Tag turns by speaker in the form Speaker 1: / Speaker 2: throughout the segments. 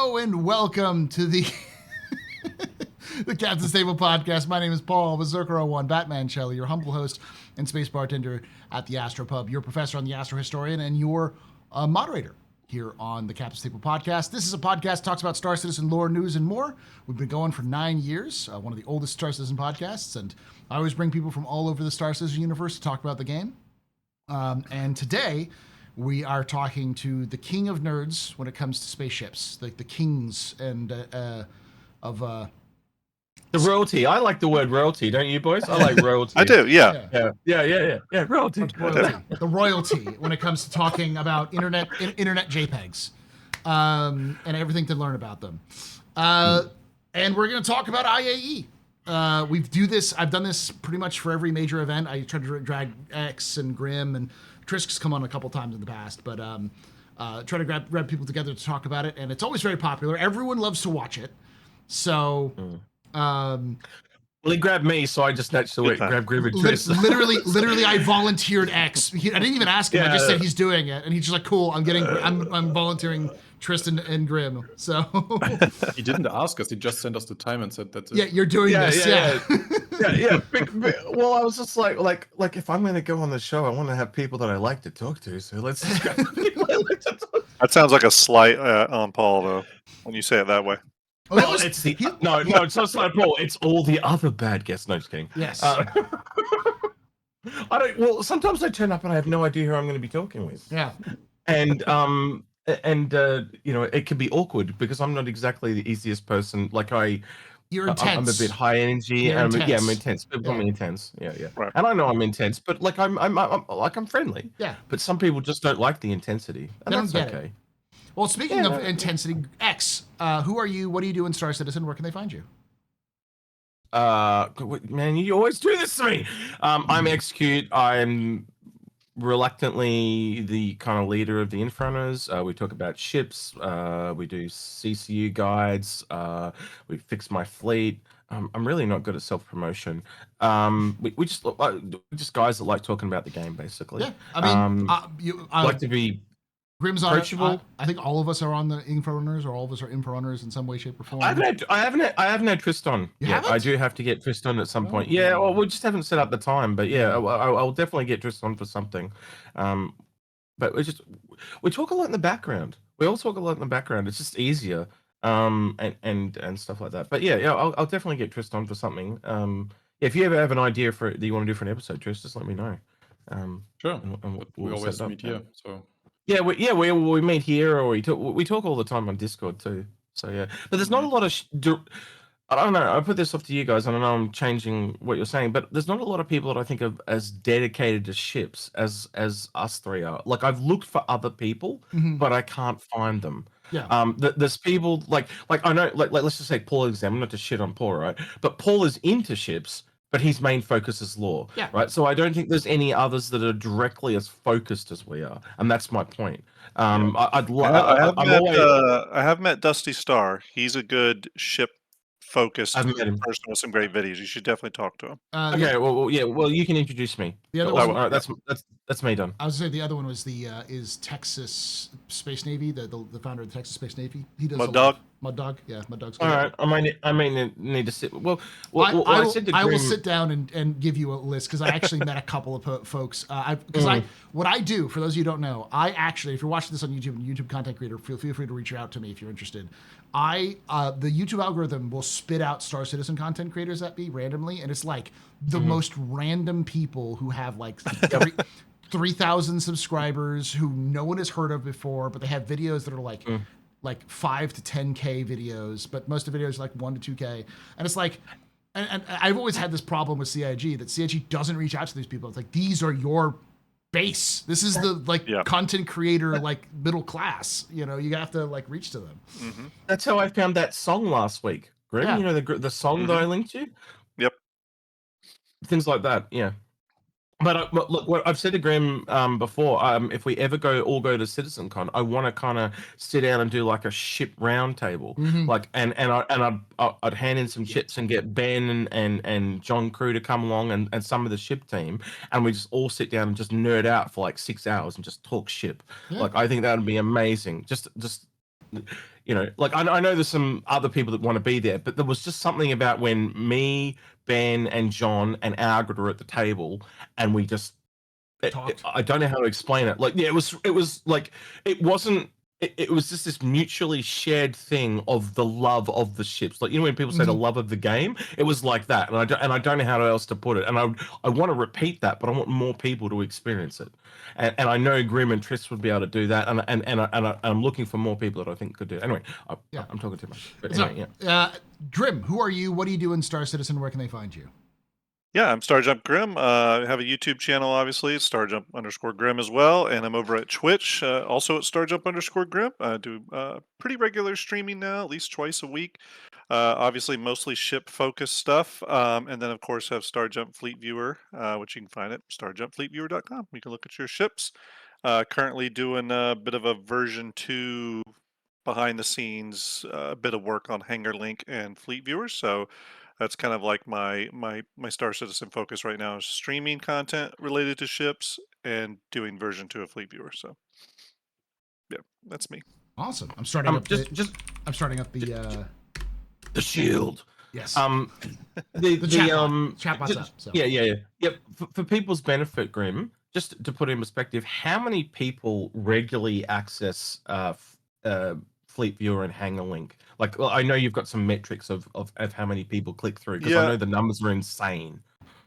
Speaker 1: Hello and welcome to the the Captain's Table podcast. My name is Paul, Berserker01, Batman Shelley, your humble host and space bartender at the Astropub, your professor on the Astro Historian, and your moderator here on the Captain's Table podcast. This is a podcast that talks about Star Citizen lore, news, and more. We've been going for 9 years, one of the oldest Star Citizen podcasts, and I always bring people from all over the Star Citizen universe to talk about the game. And today, we are talking to the king of nerds when it comes to spaceships, like the kings and of
Speaker 2: the royalty. I like the word royalty, don't you, boys? I like royalty.
Speaker 3: I do, yeah.
Speaker 2: Royalty.
Speaker 1: The royalty when it comes to talking about internet JPEGs and everything to learn about them. And we're going to talk about IAE. I've done this pretty much for every major event. I tried to drag X and Grim, and Trisk's come on a couple times in the past, but try to grab people together to talk about it, and it's always very popular. Everyone loves to watch it. So,
Speaker 2: well, he grabbed me, so I just snatched away, grabbed Grim and Trisk.
Speaker 1: Literally, I volunteered X. I didn't even ask him. Yeah. I just said he's doing it, and he's just like, "Cool, I'm volunteering Tristan and Grim." So
Speaker 4: he didn't ask us. He just sent us the time and said that's it.
Speaker 1: Yeah, you're doing this.
Speaker 2: Yeah. Well, I was just like if I'm going to go on the show, I want to have people that I like to talk to. So let's just grab the people I like to talk to.
Speaker 3: That sounds like a slight on Paul, though, when you say it that way.
Speaker 2: Well, it's not slight Paul. It's all the other bad guests. No, just kidding.
Speaker 1: Yes.
Speaker 2: I don't. Well, sometimes I turn up and I have no idea who I'm going to be talking with.
Speaker 1: Yeah.
Speaker 2: And it can be awkward because I'm not exactly the easiest person.
Speaker 1: You're intense.
Speaker 2: I'm a bit high energy. I'm intense. People call me intense. Yeah.
Speaker 3: Right.
Speaker 2: And I know I'm intense, but I'm friendly.
Speaker 1: Yeah.
Speaker 2: But some people just don't like the intensity, and that's okay.
Speaker 1: Well, speaking of intensity, X, who are you? What do you do in Star Citizen? Where can they find you?
Speaker 2: Man, you always do this to me. I'm Execute. I'm reluctantly the kind of leader of the Infrunners. We talk about ships. We do CCU guides. We fix my fleet. I'm really not good at self-promotion. We just guys that like talking about the game, basically.
Speaker 1: Yeah, I mean,
Speaker 2: I like to be
Speaker 1: Grim's
Speaker 2: approachable.
Speaker 1: On I think all of us are on the Infrunners, or all of us are Infrunners in some way, shape, or form.
Speaker 2: I haven't had Tristan. I do have to get Tristan at some point. Yeah, well, we just haven't set up the time, but yeah, I'll definitely get Tristan for something. But we talk a lot in the background. We all talk a lot in the background. It's just easier, and stuff like that. But yeah, I'll definitely get Tristan for something. If you ever have an idea that you want to do for an episode, Tris, just let me know.
Speaker 4: Sure.
Speaker 2: And
Speaker 4: we always meet here, so.
Speaker 2: Yeah, we meet here, or we talk all the time on Discord too. So yeah, but there's not a lot of. I don't know. I put this off to you guys, and I know I'm changing what you're saying, but there's not a lot of people that I think of as dedicated to ships as us three are. Like, I've looked for other people, but I can't find them.
Speaker 1: Yeah.
Speaker 2: There's people like I know, like let's just say Paul example, not to shit on Paul, right? But Paul is into ships, but his main focus is lore, right? So I don't think there's any others that are directly as focused as we are, and that's my point. I
Speaker 3: have met Dusty Star. He's a good ship-focused person with some great videos. You should definitely talk to him.
Speaker 2: Okay, well, you can introduce me.
Speaker 1: The other one,
Speaker 2: that's me done.
Speaker 1: I was gonna say the other one was is Texas Space Navy, the founder of the Texas Space Navy. He does
Speaker 3: Mud Dog.
Speaker 1: Mud Dog, yeah, Mud Dog's
Speaker 2: good. All right, I may need to sit.
Speaker 1: I will sit down and give you a list, because I actually met a couple of folks. What I do, for those of you who don't know, I actually, if you're watching this on YouTube, and YouTube content creator, feel free to reach out to me if you're interested. The YouTube algorithm will spit out Star Citizen content creators at me randomly, and it's like the most random people who have like 3,000 subscribers who no one has heard of before, but they have videos that are like 5 to 10K videos, but most of the videos are like 1 to 2K. And it's like, and I've always had this problem with CIG, that CIG doesn't reach out to these people. It's like, these are your base. This is the content creator, middle class, you have to reach to them.
Speaker 3: Mm-hmm.
Speaker 2: That's how I found that song last week. Greg, the song that I linked you?
Speaker 3: Yep.
Speaker 2: Things like that, yeah. But look, what I've said to Graham before, if we ever go to CitizenCon, I want to kind of sit down and do like a ship round table, I'd hand in some chips and get Ben and John Crew to come along and some of the ship team, and we just all sit down and just nerd out for like 6 hours and just talk ship. Yeah. Like, I think that would be amazing. Just like I know there's some other people that want to be there, but there was just something about when me, Ben, and John and Argrid were at the table, and we just I don't know how to explain it. Like, yeah, it was like it wasn't. It was just this mutually shared thing of the love of the ships. Like, when people say the love of the game, it was like that. And I don't know how else to put it. And I want to repeat that, but I want more people to experience it. And I know Grim and Tris would be able to do that. And I'm looking for more people that I think could do it. Anyway, I'm talking too much. But anyway,
Speaker 1: Grim, who are you? What do you do in Star Citizen? Where can they find you?
Speaker 3: Yeah, I'm Starjump Grim. I have a YouTube channel, obviously, Starjump_Grim as well, and I'm over at Twitch, also at Starjump_Grim. I do pretty regular streaming now, at least twice a week. Obviously, mostly ship-focused stuff, and then of course have Starjump Fleet Viewer, which you can find at StarjumpFleetViewer.com. You can look at your ships. Currently doing a bit of a version 2 behind the scenes, a bit of work on Hangar Link and Fleet Viewer. So that's kind of like my Star Citizen focus right now is streaming content related to ships and doing version 2 of Fleet Viewer. So yeah, that's me.
Speaker 1: Awesome. I'm starting up I'm starting up
Speaker 2: the shield.
Speaker 1: Yes.
Speaker 2: The
Speaker 1: chatbot's up. So.
Speaker 2: Yeah. For people's benefit, Grim, just to put it in perspective, how many people regularly access Fleet Viewer and Hangar Link? Like, well, I know you've got some metrics of how many people click through, because I know the numbers are insane.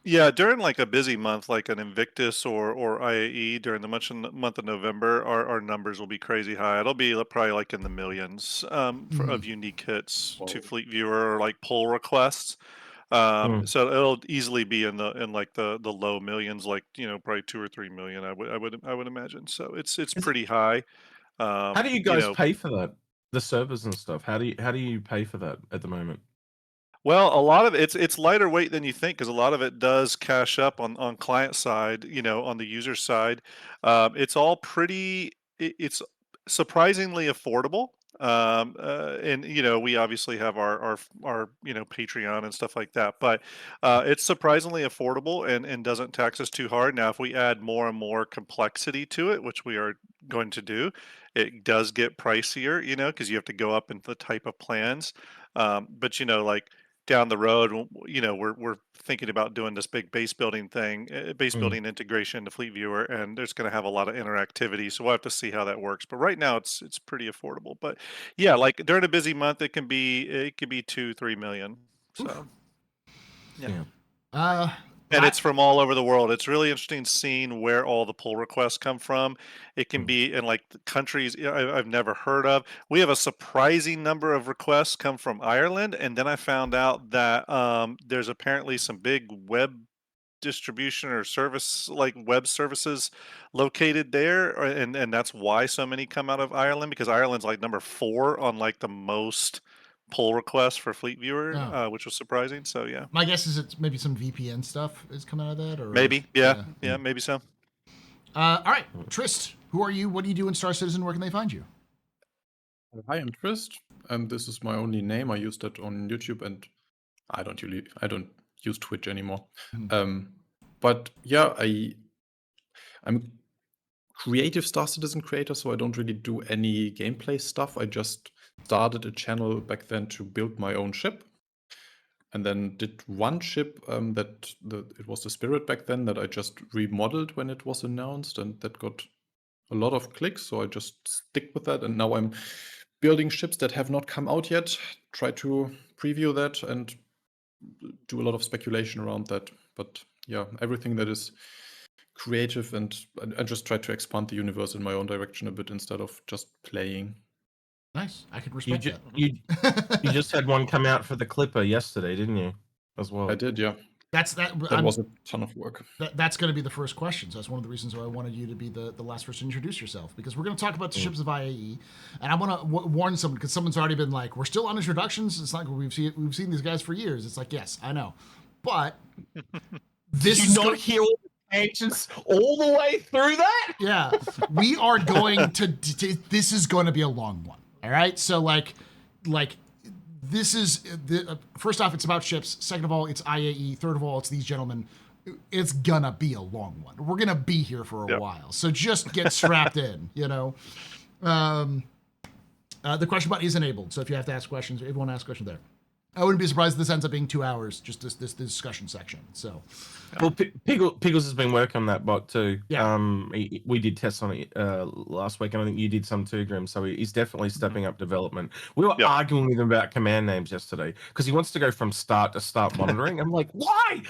Speaker 3: Yeah, during like a busy month, like an Invictus or IAE, during the month of November, our numbers will be crazy high. It'll be probably like in the millions of unique hits to Fleet Viewer or like pull requests. So it'll easily be in like the low millions, like probably 2 or 3 million. I would imagine. So it's pretty high.
Speaker 2: How do you guys pay for that? The servers and stuff. How do you pay for that at the moment?
Speaker 3: Well, a lot of it's lighter weight than you think, because a lot of it does cache up on client side, on the user side. It's all it's surprisingly affordable. And we obviously have our Patreon and stuff like that, but it's surprisingly affordable and doesn't tax us too hard. Now, if we add more and more complexity to it, which we are going to do, it does get pricier, because you have to go up in the type of plans. But like down the road, we're thinking about doing this big base building integration to Fleet Viewer, and there's going to have a lot of interactivity. So we'll have to see how that works. But right now, it's pretty affordable. But yeah, like during a busy month, it could be 2-3 million. So yeah. And it's from all over the world. It's really interesting seeing where all the pull requests come from. It can be in like countries I've never heard of. We have a surprising number of requests come from Ireland, and then I found out that there's apparently some big web distribution or service, like web services, located there, and that's why so many come out of Ireland, because Ireland's like number 4 on like the most pull requests for Fleet Viewer, which was surprising. So yeah,
Speaker 1: my guess is it's maybe some VPN stuff is coming out of that, or
Speaker 3: maybe yeah, maybe so.
Speaker 1: All right, Trist, who are you? What do you do in Star Citizen? Where can they find you?
Speaker 4: Hi, I'm Trist, and this is my only name. I use that on YouTube, and I don't use Twitch anymore. But yeah, I'm creative Star Citizen creator, so I don't really do any gameplay stuff. I just started a channel back then to build my own ship, and then did one ship it was the Spirit back then, that I just remodeled when it was announced, and that got a lot of clicks, so I just stick with that. And now I'm building ships that have not come out yet, try to preview that and do a lot of speculation around that. But yeah, everything that is creative, and I just try to expand the universe in my own direction a bit instead of just playing.
Speaker 1: Nice. I could respect that.
Speaker 2: You just had one come out for the Clipper yesterday, didn't you? As well.
Speaker 4: I did, yeah. That was a ton of work.
Speaker 1: That's going to be the first question. So that's one of the reasons why I wanted you to be the last person to introduce yourself, because we're going to talk about the Ships of IAE, and I want to warn someone, because someone's already been like, "We're still on introductions." It's like we've seen these guys for years. It's like, yes, I know, but this
Speaker 2: is not hear all the tangents all the way through that.
Speaker 1: Yeah, we are going to. This is going to be a long one. All right, so like. This is first off, it's about ships. Second of all, it's IAE. Third of all, it's these gentlemen. It's gonna be a long one. We're gonna be here for a while, so just get strapped in. The question button is enabled, so if you have to ask questions, if you want to ask questions there. I wouldn't be surprised if this ends up being 2 hours, just this discussion section. So,
Speaker 2: well, Piggles has been working on that bot too.
Speaker 1: Yeah.
Speaker 2: We did tests on it last week, and I think you did some too, Grim. So he's definitely stepping up development. We were arguing with him about command names yesterday because he wants to go from start to start monitoring. I'm like, why?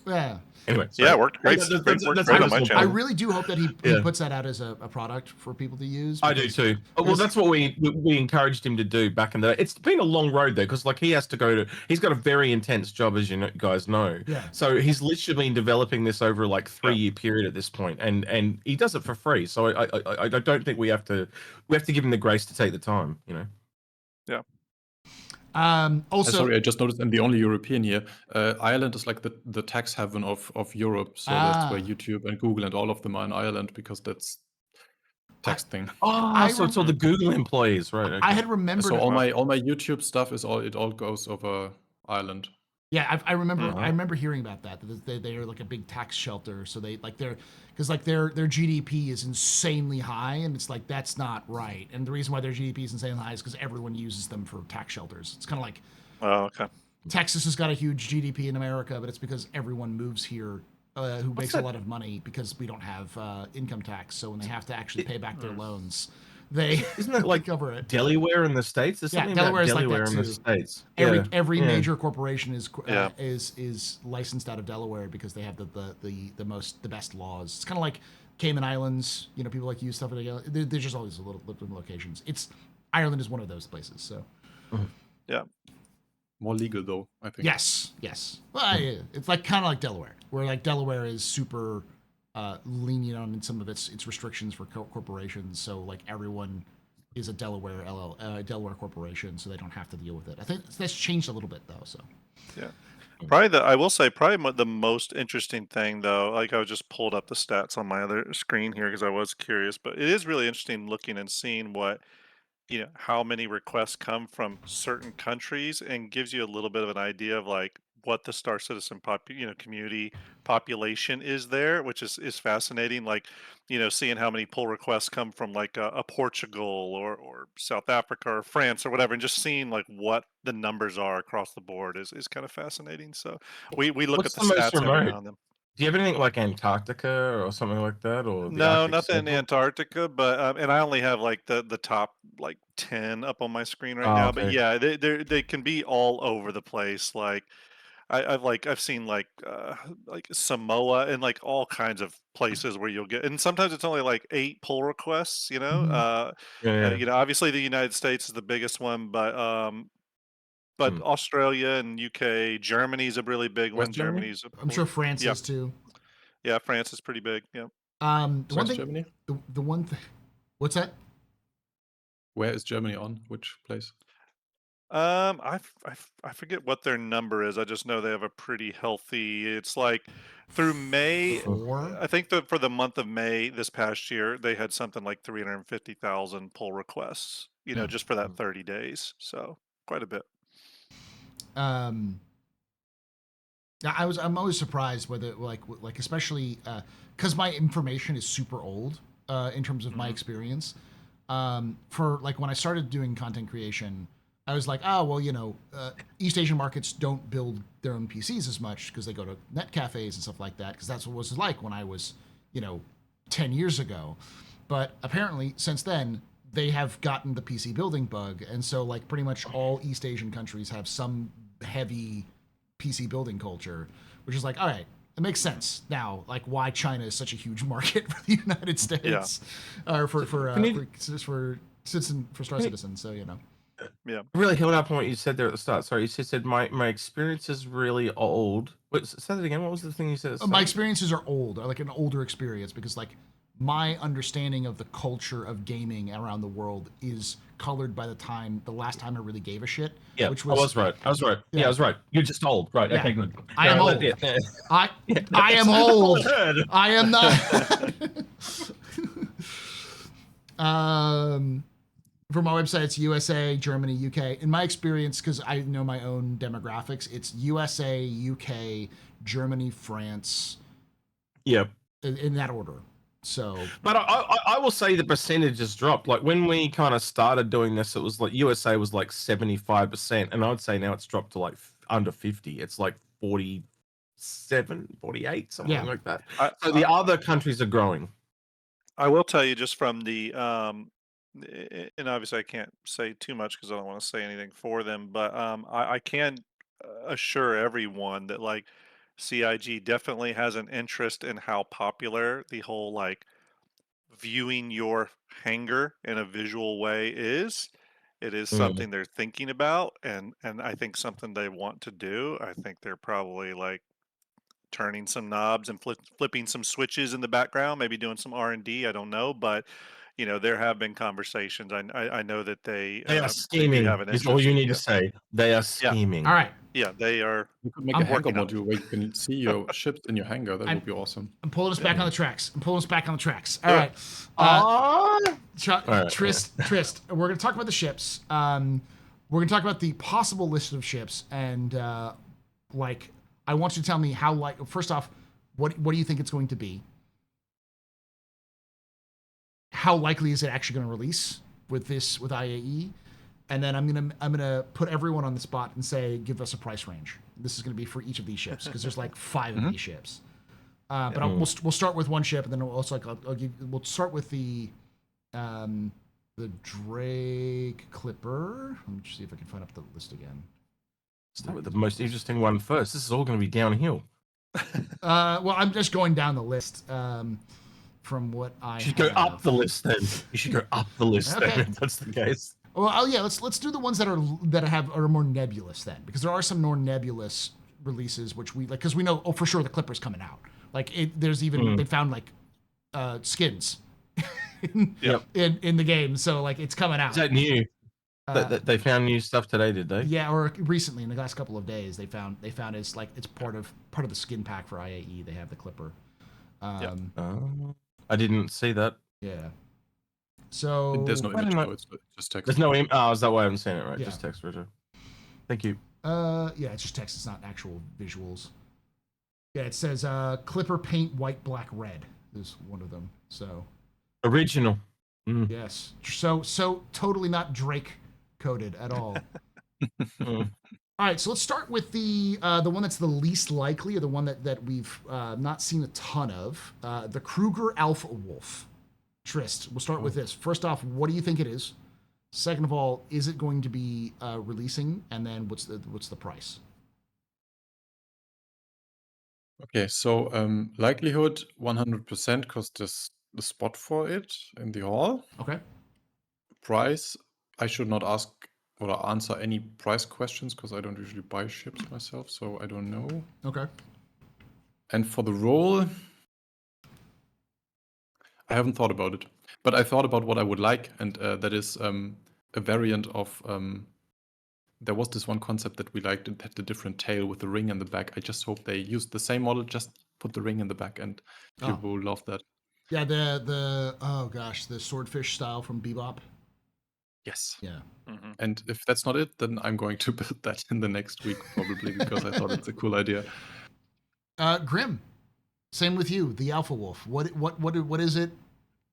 Speaker 1: Yeah.
Speaker 2: Anyway,
Speaker 3: yeah, it worked great. Worked great on my
Speaker 1: I
Speaker 3: channel.
Speaker 1: really do hope that he puts that out as a product for people to use.
Speaker 2: I do too. Well, that's what we encouraged him to do back in the day. It's been a long road though, because like he has to go to. He's got a very intense job, as you guys know.
Speaker 1: Yeah.
Speaker 2: So he's literally been developing this over like 3-year period at this point, and he does it for free. So I don't think we have to give him the grace to take the time.
Speaker 3: Yeah.
Speaker 1: Also,
Speaker 4: sorry, I just noticed, and the only European here, Ireland is like the tax heaven of Europe. So that's where YouTube and Google and all of them are in Ireland, because that's tax thing.
Speaker 2: So it's all the Google employees, right? Okay.
Speaker 1: I had remembered.
Speaker 4: So all my YouTube stuff it all goes over Ireland.
Speaker 1: Yeah, I remember hearing about that. They are like a big tax shelter. So their GDP is insanely high, and it's like that's not right. And the reason why their GDP is insanely high is because everyone uses them for tax shelters. It's kind of like,
Speaker 3: okay.
Speaker 1: Texas has got a huge GDP in America, but it's because everyone moves here who makes a lot of money because we don't have income tax. So when they have to actually pay back their loans, isn't
Speaker 2: that like
Speaker 1: cover it.
Speaker 2: Delaware in the States? There's something
Speaker 1: Delaware
Speaker 2: about
Speaker 1: is like
Speaker 2: Delaware
Speaker 1: that
Speaker 2: in the
Speaker 1: too.
Speaker 2: States.
Speaker 1: Every major corporation is licensed out of Delaware because they have the best laws. It's kind of like Cayman Islands. People like to use stuff together. There's just always little locations. Ireland is one of those places. So
Speaker 3: yeah,
Speaker 4: more legal though, I think.
Speaker 1: Yes. Well, it's like kind of like Delaware, where like Delaware is super lenient on some of its restrictions for corporations. So like everyone is a Delaware Delaware corporation, so they don't have to deal with it. I think that's changed a little bit though. So
Speaker 3: yeah. I will say the most interesting thing though, like I just pulled up the stats on my other screen here because I was curious, but it is really interesting looking and seeing what how many requests come from certain countries, and gives you a little bit of an idea of like what the Star Citizen community population is there, which is fascinating. Like, seeing how many pull requests come from like a Portugal or South Africa or France or whatever, and just seeing like what the numbers are across the board is kind of fascinating. So we look at the stats every now and then.
Speaker 2: Do you have anything like Antarctica or something like that, or
Speaker 3: no, nothing in Antarctica, but and I only have like the top like 10 up on my screen right now.
Speaker 2: Okay.
Speaker 3: But yeah, they can be all over the place. Like I've seen like Samoa and like all kinds of places where you'll get, and sometimes it's only like 8 pull requests. Obviously the United States is the biggest one, but Australia and UK, Germany's a really big one. Germany's
Speaker 1: I'm sure France is too.
Speaker 3: Yeah, France is pretty big. Yeah.
Speaker 1: The one thing,
Speaker 4: Germany?
Speaker 1: The one thing. What's that?
Speaker 4: Where is Germany on? Which place?
Speaker 3: I forget what their number is. I just know they have a pretty healthy. It's like through May.
Speaker 1: 4?
Speaker 3: I think that for the month of May this past year, they had something like 350,000 pull requests. Just for that 30 days. So quite a bit.
Speaker 1: I'm always surprised whether like especially because my information is super old in terms of my experience. For like when I started doing content creation, I was like, East Asian markets don't build their own PCs as much because they go to net cafes and stuff like that, because that's what it was like when I was 10 years ago. But apparently since then they have gotten the PC building bug, and so like pretty much all East Asian countries have some heavy PC building culture, which is like, all right, it makes sense now, like why China is such a huge market for the United States, or for Star Citizen. So
Speaker 3: Yeah.
Speaker 2: Really held up on what you said there at the start. Sorry, you said my experience is really old. Wait, say that again. What was the thing you said?
Speaker 1: My experiences are old, like an older experience, because like my understanding of the culture of gaming around the world is colored by the last time I really gave a shit.
Speaker 2: Yeah,
Speaker 1: which was,
Speaker 2: I was right. Yeah, I was right. You're just old. Right.
Speaker 1: Yeah.
Speaker 2: Okay, good.
Speaker 1: I am old. I am old. I am not. For my website, it's USA, Germany, UK. In my experience, because I know my own demographics, it's USA, UK, Germany, France.
Speaker 2: Yep.
Speaker 1: In that order. So,
Speaker 2: but I will say the percentages dropped. Like when we kind of started doing this, it was like USA was like 75%, and I'd say now it's dropped to like under 50. It's like 47, 48, something like that. So the other countries are growing.
Speaker 3: I will tell you just from the and obviously I can't say too much because I don't want to say anything for them, but I can assure everyone that like CIG definitely has an interest in how popular the whole like viewing your hanger in a visual way is. It is something they're thinking about, and I think something they want to do. I think they're probably like turning some knobs and flipping some switches in the background, maybe doing some R&D. I don't know, but you know, there have been conversations. I know that
Speaker 2: They are
Speaker 3: they do
Speaker 2: scheming.
Speaker 3: have an
Speaker 2: Is all
Speaker 3: interest.
Speaker 2: you need
Speaker 3: Yeah,
Speaker 2: to say. They are
Speaker 3: yeah,
Speaker 2: scheming.
Speaker 1: all right.
Speaker 3: yeah. They are.
Speaker 4: You could make
Speaker 1: I'm
Speaker 4: a hangar
Speaker 3: working on
Speaker 4: module where you can see your ships in your hangar. That would be awesome.
Speaker 1: I'm pulling us back on the tracks. All
Speaker 3: Do
Speaker 1: right.
Speaker 2: Right,
Speaker 1: Trist, we're going to talk about the ships. We're going to talk about the possible list of ships, and like, I want you to tell me how, like, first off, what do you think it's going to be? How likely is it actually going to release with IAE? And then I'm gonna put everyone on the spot and say, give us a price range. This is going to be for each of these ships because there's like 5 of these ships. But we'll start with one ship, and then we'll also we'll start with the Drake Clipper. Let me just see if I can find up the list again.
Speaker 2: Start with the most interesting one first. This is all going to be downhill.
Speaker 1: Well, I'm just going down the list from what I.
Speaker 2: You should go up the list then. You should go up the list then. If that's the case.
Speaker 1: Well, yeah. Let's do the ones that are more nebulous then, because there are some more nebulous releases which we like, because we know for sure the Clipper's coming out. Like there's even they found like skins in the game, so like it's coming out.
Speaker 2: Is that new? They found new stuff today, did they?
Speaker 1: Yeah, or recently in the last couple of days they found it's like it's part of the skin pack for IAE. They have the Clipper.
Speaker 2: I didn't see that.
Speaker 1: Yeah. So
Speaker 4: there's no image, no, it's just text.
Speaker 2: There's no image. Oh, is that why I haven't seen it? Right,
Speaker 1: Yeah.
Speaker 2: just text, Roger. Thank you.
Speaker 1: Yeah, it's just text. It's not actual visuals. Yeah, it says Clipper paint white, black, red is one of them. So
Speaker 2: original.
Speaker 1: Yes. So totally not Drake coded at all. All right, so let's start with the one that's the least likely, or the one that we've not seen a ton of, the Kruger Alpha Wolf. Trist, we'll start with this. First off, what do you think it is? Second of all, is it going to be releasing? And then what's the price?
Speaker 4: Okay, so likelihood 100% because there's the spot for it in the hall.
Speaker 1: Okay.
Speaker 4: Price, I should not ask or answer any price questions because I don't usually buy ships myself, so I don't know.
Speaker 1: Okay.
Speaker 4: And for the role, I haven't thought about it, but I thought about what I would like, and that is a variant of. There was this one concept that we liked. It had the different tail with the ring in the back. I just hope they used the same model, just put the ring in the back, and people will love that.
Speaker 1: Yeah, the swordfish style from Bebop.
Speaker 4: Yes.
Speaker 1: Yeah.
Speaker 3: Mm-hmm.
Speaker 4: And if that's not it, then I'm going to build that in the next week probably because I thought it's a cool idea.
Speaker 1: Grim, same with you. The Alpha Wolf. What is it?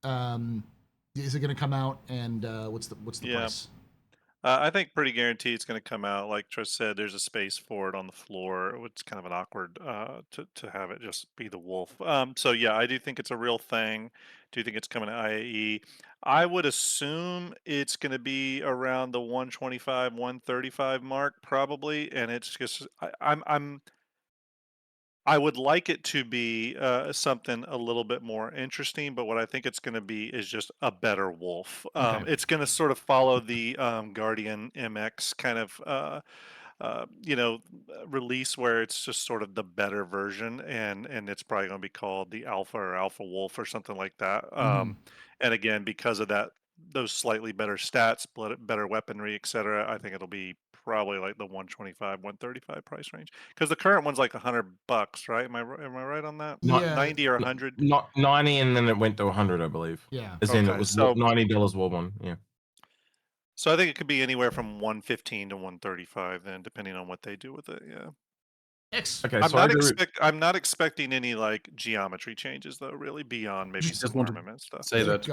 Speaker 1: Is it going to come out? And what's the price?
Speaker 3: I think pretty guaranteed it's going to come out. Like Trish said, there's a space for it on the floor. It's kind of an awkward to have it just be the wolf. So yeah, I do think it's a real thing. Do think it's coming to IAE. I would assume it's going to be around the 125, 135 mark probably, and it's just I would like it to be something a little bit more interesting, but what I think it's going to be is just a better wolf.
Speaker 1: Okay.
Speaker 3: It's going to sort of follow the Guardian MX kind of, release where it's just sort of the better version, and it's probably going to be called the Alpha or Alpha Wolf or something like that. And again, because of those slightly better stats, better weaponry, etc., I think it'll be probably like the 125, 135 price range. Because the current one's like $100, right? Am I right on that?
Speaker 1: Yeah.
Speaker 3: 90 or 100?
Speaker 2: Not 90, and then it went to 100, I believe.
Speaker 1: Yeah.
Speaker 2: As in it was $90 War One. Yeah.
Speaker 3: So I think it could be anywhere from 115 to 135, then depending on what they do with it. Yeah.
Speaker 2: Okay,
Speaker 3: I'm not expecting any like geometry changes though, really, beyond maybe some armament stuff.
Speaker 4: Say that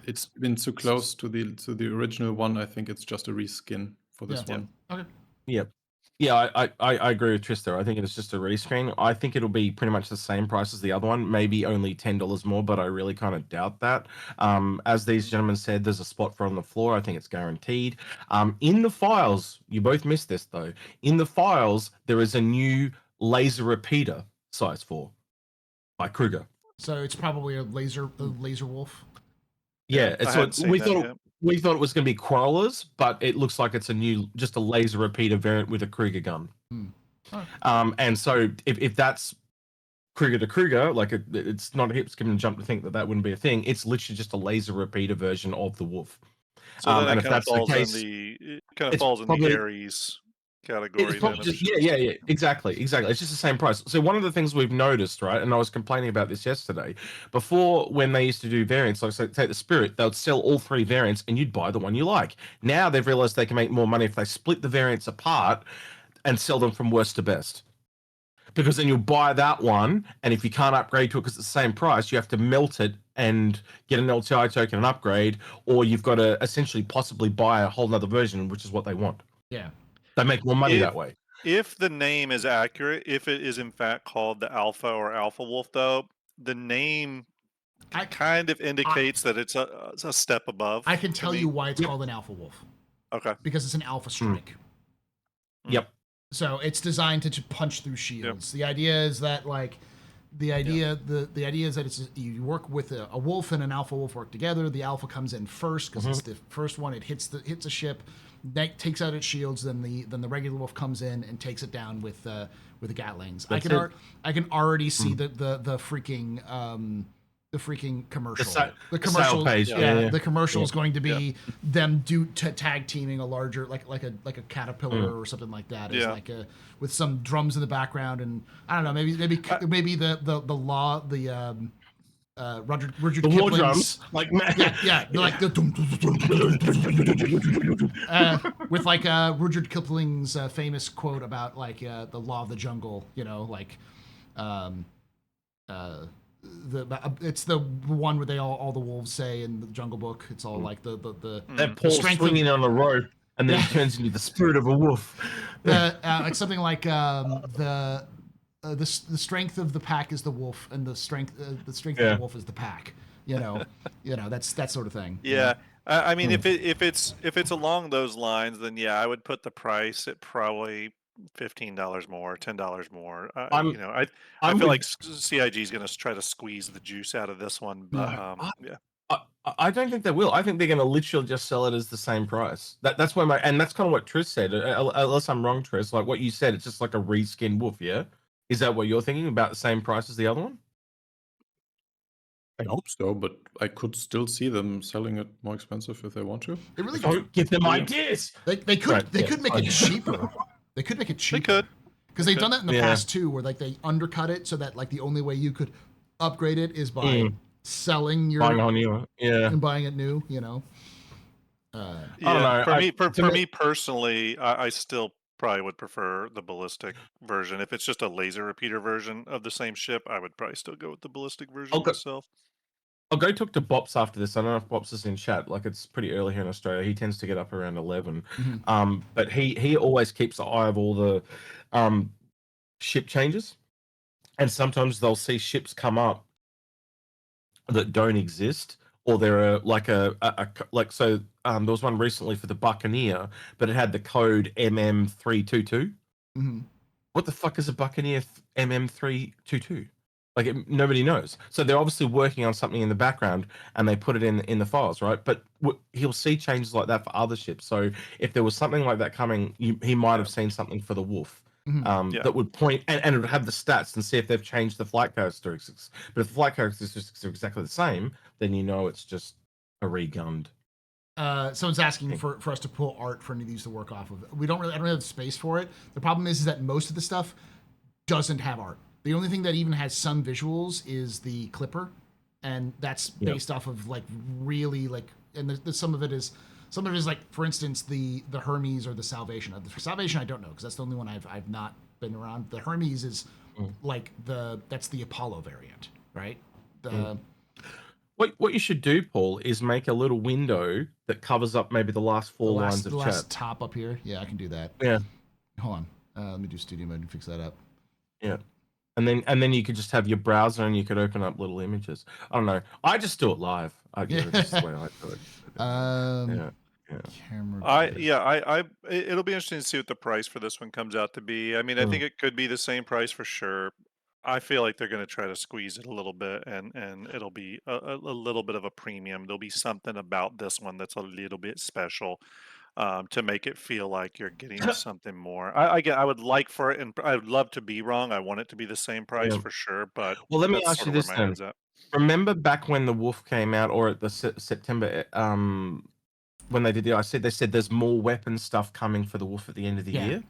Speaker 4: it's been too close to the original one. I think it's just a reskin for this one.
Speaker 1: Okay.
Speaker 2: Yep. Yeah, I agree with Trista. I think it's just a rescreen. I think it'll be pretty much the same price as the other one, maybe only $10 more, but I really kind of doubt that. As these gentlemen said, there's a spot for it on the floor. I think it's guaranteed. In the files, you both missed this though. In the files, there is a new laser repeater size 4 by Kruger.
Speaker 1: So it's probably a laser wolf.
Speaker 2: Yeah, we thought it was going to be Quarrelers, but it looks like it's just a laser repeater variant with a Kruger gun. And so if that's Kruger to Kruger, like it's not a hip skip and jump to think that wouldn't be a thing. It's literally just a laser repeater version of the wolf.
Speaker 3: So then it kind of falls in the Ares category.
Speaker 2: Yeah, exactly. It's just the same price. So one of the things we've noticed, right, and I was complaining about this yesterday, before when they used to do variants, like say, take the Spirit, they would sell all 3 variants and you'd buy the one you like. Now they've realized they can make more money if they split the variants apart and sell them from worst to best. Because then you'll buy that one, and if you can't upgrade to it because it's the same price, you have to melt it and get an LTI token and upgrade, or you've got to essentially possibly buy a whole nother version, which is what they want.
Speaker 1: Yeah.
Speaker 2: They make more money that way.
Speaker 3: If the name is accurate, if it is in fact called the Alpha or Alpha Wolf, though, the name kind of indicates that it's a step above.
Speaker 1: I can tell you why it's called an Alpha Wolf.
Speaker 3: Okay.
Speaker 1: Because it's an Alpha Strike.
Speaker 2: Yep.
Speaker 1: So it's designed to punch through shields. Yep. The idea is that the idea is that you work with a wolf and an alpha wolf work together. The alpha comes in first because it's the first one. It hits a ship, takes out its shields. Then the regular wolf comes in and takes it down with the Gatlings. I can already see the freaking commercial. The commercial page. The commercial is going to be them tag teaming a larger like a caterpillar or something like that. It's like with some drums in the background, and I don't know, maybe the Rudyard
Speaker 2: war
Speaker 1: Kipling's
Speaker 2: drums, like
Speaker 1: like the with like Rudyard Kipling's famous quote about like the law of the jungle, it's the one where they all the wolves say in the Jungle Book. It's all like the
Speaker 2: Paul swinging on a rope, and then it turns into the spirit of a wolf.
Speaker 1: It's something like the strength of the pack is the wolf, and the strength of the wolf is the pack. That's that sort of thing.
Speaker 3: Yeah, I mean, if it's along those lines, then I would put the price at probably $15 more, $10 more. I feel like CIG is going to try to squeeze the juice out of this one, but
Speaker 2: I don't think they will. I think they're going to literally just sell it as the same price. That's where and that's kind of what Tris said. Unless I'm wrong, Tris, like what you said, it's just like a reskin wolf. Yeah, is that what you're thinking, about the same price as the other one?
Speaker 4: I hope so, but I could still see them selling it more expensive if they want to.
Speaker 1: They really
Speaker 2: don't give them ideas.
Speaker 1: They could make it cheaper. They could make it cheaper.
Speaker 3: They could,
Speaker 1: because they've done that in the past too, where like they undercut it so that like the only way you could upgrade it is by selling your
Speaker 2: buying on you,
Speaker 1: and buying it new.
Speaker 2: I don't know.
Speaker 3: For me personally, I still probably would prefer the ballistic version. If it's just a laser repeater version of the same ship, I would probably still go with the ballistic version myself.
Speaker 2: I'll go talk to Bops after this. I don't know if Bops is in chat. Like, it's pretty early here in Australia. He tends to get up around 11. But he always keeps an eye of all the ship changes. And sometimes they'll see ships come up that don't exist, or there are like there was one recently for the Buccaneer, but it had the code MM322. What the fuck is a Buccaneer MM322? Like, nobody knows. So they're obviously working on something in the background, and they put it in the files, right? But he'll see changes like that for other ships. So if there was something like that coming, he might have seen something for the Wolf that would point, and it would have the stats and see if they've changed the flight characteristics. But if the flight characteristics are exactly the same, then it's just a regunned.
Speaker 1: Someone's asking for us to pull art for any of these to work off of. I don't have the space for it. The problem is that most of the stuff doesn't have art. The only thing that even has some visuals is the Clipper, and that's based off of like really like, and some of it is like, for instance, the Hermes or the Salvation. The Salvation I don't know, because that's the only one I've not been around. The Hermes is like that's the Apollo variant, right?
Speaker 2: What you should do, Paul, is make a little window that covers up maybe the last four lines of
Speaker 1: the
Speaker 2: chat.
Speaker 1: last top up here. Yeah, I can do that.
Speaker 2: Yeah.
Speaker 1: Hold on. Let me do studio mode and fix that up.
Speaker 2: Yeah. And then you could just have your browser and you could open up little images. I don't know. I just do it live. That's the way I do it. Yeah.
Speaker 1: Camera.
Speaker 3: It'll be interesting to see what the price for this one comes out to be. I mean, I think it could be the same price for sure. I feel like they're going to try to squeeze it a little bit, and it'll be a little bit of a premium. There'll be something about this one that's a little bit special, to make it feel like you're getting something more. I would like for it, and I would love to be wrong. I want it to be the same price for sure, but
Speaker 2: well, let me
Speaker 3: that's
Speaker 2: ask
Speaker 3: sort
Speaker 2: you
Speaker 3: of where
Speaker 2: this
Speaker 3: my
Speaker 2: then.
Speaker 3: head's at.
Speaker 2: Remember back when the Wolf came out, or at the September, when they did they said there's more weapon stuff coming for the Wolf at the end of the year,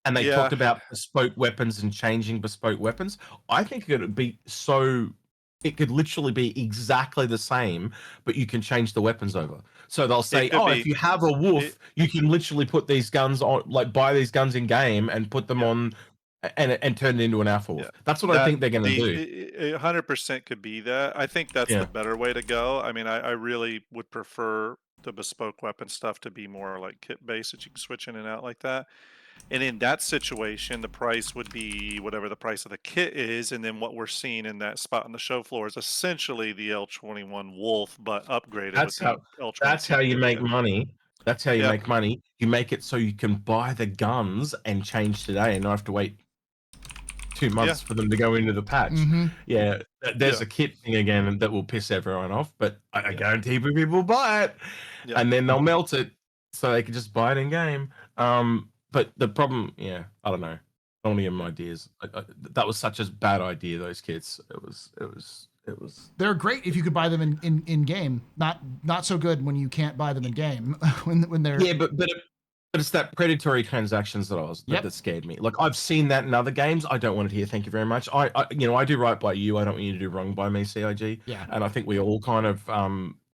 Speaker 2: and they talked about bespoke weapons and changing bespoke weapons. I think it would be it could literally be exactly the same, but you can change the weapons over. So they'll say, if you have a Wolf, you can literally put these guns on, like buy these guns in game and put them on and turn it into an Alpha Wolf. That's what I think they're going to do.
Speaker 3: 100% could be that. I think that's the better way to go. I mean, I really would prefer the bespoke weapon stuff to be more like kit based, that you can switch in and out like that. And in that situation, the price would be whatever the price of the kit is, and then what we're seeing in that spot on the show floor is essentially the L21 Wolf, but upgraded.
Speaker 2: That's how you make money. That's how you make money. You make it so you can buy the guns and change today, and not have to wait 2 months for them to go into the patch. Yeah, there's a kit thing again that will piss everyone off, but I guarantee people will buy it, and then they'll melt it so they can just buy it in game. But the problem, I don't know. Only in my ideas. That was such a bad idea. Those kits. It was.
Speaker 1: They're great if you could buy them in game. Not so good when you can't buy them in game. when they're
Speaker 2: but it's that predatory transactions that scared me. Like I've seen that in other games. I don't want it here. Thank you very much. I do right by you. I don't want you to do wrong by me, CIG.
Speaker 1: Yeah.
Speaker 2: And I think we all kind of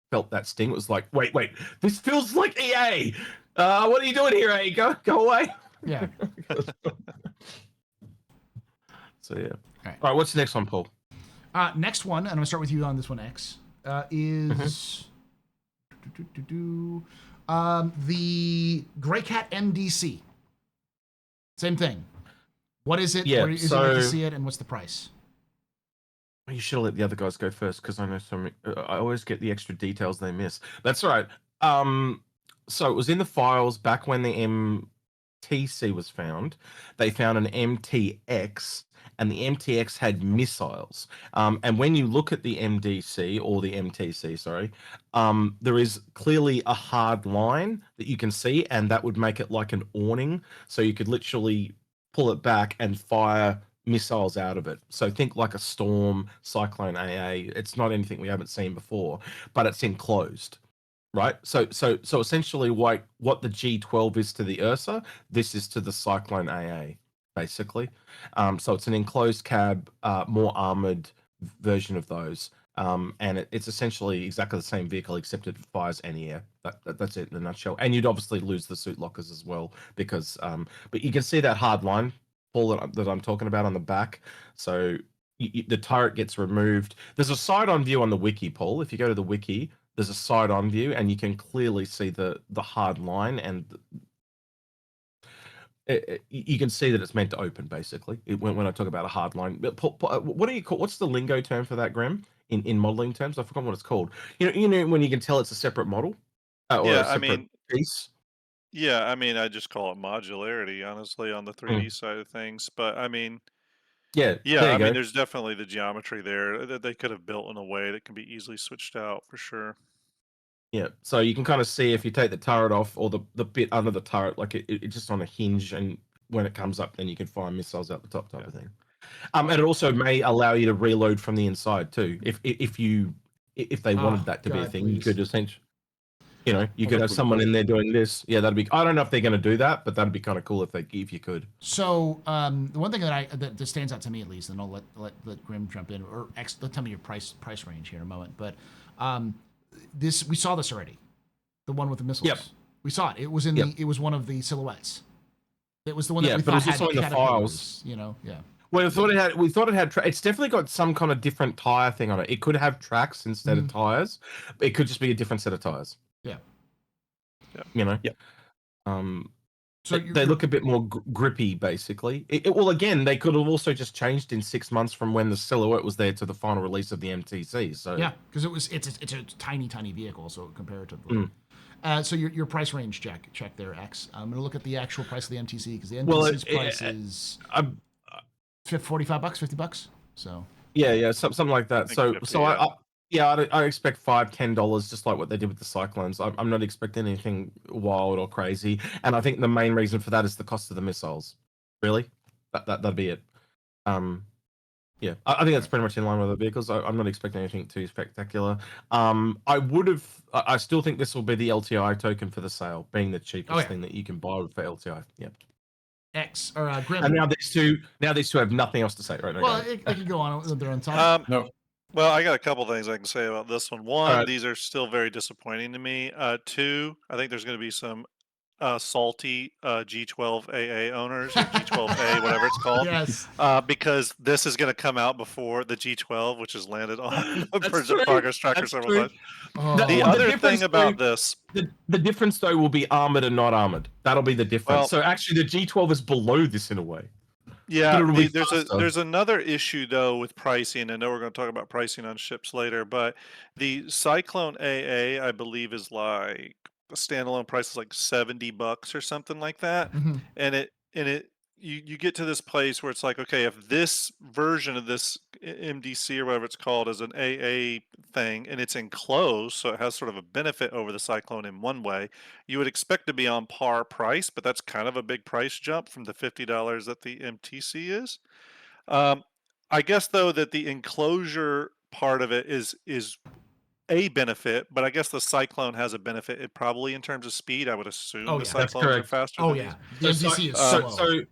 Speaker 2: felt that sting. It was like, wait, this feels like EA. What are you doing here, EA? Go away.
Speaker 1: Yeah.
Speaker 2: So yeah. All right. What's the next one, Paul?
Speaker 1: Next one, and I'm gonna start with you on this one, X. Is the Grey Cat MDC. Same thing. What is it?
Speaker 2: Yeah.
Speaker 1: Where is it like to see it, and what's the price?
Speaker 2: You should have let the other guys go first, because I know so many. I always get the extra details they miss. That's all right. So it was in the files back when the MTC was found. They found an MTX, and the MTX had missiles. And when you look at the MDC, or the MTC, sorry, there is clearly a hard line that you can see, and that would make it like an awning. So you could literally pull it back and fire missiles out of it. So think like a Storm, Cyclone AA. It's not anything we haven't seen before, but it's enclosed. Right, so essentially, what the G12 is to the Ursa, this is to the Cyclone AA, basically. So it's an enclosed cab, more armored version of those, and it's essentially exactly the same vehicle, except it fires anti-air. That's it in a nutshell. And you'd obviously lose the suit lockers as well, because but you can see that hard line, Paul, that I'm talking about on the back. So the turret gets removed. There's a side-on view on the wiki, Paul. If you go to the wiki, there's a side-on view, and you can clearly see the hard line, and you can see that it's meant to open, basically, when I talk about a hard line. But what do you call? What's the lingo term for that, Graham? In modeling terms, I forgot what it's called. You know when you can tell it's a separate model, or a separate piece.
Speaker 3: Yeah, I mean, I just call it modularity, honestly, on the 3D side of things. But I mean,
Speaker 2: yeah,
Speaker 3: I mean, there's definitely the geometry there that they could have built in a way that can be easily switched out for sure.
Speaker 2: Yeah, so you can kind of see if you take the turret off, or the bit under the turret, like it's just on a hinge, and when it comes up, then you can fire missiles out the top type of thing. And it also may allow you to reload from the inside too, if they wanted that to be a thing. Please. You could essentially, you could have someone in there doing this. Yeah, that'd be. I don't know if they're going to do that, but that'd be kind of cool if you could.
Speaker 1: So the one thing that stands out to me, at least, and I'll let Grim jump in, or tell me your price range here in a moment, but we saw this already, the one with the missiles.
Speaker 2: Yep.
Speaker 1: We saw it. It was it was one of the silhouettes. It was the one that we
Speaker 2: but
Speaker 1: thought
Speaker 2: it was
Speaker 1: had
Speaker 2: also in the
Speaker 1: caterpillars.
Speaker 2: files.
Speaker 1: You know, yeah.
Speaker 2: Well, we thought it had. It's definitely got some kind of different tire thing on it. It could have tracks instead of tires. It could just be a different set of tires.
Speaker 1: Yeah.
Speaker 2: You know.
Speaker 4: Yeah.
Speaker 2: So they look a bit more grippy, basically. Well, again, they could have also just changed in 6 months from when the silhouette was there to the final release of the MTC. So
Speaker 1: yeah, because it's a tiny vehicle, so comparatively. So your price range, check there, X. I'm gonna look at the actual price of the MTC because the MTC's price is $45, $50. So
Speaker 2: yeah, something like that. So
Speaker 3: 50,
Speaker 2: I expect $5-10, just like what they did with the Cyclones. I'm not expecting anything wild or crazy, and I think the main reason for that is the cost of the missiles. Really, that'd be it. Yeah, I think that's pretty much in line with the vehicles. I'm not expecting anything too spectacular. I still think this will be the LTI token for the sale, being the cheapest thing that you can buy for LTI. Yeah.
Speaker 1: X or Grim.
Speaker 2: And now these two have nothing else to say right now.
Speaker 1: Well, they can go on with their own time.
Speaker 4: No.
Speaker 3: Well, I got a couple things I can say about this one. One, these are still very disappointing to me. Two, I think there's going to be some salty G12AA owners, or G12A, whatever it's called.
Speaker 1: Yes.
Speaker 3: Because this is going to come out before the G12, which has landed on the Progress Tracker several times. The other thing about this...
Speaker 2: The difference, though, will be armored and not armored. That'll be the difference.
Speaker 3: Well,
Speaker 2: so actually, the G12 is below this in a way.
Speaker 3: Yeah, there's another issue, though, with pricing. I know we're going to talk about pricing on ships later, but the Cyclone AA, I believe, is like a standalone price is like $70 or something like that. And you get to this place where it's like, okay, if this version of this MDC or whatever it's called is an AA thing and it's enclosed, so it has sort of a benefit over the Cyclone in one way, you would expect to be on par price, but that's kind of a big price jump from the $50 that the MTC is. I guess, though, that the enclosure part of it is a benefit, but I guess the Cyclone has a benefit. It probably, in terms of speed, I would assume the Cyclones are faster.
Speaker 1: Oh yeah, the MTC is slow.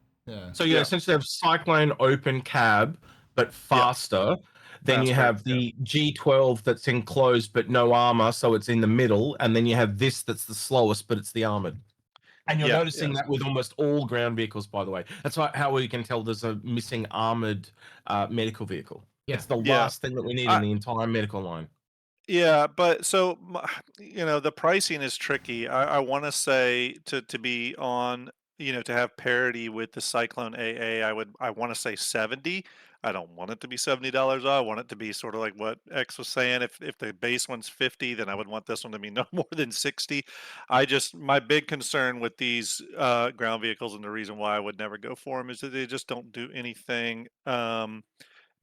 Speaker 2: So you essentially have Cyclone open cab, but faster. Then you have the G12 that's enclosed but no armor, so it's in the middle. And then you have this that's the slowest, but it's the armored. And you're noticing that with almost all ground vehicles, by the way. That's how we can tell there's a missing armored medical vehicle. It's the last thing that we need in the entire medical line.
Speaker 3: Yeah, but so, the pricing is tricky. I want to say to be on, to have parity with the Cyclone AA, I want to say 70. I don't want it to be $70. I want it to be sort of like what X was saying. If the base one's 50, then I would want this one to be no more than 60. My big concern with these ground vehicles, and the reason why I would never go for them, is that they just don't do anything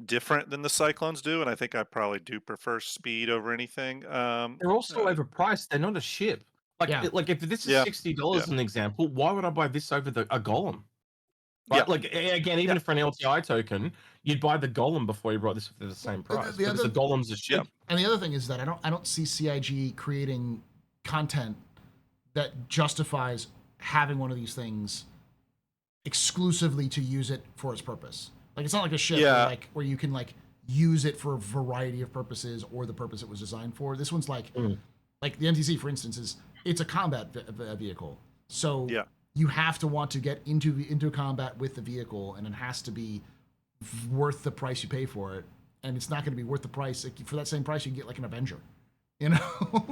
Speaker 3: different than the Cyclones do, and I think I probably do prefer speed over anything.
Speaker 2: They're also overpriced. They're not a ship. Like if this is $60 an example, why would I buy this over a Golem? Right? Like again, even for an LTI token, you'd buy the Golem before you brought this for the same price. Because the Golem's a ship.
Speaker 1: And the other thing is that I don't see CIG creating content that justifies having one of these exclusively to use it for its purpose. Like, it's not like a ship where you can use it for a variety of purposes or the purpose it was designed for. This one's like the MTC, for instance, it's a combat vehicle. So you have to want to get into combat with the vehicle, and it has to be worth the price you pay for it. And it's not going to be worth the price. For that same price, you can get like an Avenger,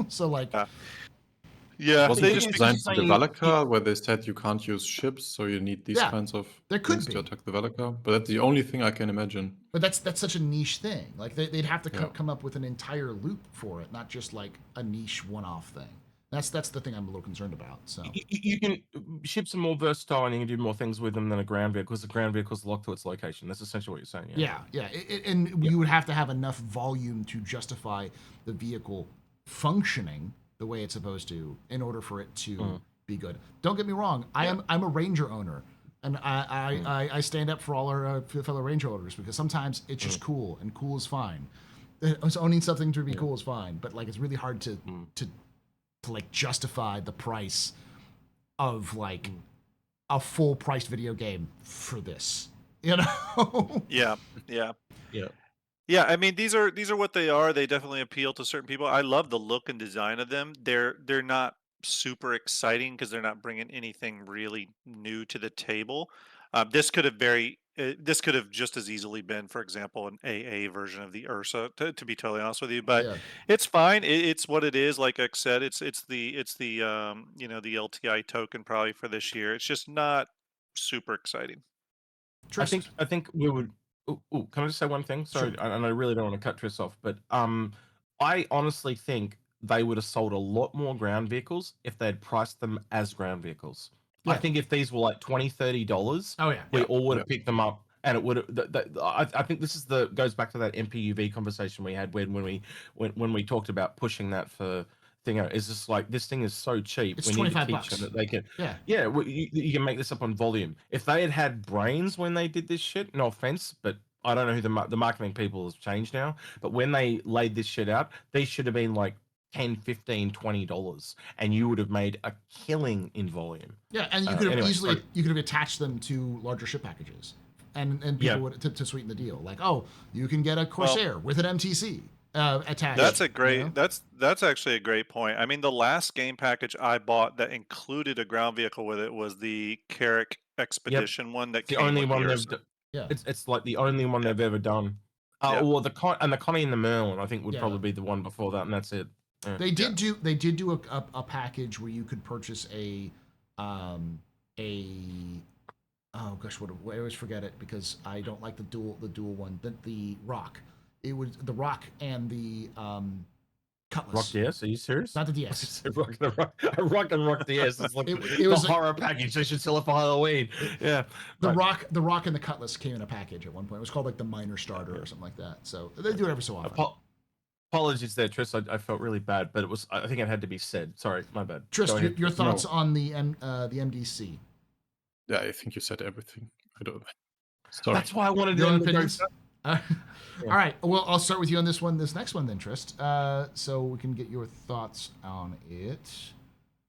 Speaker 1: So
Speaker 4: wasn't it designed for the Valaka, where they said you can't use ships, so you need these kinds of things to attack the Valaka? But that's the only thing I can imagine.
Speaker 1: But that's such a niche thing. Like they'd have to come up with an entire loop for it, not just like a niche one-off thing. That's the thing I'm a little concerned about. So
Speaker 2: ships are more versatile, and you can do more things with them than a ground vehicle, because the ground vehicle is locked to its location. That's essentially what you're saying.
Speaker 1: You would have to have enough volume to justify the vehicle functioning the way it's supposed to in order for it to be good. Don't get me wrong. I'm a Ranger owner, and I stand up for all our fellow Ranger owners, because sometimes it's just cool, and cool is fine. Owning something to be cool is fine, but it's really hard to justify the price of a full priced video game for this. Yeah. I mean, these are what they are. They definitely appeal to certain people. I love the look and design of them. They're not
Speaker 3: super exciting because they're not bringing anything really new to the table. This could have just as easily been, for example, an AA version of the Ursa. To be totally honest with you, but
Speaker 1: Yeah.
Speaker 3: it's fine. It's what it is. Like I said, it's the the LTI token probably for this year. It's just not super exciting.
Speaker 2: I think we would. Ooh, can I just say one thing? Sorry,
Speaker 1: Sure.
Speaker 2: and I really don't want to cut Tris off, but I honestly think they would have sold a lot more ground vehicles if they had priced them as ground vehicles.
Speaker 1: Yeah.
Speaker 2: I think if these were like $20-$30,
Speaker 1: Oh yeah.
Speaker 2: we all would have picked them up, and it would have. I think this is goes back to that MPUV conversation we had when we talked about pushing that for thing out. Is just like this thing is so cheap.
Speaker 1: It's
Speaker 2: we need to
Speaker 1: $25
Speaker 2: teach them that they can.
Speaker 1: Yeah.
Speaker 2: Yeah, you can make this up on volume. If they had brains when they did this shit, no offense, but I don't know who the marketing people has changed now. But when they laid this shit out, these should have been like $10, $15, $20, and you would have made a killing in volume.
Speaker 1: Yeah, and you could have you could have attached them to larger ship packages, and people would to sweeten the deal. Like, oh, you can get a Corsair with an MTC attached.
Speaker 3: That's a great. That's actually a great point. I mean, the last game package I bought that included a ground vehicle with it was the Carrack Expedition one. That
Speaker 2: the
Speaker 3: came
Speaker 2: only
Speaker 3: with
Speaker 2: one
Speaker 3: the
Speaker 2: they've
Speaker 3: Ursa.
Speaker 1: Yeah.
Speaker 2: it's like the only one they've ever done. Or the Connie and the Merlin, I think would probably be the one before that, and that's it. Yeah.
Speaker 1: They did do a package where you could purchase a oh gosh, I always forget it because I don't like the dual one. The Rock. It was the Rock and the Cutlass.
Speaker 2: Rock DS? Are you serious?
Speaker 1: Not the DS.
Speaker 2: Rock and Rock DS. It's like
Speaker 1: it was
Speaker 2: a horror package. They should sell it for Halloween. Yeah.
Speaker 1: The Rock and the Cutlass came in a package at one point. It was called like the Minor Starter or something like that. So they do it every so often.
Speaker 2: Apologies there, Tris. I felt really bad, but I think it had to be said. Sorry, my bad.
Speaker 1: Tris, your thoughts on the MDC?
Speaker 4: Yeah, I think you said everything. I don't. Sorry.
Speaker 2: That's why I wanted
Speaker 1: your
Speaker 2: to
Speaker 1: own opinions. All right. Well, I'll start with you on this next one then, Trist. So we can get your thoughts on it.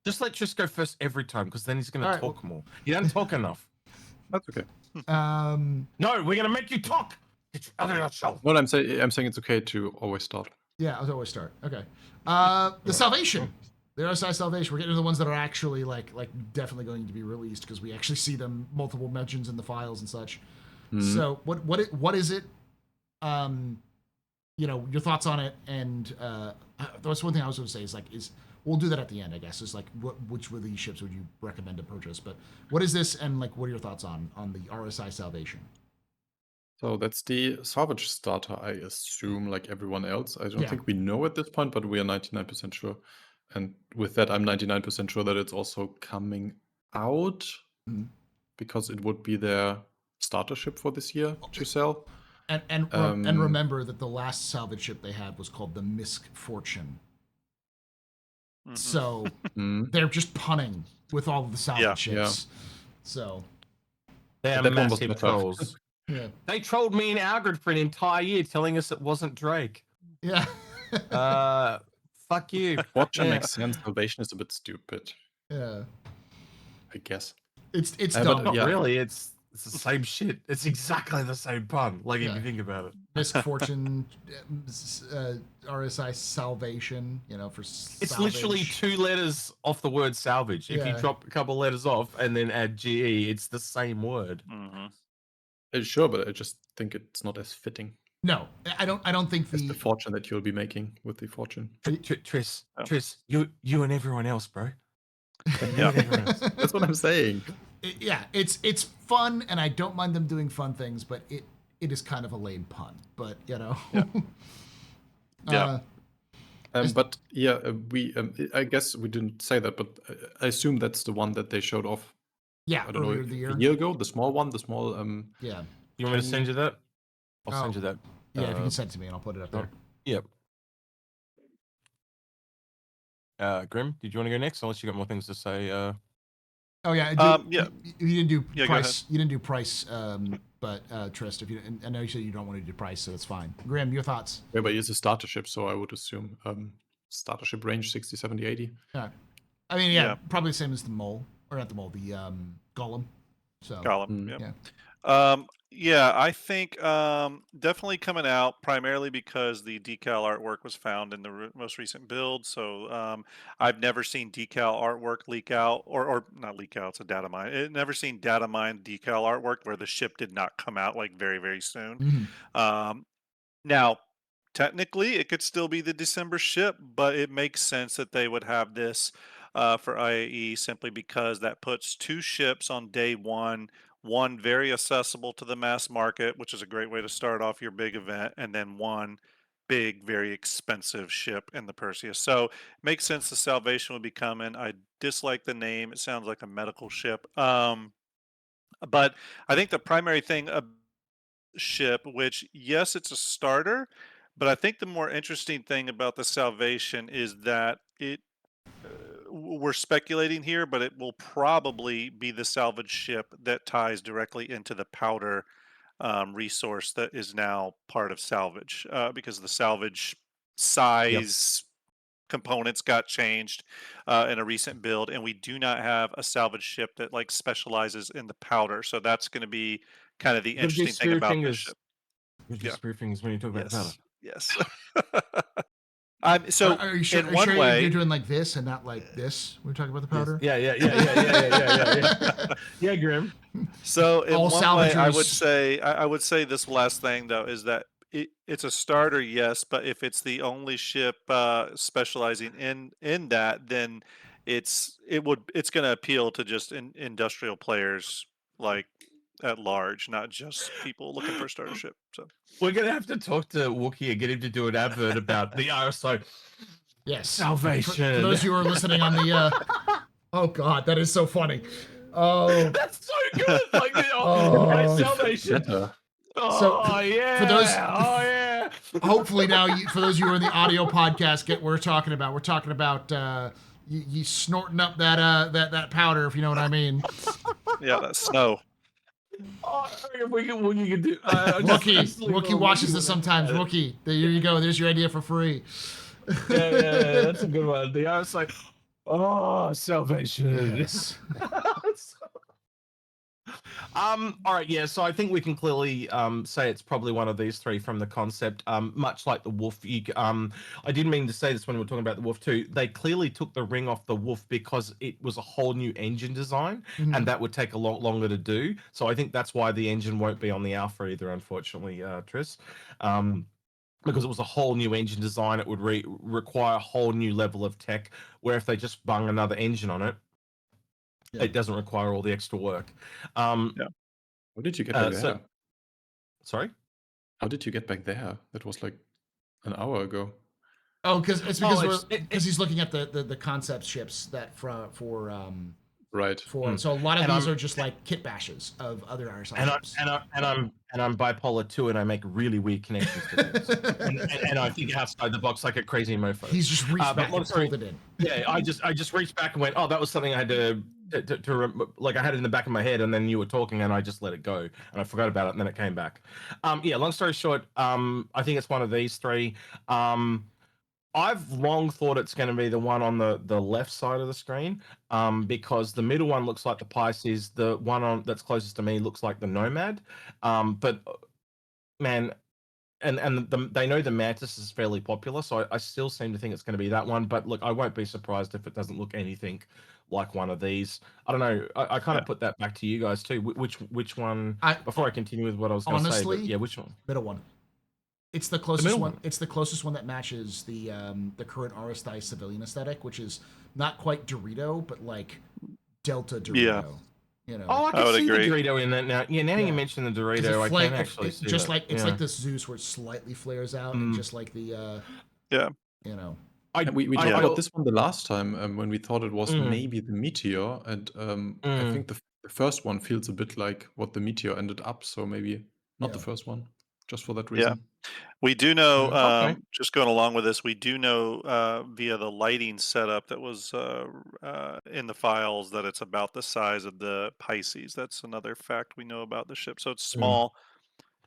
Speaker 2: Just let Trist go first every time, because then he's going to talk more. You don't talk enough.
Speaker 4: That's okay.
Speaker 2: No, we're going to make you talk. Get your other show.
Speaker 4: Well, I'm saying it's okay to always start.
Speaker 1: Yeah, I'll always start. Okay. The Salvation. The RSI Salvation. We're getting to the ones that are actually like definitely going to be released because we actually see them multiple mentions in the files and such. Mm-hmm. So what is it? Your thoughts on it, and that's one thing I was going to say is we'll do that at the end, I guess. Is like which of these ships would you recommend to purchase? But what is this, and like what are your thoughts on the RSI Salvation?
Speaker 4: So that's the salvage starter, I assume, like everyone else. I don't think we know at this point, but we are 99% sure. And with that, I'm 99% sure that it's also coming out because it would be their starter ship for this year to sell.
Speaker 1: And remember that the last salvage ship they had was called the Misfortune. Mm-hmm. So they're just punning with all of the salvage ships. Yeah. So
Speaker 2: they're massive trolls. Yeah. They trolled me and Algrid for an entire year, telling us it wasn't Drake.
Speaker 1: Yeah.
Speaker 2: Fuck you.
Speaker 4: Fortune makes sense. Salvation is a bit stupid.
Speaker 1: Yeah.
Speaker 4: I guess.
Speaker 1: It's dumb.
Speaker 2: Not really. It's the same shit. It's exactly the same pun. Like if you think about it.
Speaker 1: Misfortune, RSI Salvation. For salvage.
Speaker 2: It's literally 2 letters off the word salvage. If you drop a couple letters off and then add GE, it's the same word.
Speaker 3: Mm-hmm.
Speaker 4: Sure, but I just think it's not as fitting.
Speaker 1: No, I don't think
Speaker 4: it's the fortune that you'll be making with the fortune.
Speaker 2: Tris, you and everyone else, bro.
Speaker 3: Yeah,
Speaker 4: that's what I'm saying.
Speaker 1: It's fun, and I don't mind them doing fun things, but it is kind of a lame pun. But
Speaker 4: but we I guess we didn't say that, but I assume that's the one that they showed off.
Speaker 1: Yeah,
Speaker 4: I don't know, a year ago, the small one,
Speaker 1: yeah.
Speaker 2: You want me to send you that? I'll send you that.
Speaker 1: Yeah, if you can send it to me, and I'll put it up there.
Speaker 2: Yep. Grim, did you want to go next? Unless you got more things to say.
Speaker 1: Oh yeah.
Speaker 3: Yeah.
Speaker 1: You didn't do price. You didn't do price. But Trist, I know you said you don't want to do price, so that's fine. Grim, your thoughts?
Speaker 4: Yeah, but it's a starter ship, so I would assume starter ship range 60, 70, 80.
Speaker 1: Yeah. I mean, probably the same as the mole, or not the mole, the Golem. So
Speaker 3: Golem. Yeah, I think definitely coming out primarily because the decal artwork was found in the most recent build. So I've never seen decal artwork leak out, or not leak out. It's a data mine. Never seen data mine decal artwork where the ship did not come out like very very soon.
Speaker 1: Mhm.
Speaker 3: Um, Now, technically, it could still be the December ship, but it makes sense that they would have this for IAE simply because that puts two ships on day one very accessible to the mass market, which is a great way to start off your big event, and then one big, very expensive ship in the Perseus. So it makes sense the Salvation would be coming. I dislike the name. It sounds like a medical ship. But I think the primary thing ship, which yes, it's a starter, but I think the more interesting thing about the Salvation is that we're speculating here, but it will probably be the salvage ship that ties directly into the powder resource that is now part of salvage, because the salvage
Speaker 2: Yep.
Speaker 3: size components got changed in a recent build, and we do not have a salvage ship that like specializes in the powder. So that's going to be kind of the
Speaker 2: Gotta do
Speaker 3: interesting thing
Speaker 2: spear
Speaker 3: about this
Speaker 2: fingers.
Speaker 3: ship.
Speaker 2: Gotta do
Speaker 3: Yeah.
Speaker 2: spear fingers when you talk about the powder.
Speaker 3: Yes. Yes.
Speaker 1: Are,
Speaker 3: So
Speaker 1: are you sure?
Speaker 3: in
Speaker 1: Are you
Speaker 3: one
Speaker 1: sure you're
Speaker 3: way,
Speaker 1: doing like this and not like this? We're talking about the
Speaker 2: Yes.
Speaker 1: powder.
Speaker 2: Yeah. Yeah, Grim.
Speaker 3: so in
Speaker 1: All
Speaker 3: one way,
Speaker 1: salvagers.
Speaker 3: I would say this last thing though is that it's a starter, yes, but if it's the only ship specializing in that, then it's going to appeal to just industrial players like at large, not just people looking for a starter ship. So
Speaker 2: We're gonna have to talk to Wookie and get him to do an advert about the RSO
Speaker 1: Yes.
Speaker 2: Salvation.
Speaker 1: For those of you who are listening on the, oh God, that is so funny. Oh,
Speaker 2: That's so good. Like,
Speaker 1: Oh.
Speaker 2: Salvation.
Speaker 4: Better.
Speaker 2: Oh yeah.
Speaker 1: for those,
Speaker 2: Oh yeah.
Speaker 1: hopefully now, for those of you who are in the audio podcast, get what we're talking about. We're talking about you snorting up that powder, if you know what I mean.
Speaker 3: yeah, that's snow.
Speaker 2: Oh, we can do.
Speaker 1: Wookie watches this sometimes. Wookie, there you go. There's your idea for free.
Speaker 2: Yeah, that's a good one. The RSO. Oh, Salvation.
Speaker 1: Yes.
Speaker 2: All right, yeah. So I think we can clearly say it's probably one of these three from the concept. Much like the Wolf. I didn't mean to say this when we were talking about the Wolf too. They clearly took the ring off the Wolf because it was a whole new engine design, and that would take a lot longer to do. So I think that's why the engine won't be on the Alpha either, unfortunately, Tris. Because it was a whole new engine design, it would require a whole new level of tech. Where if they just bung another engine on it, it doesn't require all the extra work.
Speaker 3: Yeah.
Speaker 4: How did you get back there?
Speaker 2: Sorry?
Speaker 4: How did you get back there? That was like an hour ago.
Speaker 1: Oh, because he's looking at the concept ships that
Speaker 4: Right.
Speaker 1: so a lot of these are just like kit bashes of other RSI ships.
Speaker 2: And I'm bipolar too, and I make really weird connections to things. and I think outside the box like a crazy mofo.
Speaker 1: He's just reached back and pulled it in.
Speaker 2: Yeah, I just reached back and went, oh, that was something I had to like I had it in the back of my head, and then you were talking, and I just let it go, and I forgot about it, and then it came back. Yeah. Long story short, I think it's one of these three. I've long thought it's going to be the one on the left side of the screen, because the middle one looks like the Pisces. The one that's closest to me looks like the Nomad. But man, they know the Mantis is fairly popular, so I still seem to think it's going to be that one. But look, I won't be surprised if it doesn't look anything like one of these. I don't know. I kind of put that back to you guys too. Which one? Before I continue with what I was going to say, but yeah, which one?
Speaker 1: Middle one. It's the closest one. It's the closest one that matches the current RSI civilian aesthetic, which is not quite Dorito, but like Delta Dorito.
Speaker 3: Yeah.
Speaker 1: You know.
Speaker 2: Oh, I can see the Dorito in that now. Yeah, now you mention the Dorito, I can actually see
Speaker 1: just
Speaker 2: that.
Speaker 1: like it's like this Zeus where it slightly flares out, and just like the
Speaker 3: yeah.
Speaker 1: You know.
Speaker 4: We talked about this one the last time when we thought it was maybe the Meteor, and I think the first one feels a bit like what the Meteor ended up, so maybe not the first one, just for that reason.
Speaker 3: Yeah. We do know, just going along with this, we do know via the lighting setup that was in the files that it's about the size of the Pisces. That's another fact we know about the ship. So it's small.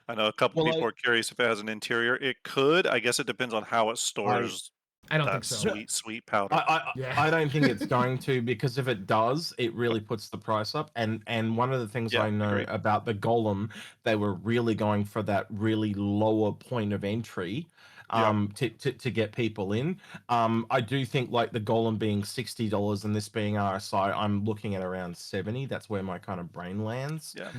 Speaker 3: I know a couple people are curious if it has an interior. It could. I guess it depends on how it stores
Speaker 1: I don't
Speaker 3: that
Speaker 1: think so.
Speaker 3: sweet powder.
Speaker 2: I don't think it's going to, because if it does, it really puts the price up. And one of the things I know about the Golem, they were really going for that really lower point of entry to get people in. I do think like the Golem being $60 and this being RSI, I'm looking at around 70. That's where my kind of brain lands.
Speaker 3: Yeah.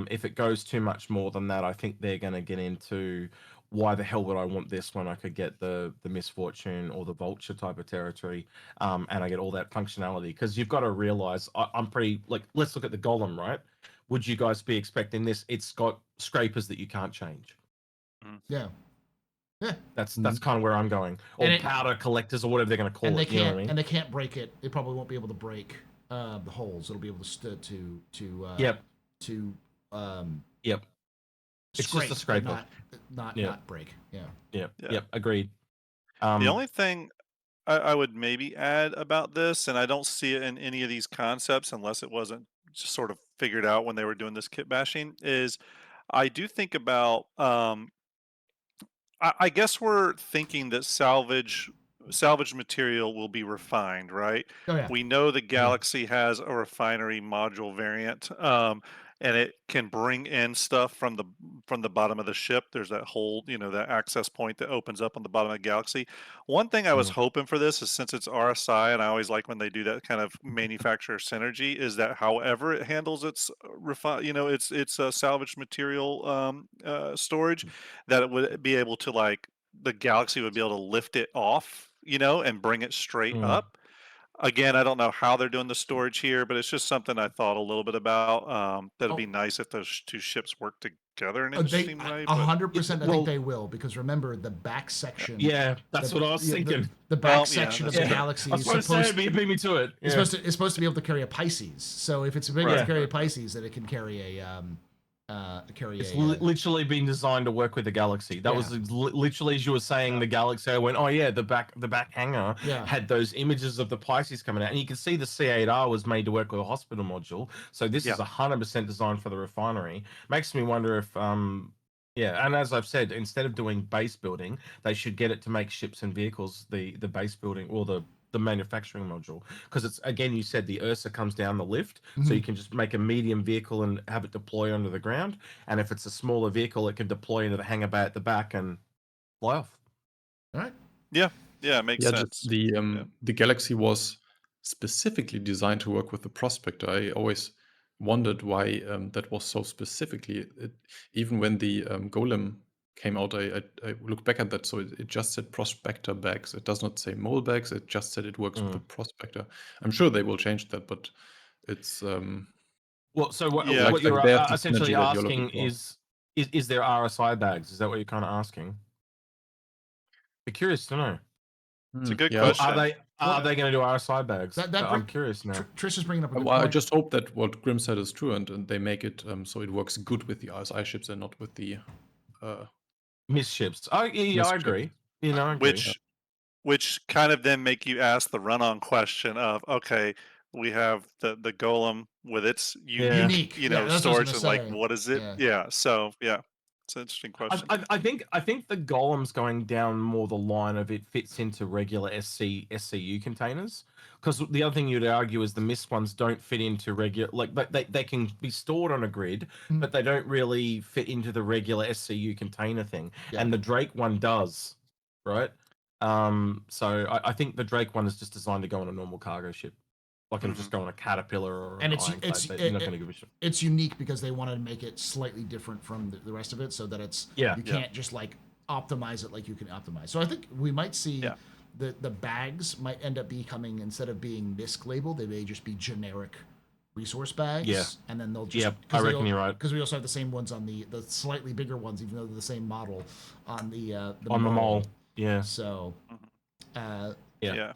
Speaker 2: If it goes too much more than that, I think they're going to get into why the hell would I want this when I could get the Misfortune or the Vulture type of territory, and I get all that functionality? Because you've got to realize I'm pretty like, let's look at the Golem, right? Would you guys be expecting this? It's got scrapers that you can't change.
Speaker 1: Yeah. Yeah.
Speaker 2: That's kind of where I'm going. Or powder collectors or whatever they're going to call it. You know what I mean?
Speaker 1: And they can't break it. They probably won't be able to break the holes. It'll be able to
Speaker 2: Yep. It's just a scraper,
Speaker 1: not break. Yeah.
Speaker 2: Yep. Agreed.
Speaker 3: The only thing I would maybe add about this, and I don't see it in any of these concepts unless it wasn't just sort of figured out when they were doing this kit bashing, is I do think about I guess we're thinking that salvage material will be refined, right?
Speaker 1: Oh yeah.
Speaker 3: We know the Galaxy has a refinery module variant, and it can bring in stuff from the bottom of the ship. There's that hole, that access point that opens up on the bottom of the Galaxy. One thing I was hoping for this is, since it's RSI, and I always like when they do that kind of manufacturer synergy, is that however it handles its its salvage material storage, that it would be able to, like, the Galaxy would be able to lift it off, and bring it straight up. Again, I don't know how they're doing the storage here, but it's just something I thought a little bit about. That'd be nice if those two ships work together in an interesting way.
Speaker 1: 100%. I think they will, because remember the back section.
Speaker 2: Yeah, that's what I was thinking.
Speaker 1: The back section of the Galaxy is supposed
Speaker 2: to beat me to it.
Speaker 1: It's supposed to be able to carry a Pisces. So if it's able to carry a Pisces, then it can carry a
Speaker 2: literally been designed to work with the Galaxy. That was literally, as you were saying, the Galaxy. I went, oh yeah, the back hangar had those images of the Pisces coming out, and you can see the C8R was made to work with a hospital module. So this is 100% designed for the refinery. Makes me wonder if and as I've said, instead of doing base building, they should get it to make ships and vehicles the base building, or the manufacturing module, because it's, again, you said the Ursa comes down the lift, so you can just make a medium vehicle and have it deploy onto the ground, and if it's a smaller vehicle, it can deploy into the hangar bay at the back and fly off.
Speaker 1: All right.
Speaker 3: It makes sense.
Speaker 4: The Galaxy was specifically designed to work with the Prospector. I always wondered why that was so specifically. Even when the Golem came out, I looked back at that, so it just said Prospector bags. It does not say mole bags. It just said it works with the Prospector. I'm sure they will change that, but it's
Speaker 2: well. So what you're essentially asking is there RSI bags? Is that what you're kind of asking? Be curious to know.
Speaker 3: It's a good question.
Speaker 2: Are they going to do RSI bags? I'm curious now.
Speaker 1: Trish is bringing up a good
Speaker 4: point.
Speaker 1: I
Speaker 4: just hope that what Grim said is true, and they make it so it works good with the RSI ships and not with the
Speaker 2: Miss ships. I agree. I agree.
Speaker 3: Which kind of then make you ask the run-on question of, okay, we have the Golem with its unique storage, and like, what is it? So it's an interesting question.
Speaker 2: I think the Golem's going down more the line of it fits into regular SCU containers, because the other thing you'd argue is the Mist ones don't fit into regular, like they can be stored on a grid, but they don't really fit into the regular SCU container thing, and the Drake one does, right? So I think the Drake one is just designed to go on a normal cargo ship. Like I'm just going a Caterpillar or an Ironclad. You're not going to give a shit.
Speaker 1: It's unique because they wanted to make it slightly different from the rest of it, so that it's you can't just like optimize it like you can optimize. So I think we might see the bags might end up becoming, instead of being MISC labeled, they may just be generic resource bags. And then they'll just
Speaker 2: I reckon you're right,
Speaker 1: because we also have the same ones on the slightly bigger ones, even though they're the same model on the
Speaker 2: mole.
Speaker 1: So
Speaker 3: yeah.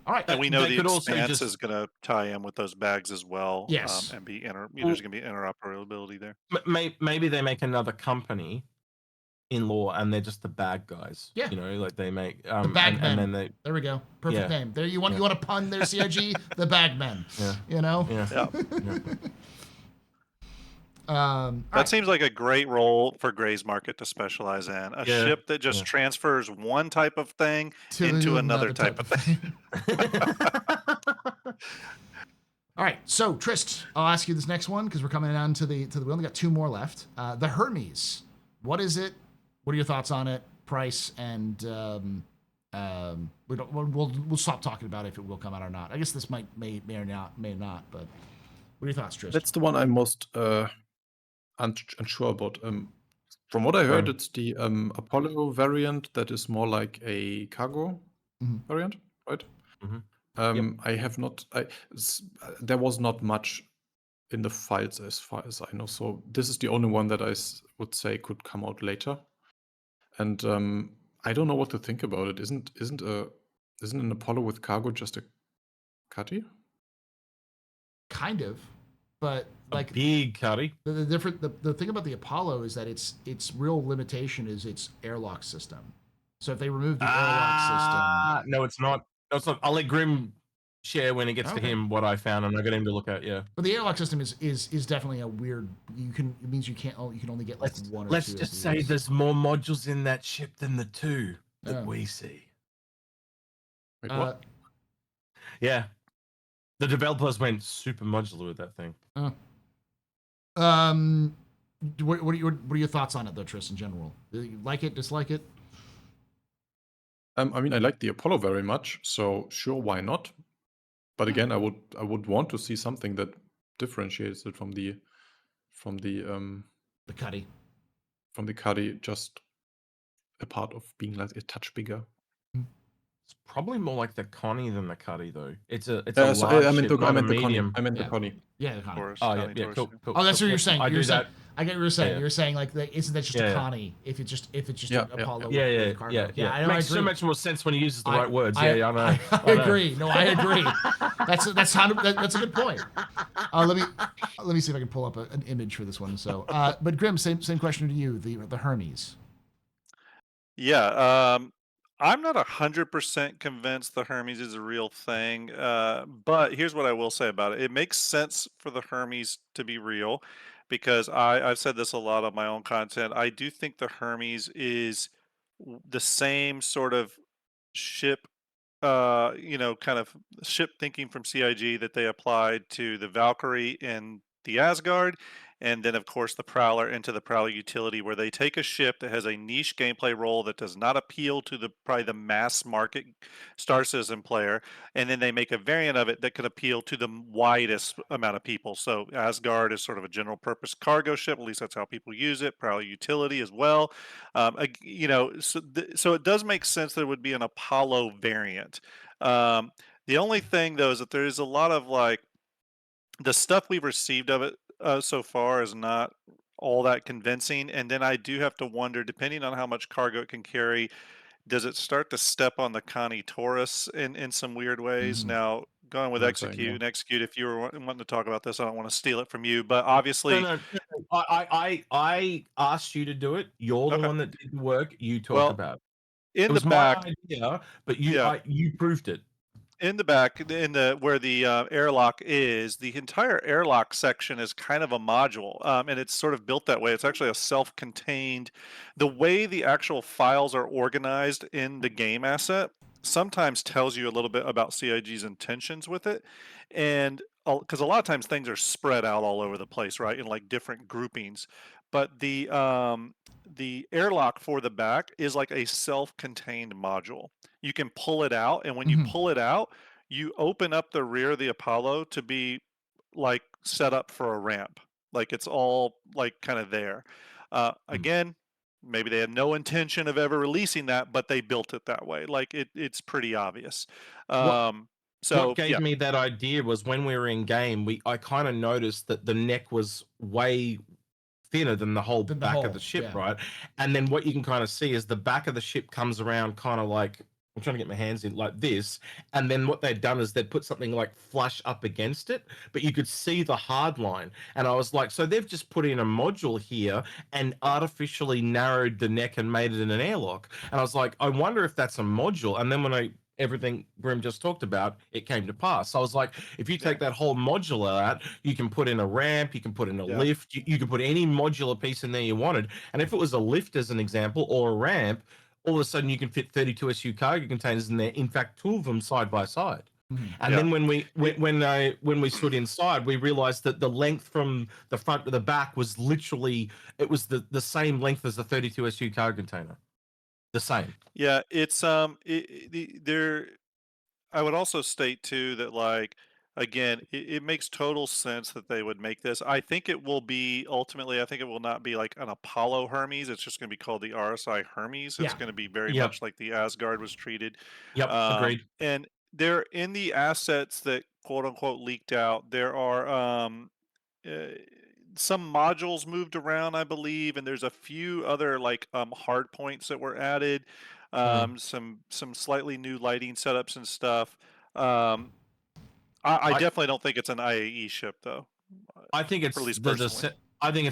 Speaker 1: All right.
Speaker 3: And we know the Expanse is going to tie in with those bags as well.
Speaker 1: Yes.
Speaker 3: And there's going to be interoperability there.
Speaker 2: Maybe they make another company in lore, and they're just the bag guys.
Speaker 1: Yeah.
Speaker 2: Like they make
Speaker 1: the bag men.
Speaker 2: And then
Speaker 1: there we go. Perfect name. There you want a pun there, CIG? The bag men.
Speaker 2: Yeah.
Speaker 1: Yeah.
Speaker 3: That seems like a great role for Gray's Market to specialize in. A ship that just transfers one type of thing into another type of thing.
Speaker 1: All right, so Trist, I'll ask you this next one because we're coming on to the. We only got 2 more left. The Hermes, what is it? What are your thoughts on it? Price and we'll stop talking about if it will come out or not. I guess this may or not. But what are your thoughts, Trist?
Speaker 4: That's the one I'm most unsure about. From what I heard, it's the Apollo variant that is more like a cargo variant, right? I have not. There was not much in the files as far as I know. So this is the only one that I would say could come out later. And I don't know what to think about it. Isn't an Apollo with cargo just a cutty?
Speaker 1: Kind of, but like
Speaker 2: a big cutty.
Speaker 1: The thing about the Apollo is that its real limitation is its airlock system. So if they remove the airlock system,
Speaker 2: no, it's not. No, it's not. I'll let Grim share when it gets to him what I found, and I got him to look at. Yeah,
Speaker 1: but the airlock system is definitely a weird. It means you can only get like one or two.
Speaker 2: Let's just say there's more modules in that ship than the 2 that we see.
Speaker 4: Wait, what?
Speaker 2: Yeah, the developers went super modular with that thing.
Speaker 1: What are your thoughts on it though, Tris? In general, do you like it, dislike it?
Speaker 4: I mean, I like the Apollo very much, so sure, why not? But again, I would want to see something that differentiates it from the
Speaker 1: cuddy.
Speaker 4: From the cuddy, just a part of being like a touch bigger.
Speaker 2: It's probably more like the Connie than the cuddy, though. It's a large ship, not a medium.
Speaker 4: I meant the Connie.
Speaker 1: Yeah, the Connie.
Speaker 2: Cool.
Speaker 1: Oh, that's what you're saying.
Speaker 2: I do that.
Speaker 1: I get what you're saying. You're saying like, isn't that just a Connie? If it's just an Apollo.
Speaker 2: Yeah.
Speaker 1: I
Speaker 2: know. Makes so much more sense when he uses the right words. I know.
Speaker 1: I agree. No, I agree. That's a good point. Let me see if I can pull up an image for this one. So, but Grim, same question to you. The Hermes.
Speaker 3: Yeah. I'm not 100% convinced the Hermes is a real thing, but here's what I will say about it. It makes sense for the Hermes to be real because I've said this a lot on my own content. I do think the Hermes is the same sort of ship, kind of ship thinking from CIG that they applied to the Valkyrie and the Asgard. And then, of course, the Prowler into the Prowler utility, where they take a ship that has a niche gameplay role that does not appeal to probably the mass market Star Citizen player, and then they make a variant of it that could appeal to the widest amount of people. So Asgard is sort of a general purpose cargo ship, at least that's how people use it. Prowler utility as well. So it does make sense that it would be an Apollo variant. The only thing, though, is that there is a lot of like the stuff we've received of it so far is not all that convincing. And then I do have to wonder, depending on how much cargo it can carry, does it start to step on the Connie Taurus in some weird ways? Now, going with Execute, if you were wanting to talk about this, I don't want to steal it from you, but obviously...
Speaker 2: No. I asked you to do it. You're the one that did the work. You talked about it. It was my idea, but you proved it.
Speaker 3: In the back, where the airlock is, the entire airlock section is kind of a module, and it's sort of built that way. It's actually a self-contained. The way the actual files are organized in the game asset sometimes tells you a little bit about CIG's intentions with it, and because a lot of times things are spread out all over the place, right, in like different groupings. But the airlock for the back is like a self-contained module. You can pull it out, and when you pull it out, you open up the rear of the Apollo to be like set up for a ramp. Like it's all like kind of there. Again, maybe they had no intention of ever releasing that, but they built it that way. Like it's pretty obvious.
Speaker 2: What gave me that idea was when we were in game, I kind of noticed that the neck was way thinner than the whole back of the ship, right? And then what you can kind of see is the back of the ship comes around kind of like, I'm trying to get my hands in like this, and then what they'd done is they'd put something like flush up against it, but you could see the hard line. And I was like, so they've just put in a module here and artificially narrowed the neck and made it in an airlock. And I was like, I wonder if that's a module. And then when I everything Grim just talked about, it came to pass. So I was like, if you take that whole modular out, you can put in a ramp, you can put in a lift, you can put any modular piece in there you wanted. And if it was a lift as an example, or a ramp, all of a sudden you can fit 32 SU cargo containers in there. In fact, 2 of them side by side. And then when we stood inside, we realized that the length from the front to the back was literally, it was the same length as the 32 SU cargo container. The same.
Speaker 3: Yeah, it's there. I would also state too that, like, again, it makes total sense that they would make this. I think it will be ultimately. I think it will not be like an Apollo Hermes. It's just going to be called the RSI Hermes. It's going to be very much like the Asgard was treated.
Speaker 2: Agreed.
Speaker 3: And there, in the assets that quote unquote leaked out, there are some modules moved around, I believe, and there's a few other like hard points that were added. Some slightly new lighting setups and stuff. I definitely don't think it's an IAE ship, though.
Speaker 2: I think it's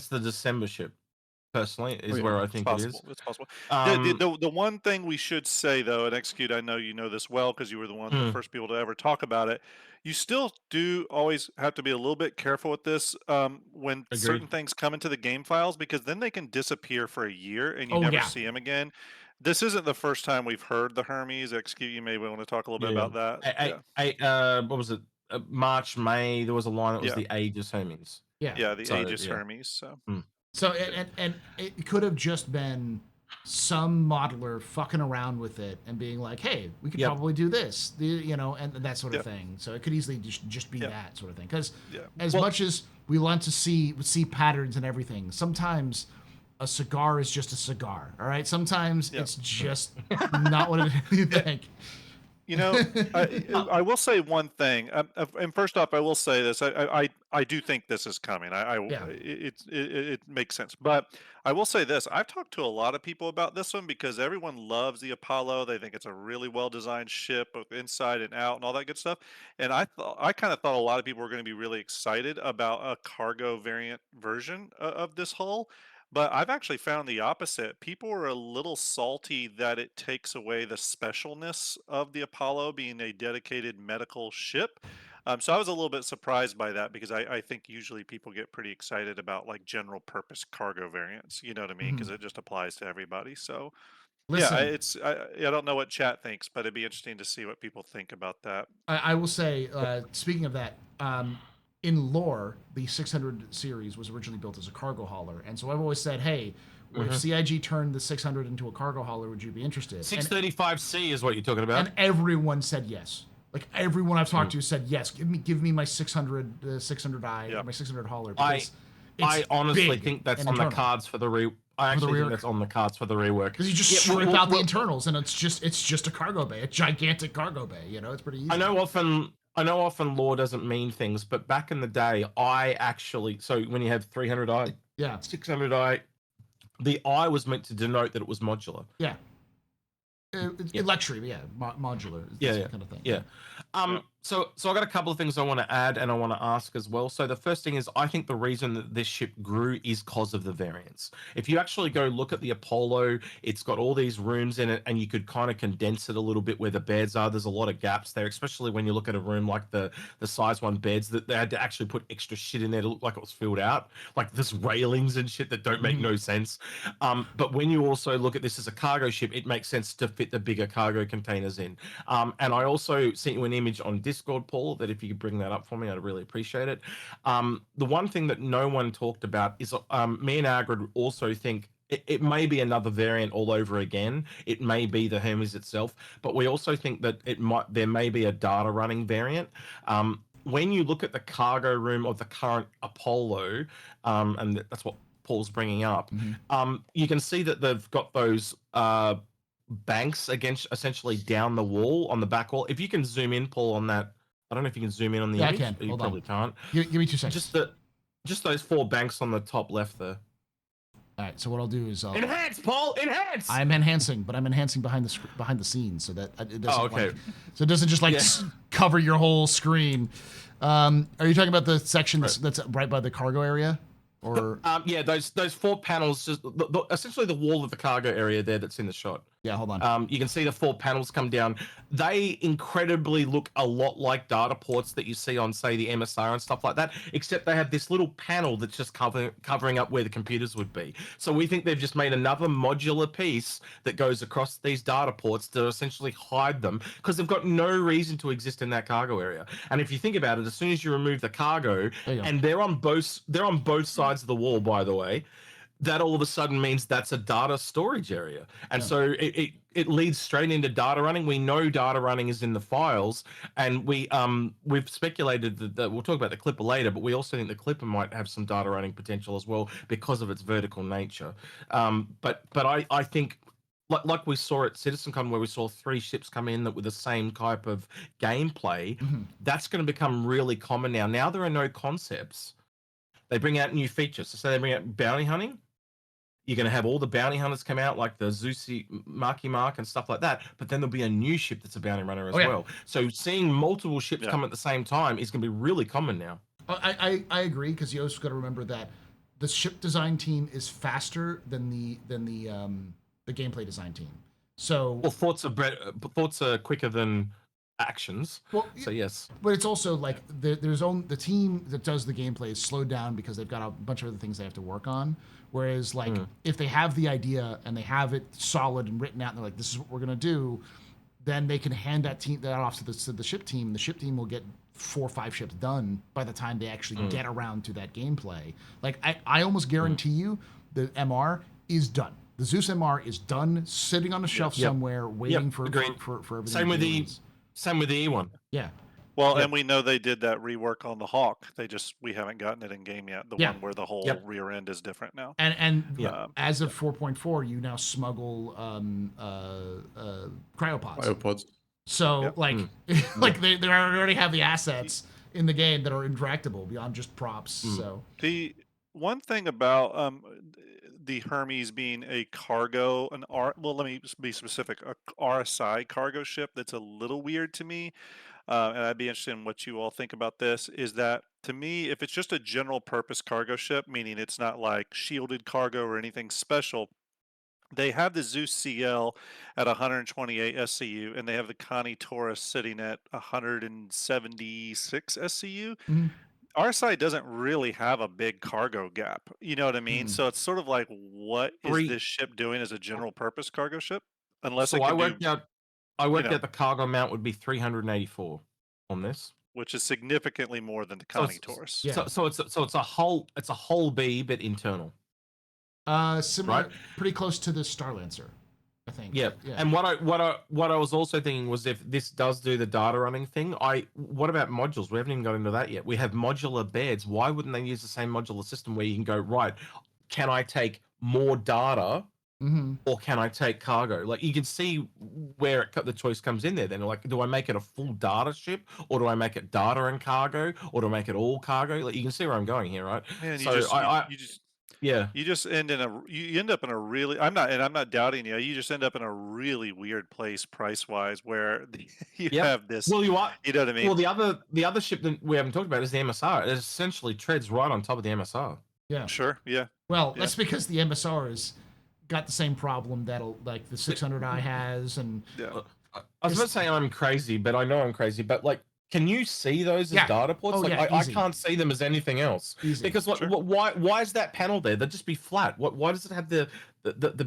Speaker 2: the December ship. Personally, is where I think it is.
Speaker 3: It's possible. The one thing we should say, though, and Execute, I know you know this well because you were the first people to ever talk about it. You still do always have to be a little bit careful with this when certain things come into the game files, because then they can disappear for a year and you never see them again. This isn't the first time we've heard the Hermes. Execute, you may want to talk a little bit about that.
Speaker 2: What was it? March, May, there was a line that was the Aegis Hermes.
Speaker 3: The Aegis Hermes. So.
Speaker 1: So and it could have just been some modeler fucking around with it and being like, hey, we could probably do this, and that sort of thing. So it could easily just be that sort of thing. Because as much as we want to see patterns and everything, sometimes a cigar is just a cigar. All right. Sometimes it's just not what you think.
Speaker 3: I will say one thing, and first off, I will say this: I do think this is coming. It makes sense, but I will say this: I've talked to a lot of people about this one because everyone loves the Apollo. They think it's a really well designed ship, both inside and out, and all that good stuff. And I kind of thought a lot of people were going to be really excited about a cargo variant version of this hull. But I've actually found the opposite. People are a little salty that it takes away the specialness of the Apollo being a dedicated medical ship. So I was a little bit surprised by that because I think usually people get pretty excited about like general purpose cargo variants. You know what I mean? Because it just applies to everybody. So I don't know what chat thinks, but it'd be interesting to see what people think about that.
Speaker 1: I will say, speaking of that, in lore, the 600 series was originally built as a cargo hauler. And so I've always said, hey, if CIG turned the 600 into a cargo hauler, would you be interested?
Speaker 2: 635C is what you're talking about.
Speaker 1: And everyone said yes. Like everyone I've talked to said yes. Give me my 600 600i or my 600 hauler.
Speaker 2: I honestly think that's on the cards for the I actually think that's on the cards for the rework.
Speaker 1: Because you just strip out the internals, and it's just a cargo bay, a gigantic cargo bay. It's pretty easy.
Speaker 2: I know often lore doesn't mean things, but back in the day, so when you have 300i, 600i, the I was meant to denote that it was modular.
Speaker 1: Yeah. Luxury, modular, that kind of thing. So I got a couple of things I want to add and I want to ask as well. So the first thing is, I think the reason that this ship grew is because of the variants. If you actually go look at the Apollo, it's got all these rooms in it, and you could kind of condense it a little bit where the beds are. There's a lot of gaps there, especially when you look at a room like the size 1 beds, that they had to actually put extra shit in there to look like it was filled out, like this railings and shit that don't make no sense. But when you also look at this as a cargo ship, it makes sense to fit the bigger cargo containers in. And I also sent you an image on Discord, Paul, that if you could bring that up for me, I'd really appreciate it. The one thing that no one talked about is me and Agrid also think it may be another variant all over again. It may be the Hermes itself, but we also think that there may be a data running variant. When you look at the cargo room of the current Apollo, and that's what Paul's bringing up, you can see that they've got those banks essentially down the wall on the back wall. If you can zoom in, Paul, on that. I don't know if you can zoom in on the image. I can.
Speaker 2: You probably can't.
Speaker 1: Give me 2 seconds.
Speaker 2: Just those 4 banks on the top left there.
Speaker 1: All right. So what I'll do is
Speaker 2: enhance, Paul. Enhance.
Speaker 1: I'm enhancing, but I'm enhancing behind the scenes so that it doesn't.
Speaker 2: Oh, okay.
Speaker 1: So it doesn't just cover your whole screen. Are you talking about the section that's right by the cargo area? Or
Speaker 2: those 4 panels, just essentially the wall of the cargo area there that's in the shot.
Speaker 1: Yeah, hold on.
Speaker 2: You can see the 4 panels come down. They incredibly look a lot like data ports that you see on, say, the MSR and stuff like that, except they have this little panel that's just covering up where the computers would be. So we think they've just made another modular piece that goes across these data ports to essentially hide them, because they've got no reason to exist in that cargo area. And if you think about it, as soon as you remove the cargo, and they're on both sides of the wall, by the way, that all of a sudden means that's a data storage area. And so it leads straight into data running. We know data running is in the files, and we've speculated that we'll talk about the Clipper later, but we also think the Clipper might have some data running potential as well because of its vertical nature. But I think, like we saw at CitizenCon, where we saw 3 ships come in that with the same type of gameplay, that's going to become really common now. Now there are no concepts. They bring out new features. So they bring out bounty hunting. You're going to have all the bounty hunters come out, like the Zeusy Marky Mark and stuff like that. But then there'll be a new ship that's a bounty runner as well. So seeing multiple ships come at the same time is going to be really common now.
Speaker 1: I agree, because you also got to remember that the ship design team is faster than the gameplay design team. So
Speaker 2: thoughts are quicker than actions. So yes,
Speaker 1: but it's also like the team that does the gameplay is slowed down because they've got a bunch of other things they have to work on. Whereas if they have the idea and they have it solid and written out, and they're like, this is what we're gonna do, then they can hand that off to the ship team. The ship team will get 4 or 5 ships done by the time they actually get around to that gameplay. Like I almost guarantee you the MR is done. The Zeus MR is done, sitting on a shelf somewhere, waiting for everything.
Speaker 2: Same with the E1.
Speaker 1: Yeah.
Speaker 3: Well, and we know they did that rework on the Hawk. We haven't gotten it in game yet. The one where the whole rear end is different now.
Speaker 1: And as of 4.4, you now smuggle cryopods.
Speaker 4: Cryopods.
Speaker 1: So like they already have the assets in the game that are interactable beyond just props. So
Speaker 3: the one thing about the Hermes being a cargo, let me be specific, a RSI cargo ship that's a little weird to me. And I'd be interested in what you all think about this, is that, to me, if it's just a general purpose cargo ship, meaning it's not like shielded cargo or anything special, they have the Zeus CL at 128 SCU, and they have the Connie Taurus sitting at 176 SCU. RSI doesn't really have a big cargo gap. You know what I mean? So it's sort of like, what is this ship doing as a general purpose cargo ship? Unless
Speaker 2: I worked out the cargo amount would be 384 on this,
Speaker 3: which is significantly more than the Connie Taurus.
Speaker 2: So it's a whole B, but internal.
Speaker 1: Similar, right? Pretty close to the Starlancer, I think.
Speaker 2: Yeah. And what I was also thinking was, if this does do the data running thing, what about modules? We haven't even got into that yet. We have modular beds. Why wouldn't they use the same modular system where you can go, right, can I take more data? Or can I take cargo? Like, you can see where the choice comes in there. Then, like, do I make it a full data ship, or do I make it data and cargo, or do I make it all cargo? Like, you can see where I'm going here, right?
Speaker 3: Man, you just end up in a really, I'm not doubting you. You just end up in a really weird place price wise, where you have this.
Speaker 2: Well, you know what I mean.
Speaker 3: Well,
Speaker 2: the other ship that we haven't talked about is the MSR. It essentially treads right on top of the MSR.
Speaker 1: Yeah.
Speaker 3: Sure. Yeah.
Speaker 1: Well, that's because the MSR is got the same problem that like the 600i has, and
Speaker 2: I was about to say I'm crazy, but I know I'm crazy. But like, can you see those as data ports? I can't see them as anything else. Because why is that panel there? They'd just be flat. Why does it have the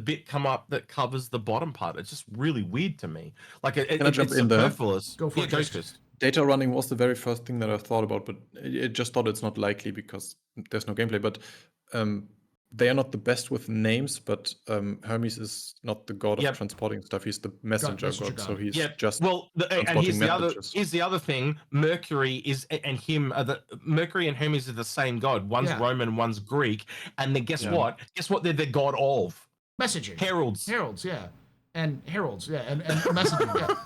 Speaker 2: bit come up that covers the bottom part? It's just really weird to me. Like it's superfluous.
Speaker 1: Go for it.
Speaker 2: Just.
Speaker 4: Data running was the very first thing that I thought about, but it just thought it's not likely because there's no gameplay. But they are not the best with names, but Hermes is not the god of transporting stuff. He's the messenger god. So he's just
Speaker 2: here's the other thing. Mercury Mercury and Hermes are the same god. One's Roman, one's Greek, and then guess what? Guess what? They're the god of
Speaker 1: messaging.
Speaker 2: Heralds,
Speaker 1: and messaging.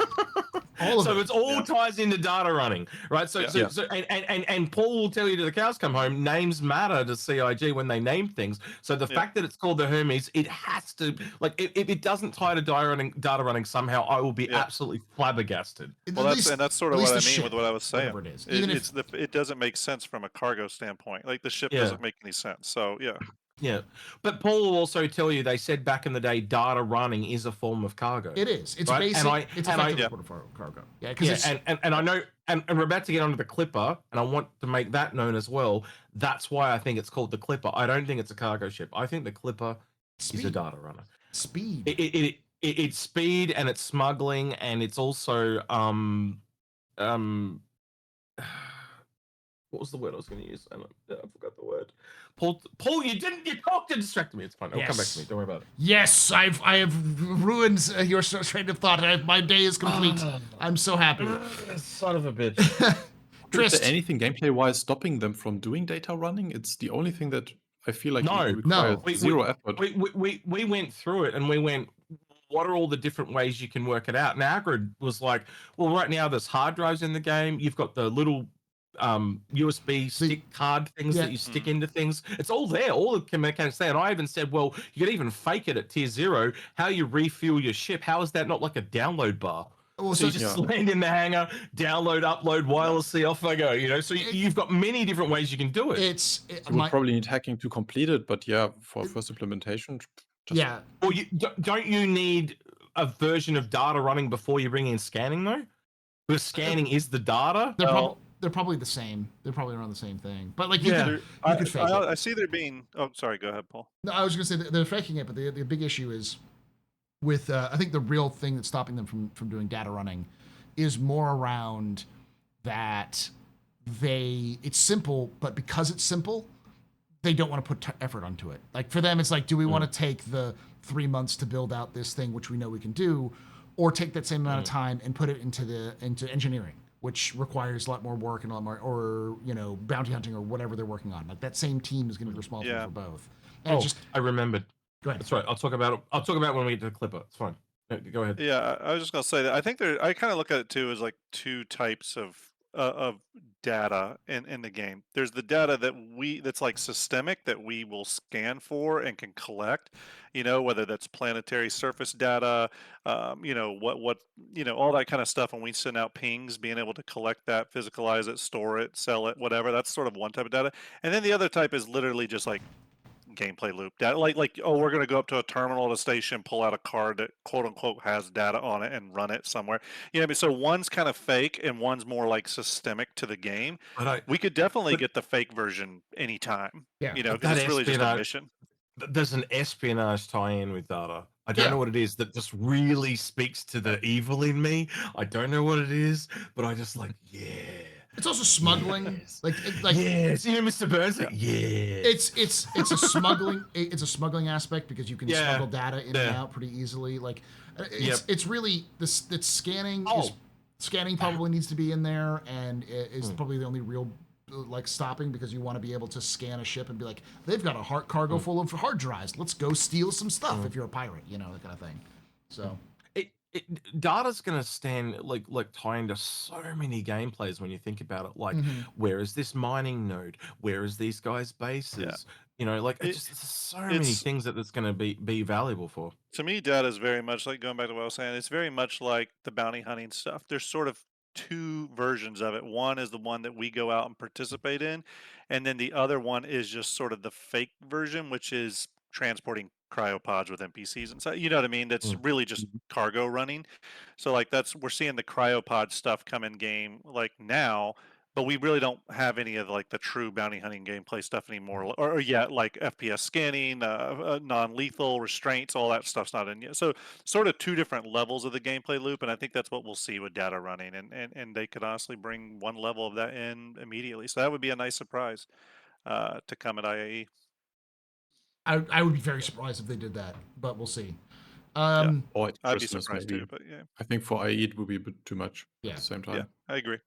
Speaker 2: So it all ties into data running, right? And Paul will tell you to the cows come home, names matter to CIG when they name things. So the fact that it's called the Hermes, it has to, like, if it doesn't tie to data running somehow, I will be absolutely flabbergasted.
Speaker 3: Well, that's sort of what I mean with what I was saying. It doesn't make sense from a cargo standpoint. Like, the ship doesn't make any sense. So
Speaker 2: Yeah, but Paul will also tell you they said back in the day data running is a form of cargo.
Speaker 1: It is. It's
Speaker 2: right?
Speaker 1: basic. It's effectively a port of cargo. Yeah, because
Speaker 2: and I know, and we're about to get onto the Clipper, and I want to make that known as well. That's why I think it's called the Clipper. I don't think it's a cargo ship. I think the Clipper is a data runner.
Speaker 1: Speed.
Speaker 2: It's speed, and it's smuggling, and it's also what was the word I was going to use? I forgot the word. Paul, you talked to distract me. It's fine. It'll come back to me. Don't worry about it.
Speaker 1: Yes, I have ruined your train of thought. My day is complete. I'm so happy.
Speaker 2: Son of a bitch.
Speaker 4: Is there anything gameplay-wise stopping them from doing data running? It's the only thing that I feel like requires zero effort.
Speaker 2: We went through it and we went, what are all the different ways you can work it out? And Agrid was like, well, right now there's hard drives in the game. You've got the little USB stick card things that you stick into things. It's all there. All the mechanics there. And I even said, well, you could even fake it at tier 0. How you refuel your ship? How is that not like a download bar? Well, so you just land in the hangar, download, upload wirelessly, off I go. You know, so you've got many different ways you can do it.
Speaker 4: You would probably need hacking to complete it, but yeah, for first implementation.
Speaker 2: Well, don't you need a version of data running before you bring in scanning though? Because scanning is the data.
Speaker 1: They're probably the same. They're probably around the same thing. But like you could fake it.
Speaker 3: I see there being. Oh, sorry. Go ahead, Paul.
Speaker 1: No, I was going to say they're faking it, but the big issue is with I think the real thing that's stopping them from doing data running is more around that it's simple, but because it's simple, they don't want to put effort onto it. Like for them, it's like, do we want to take the 3 months to build out this thing, which we know we can do, or take that same amount of time and put it into engineering, which requires a lot more work and a lot more, or bounty hunting or whatever they're working on. Like that same team is going to be responsible for both. And
Speaker 2: I remembered.
Speaker 1: Go ahead.
Speaker 2: That's right. I'll talk about it when we get to the Clipper. It's fine. Go ahead.
Speaker 3: Yeah, I was just gonna say that I think I kind of look at it too as like two types of data in the game. There's the data that's like systemic that we will scan for and can collect, whether that's planetary surface data, what all that kind of stuff. When we send out pings, being able to collect that, physicalize it, store it, sell it, whatever. That's sort of one type of data. And then the other type is literally just like gameplay loop data, like we're going to go up to a terminal at a station, pull out a card that quote unquote has data on it and run it somewhere. So one's kind of fake and one's more like systemic to the game. We could definitely get the fake version anytime. Because it's really just a mission.
Speaker 2: There's an espionage tie-in with data. I don't know what it is that just really speaks to the evil in me. I don't know what it is, but I just
Speaker 1: It's also smuggling, like
Speaker 2: yes, Mr. Burns.
Speaker 1: It's a smuggling. It's a smuggling aspect because you can smuggle data in and out pretty easily. Like it's really this scanning. Scanning probably needs to be in there, and is probably the only real stopping, because you want to be able to scan a ship and be like, they've got a cargo full of hard drives. Let's go steal some stuff if you're a pirate, that kind of thing. So.
Speaker 2: Data's going to stand like tie into so many gameplays when you think about it. Like, where is this mining node? Where is these guys' bases? It's so many things that it's going to be valuable for.
Speaker 3: To me, data is very much like, going back to what I was saying, it's very much like the bounty hunting stuff. There's sort of two versions of it. One is the one that we go out and participate in, and then the other one is just sort of the fake version, which is transporting cryopods with NPCs and so what I mean. That's really just cargo running. So we're seeing the cryopod stuff come in game like now, but we really don't have any of like the true bounty hunting gameplay stuff anymore, or yet like FPS scanning, non-lethal restraints, all that stuff's not in yet. So sort of two different levels of the gameplay loop, and I think that's what we'll see with data running, and they could honestly bring one level of that in immediately. So that would be a nice surprise to come at IAE.
Speaker 1: I would be very surprised if they did that, but we'll see.
Speaker 3: I'd be surprised too, but
Speaker 4: I think for IAE it would be a bit too much at the same time.
Speaker 3: Yeah, I agree.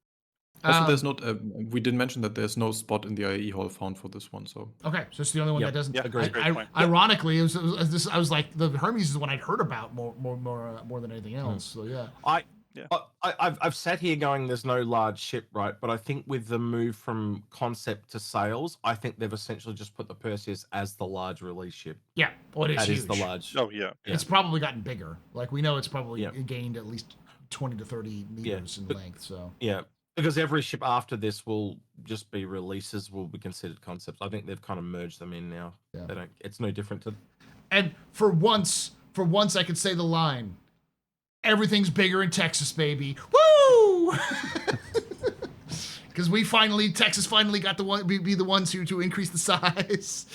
Speaker 4: Also, there's not. We didn't mention that there's no spot in the IAE hall found for this one. So
Speaker 1: okay, so it's the only one that doesn't.
Speaker 3: Agree.
Speaker 1: Ironically, I was like, the Hermes is the one I'd heard about more than anything else. So
Speaker 2: I've sat here going, there's no large ship, right? But I think with the move from concept to sales, I think they've essentially just put the Perseus as the large release ship.
Speaker 1: Yeah, well, it is
Speaker 2: that
Speaker 1: huge.
Speaker 2: is the large.
Speaker 3: Oh yeah.
Speaker 1: It's probably gotten bigger. Like we know it's probably gained at least 20 to 30 meters in length. So
Speaker 2: Because every ship after this will just be releases, will be considered concepts. I think they've kind of merged them in now.
Speaker 1: Yeah.
Speaker 2: They don't. It's no different to.
Speaker 1: And for once, I could say the line, "Everything's bigger in Texas, baby." Woo! Because Texas finally got be the ones to increase the size.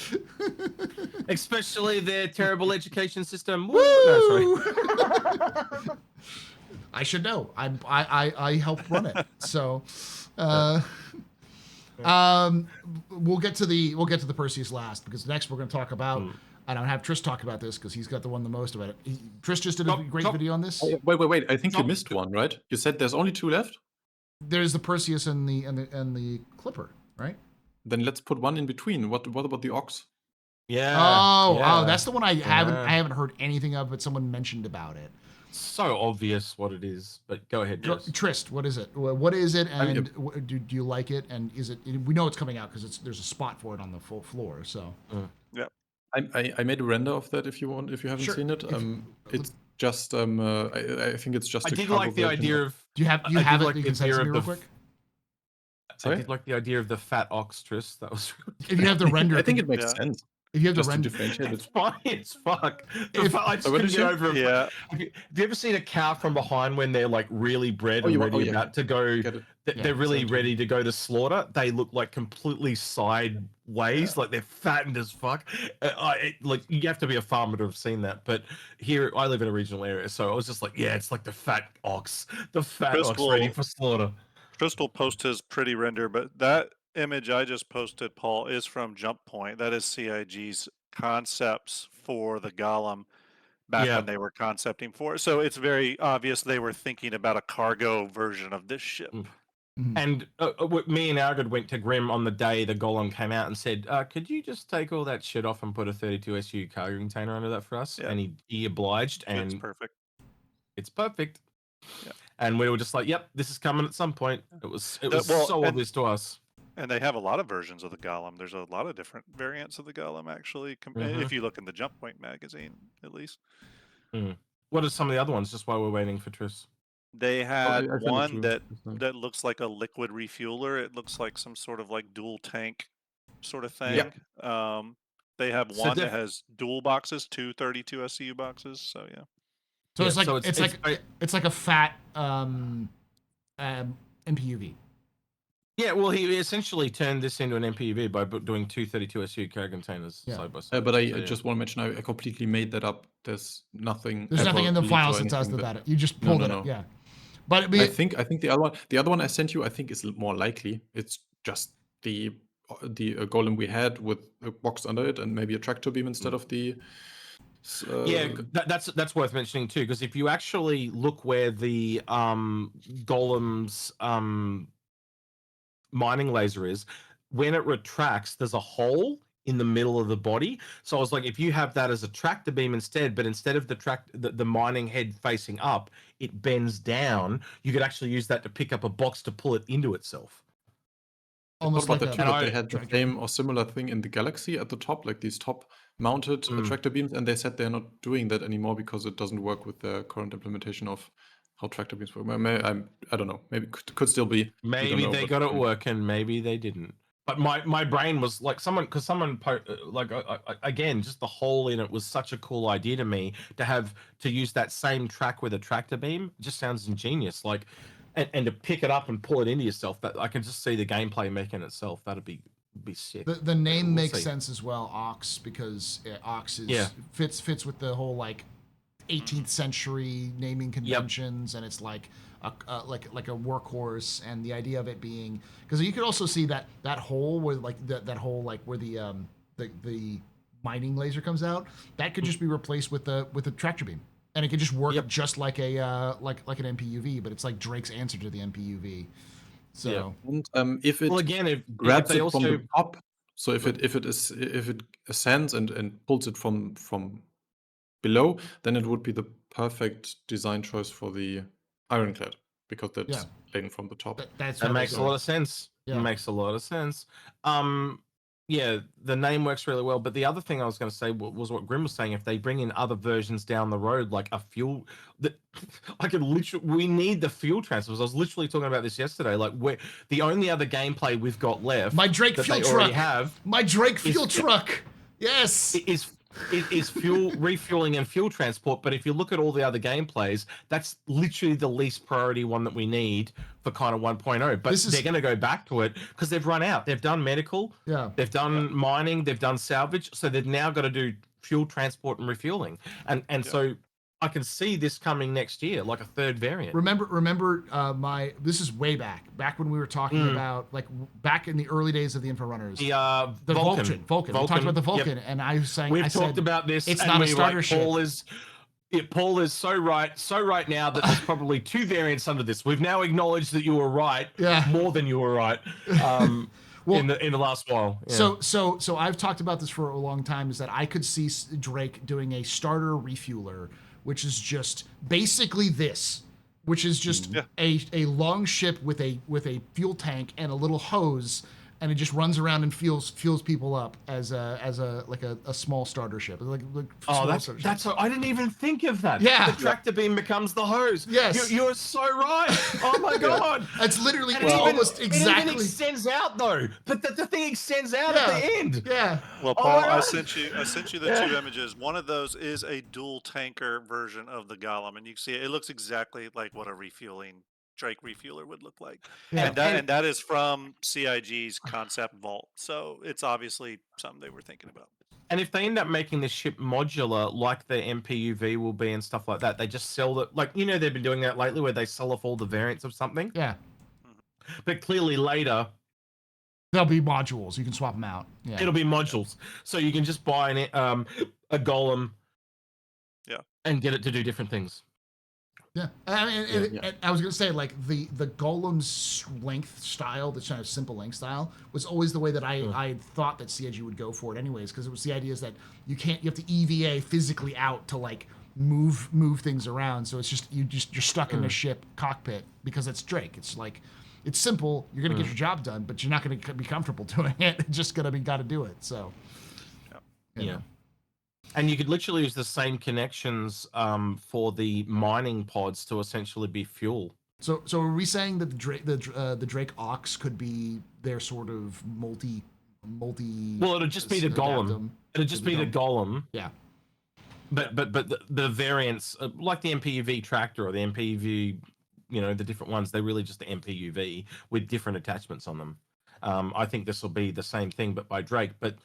Speaker 2: Especially their terrible education system.
Speaker 1: Woo!
Speaker 2: No, sorry.
Speaker 1: I should know. I helped run it. So, we'll get to the Perseus last, because next we're going to talk about. I don't have Trish talk about this because he's got the most about it. Trish just did a great video on this.
Speaker 4: Wait! I think you missed one, right? You said there's only 2 left.
Speaker 1: There's the Perseus and the Clipper, right?
Speaker 4: Then let's put one in between. What about the Ox?
Speaker 2: Yeah.
Speaker 1: Oh, that's the one I haven't heard anything of, but someone mentioned about it.
Speaker 2: So obvious what it is, but go ahead. Yes.
Speaker 1: Trist, what is it? What is it, and do you like it? And is it? We know it's coming out because there's a spot for it on the full floor. So.
Speaker 3: Yeah.
Speaker 4: I made a render of that if you haven't seen it. It's just I think it's just.
Speaker 2: I did like the idea of.
Speaker 1: Do you have it? You can send it to me real quick.
Speaker 2: I did like the idea of the fat ox, Tris. That was.
Speaker 1: If you have the render,
Speaker 4: I think it makes sense.
Speaker 1: If you have
Speaker 4: just
Speaker 1: the render,
Speaker 2: it's funny as fuck. I just couldn't get over it.
Speaker 3: Yeah.
Speaker 2: Have you ever seen a cow from behind when they're like really bred and ready about to go? They're really ready to go to slaughter. They look like completely sideways, like they're fattened as fuck. Like you have to be a farmer to have seen that. But here, I live in a regional area, so I was just like, yeah, it's like the fat ox ready for slaughter.
Speaker 3: Crystal post his pretty render, but that image I just posted, Paul, is from Jump Point. That is CIG's concepts for the Golem back when they were concepting for it. So it's very obvious they were thinking about a cargo version of this ship.
Speaker 1: Mm-hmm.
Speaker 2: And me and Argod went to Grim on the day the Golem came out and said, could you just take all that shit off and put a 32 SU cargo container under that for us? Yeah. And he obliged. And
Speaker 3: it's perfect.
Speaker 2: It's perfect.
Speaker 3: Yeah.
Speaker 2: And we were just like, yep, this is coming at some point. It was so obvious to us.
Speaker 3: And they have a lot of versions of the Golem. There's a lot of different variants of the Golem, actually, if you look in the Jump Point magazine, at least.
Speaker 2: What are some of the other ones, just while we're waiting for Tris?
Speaker 3: They had one that looks like a liquid refueler. It looks like some sort of like dual tank sort of thing. Yep. They have one that has dual boxes, 2 32 SCU boxes. So, yeah.
Speaker 1: So it's like a fat MPUV.
Speaker 2: Yeah, well, he essentially turned this into an MPUV by doing 2 32 SU cargo containers side by side.
Speaker 4: But I just want to mention, I completely made that up. There's nothing.
Speaker 1: There's nothing in the files that does that. You just pulled it up. Yeah. But
Speaker 4: I think the other one I sent you, I think is more likely. It's just the golem we had with a box under it and maybe a tractor beam instead of the.
Speaker 2: That's worth mentioning too, because if you actually look where the golem's mining laser is, when it retracts, there's a hole in the middle of the body. So I was like, if you have that as a tractor beam instead, but instead of the mining head facing up, it bends down, you could actually use that to pick up a box to pull it into itself.
Speaker 1: Almost
Speaker 4: like they had the same or similar thing in the Galaxy at the top, like these top mounted tractor beams, and they said they're not doing that anymore because it doesn't work with the current implementation of how tractor beams work. I don't know. Maybe could still be.
Speaker 2: Maybe they got it working. Maybe they didn't. But my brain was like again, just the hole in it was such a cool idea to me to use that same track with a tractor beam. It just sounds ingenious. Like, and to pick it up and pull it into yourself. That I can just see the gameplay making itself. That'd be sick.
Speaker 1: The name makes sense as well, Ox, because Ox fits with the whole like 18th century naming conventions, and it's like a workhorse, and the idea of it being, because you could also see that hole where like that hole like where the mining laser comes out, that could just be replaced with the tractor beam, and it could just work just like a like an MPUV, but it's like Drake's answer to the MPUV. So
Speaker 4: and if it grabs it from the top, so if it ascends and pulls it from below, then it would be the perfect design choice for the Ironclad, because that's laden from the top.
Speaker 2: That makes a lot of sense. Yeah. It makes a lot of sense. yeah, the name works really well. But the other thing I was going to say was what Grim was saying. If they bring in other versions down the road, like a fuel, that I could literally, we need the fuel transfers. I was literally talking about this yesterday. Like, the only other gameplay we've got left,
Speaker 1: my Drake
Speaker 2: that
Speaker 1: fuel
Speaker 2: they
Speaker 1: truck.
Speaker 2: already have,
Speaker 1: My Drake fuel truck. Yes.
Speaker 2: Is fuel refueling and fuel transport. But if you look at all the other gameplays, that's literally the least priority one that we need for kind of 1.0. But they're going to go back to it because they've run out. They've done medical, they've done mining, they've done salvage, so they've now got to do fuel transport and refueling. And so I can see this coming next year, like a third variant.
Speaker 1: Remember, this is way back when we were talking about, like, back in the early days of the Info Runners.
Speaker 2: The
Speaker 1: Vulcan. We talked about the Vulcan, and I was saying,
Speaker 2: we've talked about this.
Speaker 1: It's not a starter ship.
Speaker 2: Paul is so right now that there's probably 2 variants under this. We've now acknowledged that you were right, more than you were right. Well, in the last while.
Speaker 1: Yeah. So I've talked about this for a long time, is that I could see Drake doing a starter refueler, which is just basically this, which is just a long ship with a fuel tank and a little hose, and it just runs around and fuels people up as a small starter ship.
Speaker 2: That's I didn't even think of that.
Speaker 1: Yeah,
Speaker 2: the tractor beam becomes the hose.
Speaker 1: Yes,
Speaker 2: you're so right. Oh my god,
Speaker 1: it's literally almost exactly.
Speaker 2: It even extends out though. But the thing extends out at the end.
Speaker 1: Yeah.
Speaker 3: Well, Paul, I sent you the 2 images. One of those is a dual tanker version of the Golem, and you can see it looks exactly like what a Drake refueler would look like. Yeah. And that is from CIG's concept vault. So it's obviously something they were thinking about.
Speaker 2: And if they end up making this ship modular, like the MPUV will be and stuff like that, they just sell it. Like, they've been doing that lately where they sell off all the variants of something.
Speaker 1: Yeah.
Speaker 2: But clearly later,
Speaker 1: there'll be modules. You can swap them out. Yeah.
Speaker 2: It'll be modules. So you can just buy a Golem and get it to do different things.
Speaker 1: Yeah, I mean, I was gonna say, like, the Golem's length style, the kind of simple length style, was always the way that I thought that CIG would go for it, anyways, because it was the idea is that you have to EVA physically out to, like, move things around. So it's just you're stuck in the ship cockpit because it's Drake. It's like, it's simple. You're gonna get your job done, but you're not gonna be comfortable doing it. It's just got to do it. So
Speaker 2: yeah. And you could literally use the same connections for the mining pods to essentially be fuel.
Speaker 1: So are we saying that the Drake Aux could be their sort of multi?
Speaker 2: Well, it'll just be the Golem. It'll just be the Golem.
Speaker 1: Yeah.
Speaker 2: But the variants, like the MPUV tractor or the MPUV, the different ones, they're really just the MPUV with different attachments on them. I think this will be the same thing, but by Drake. But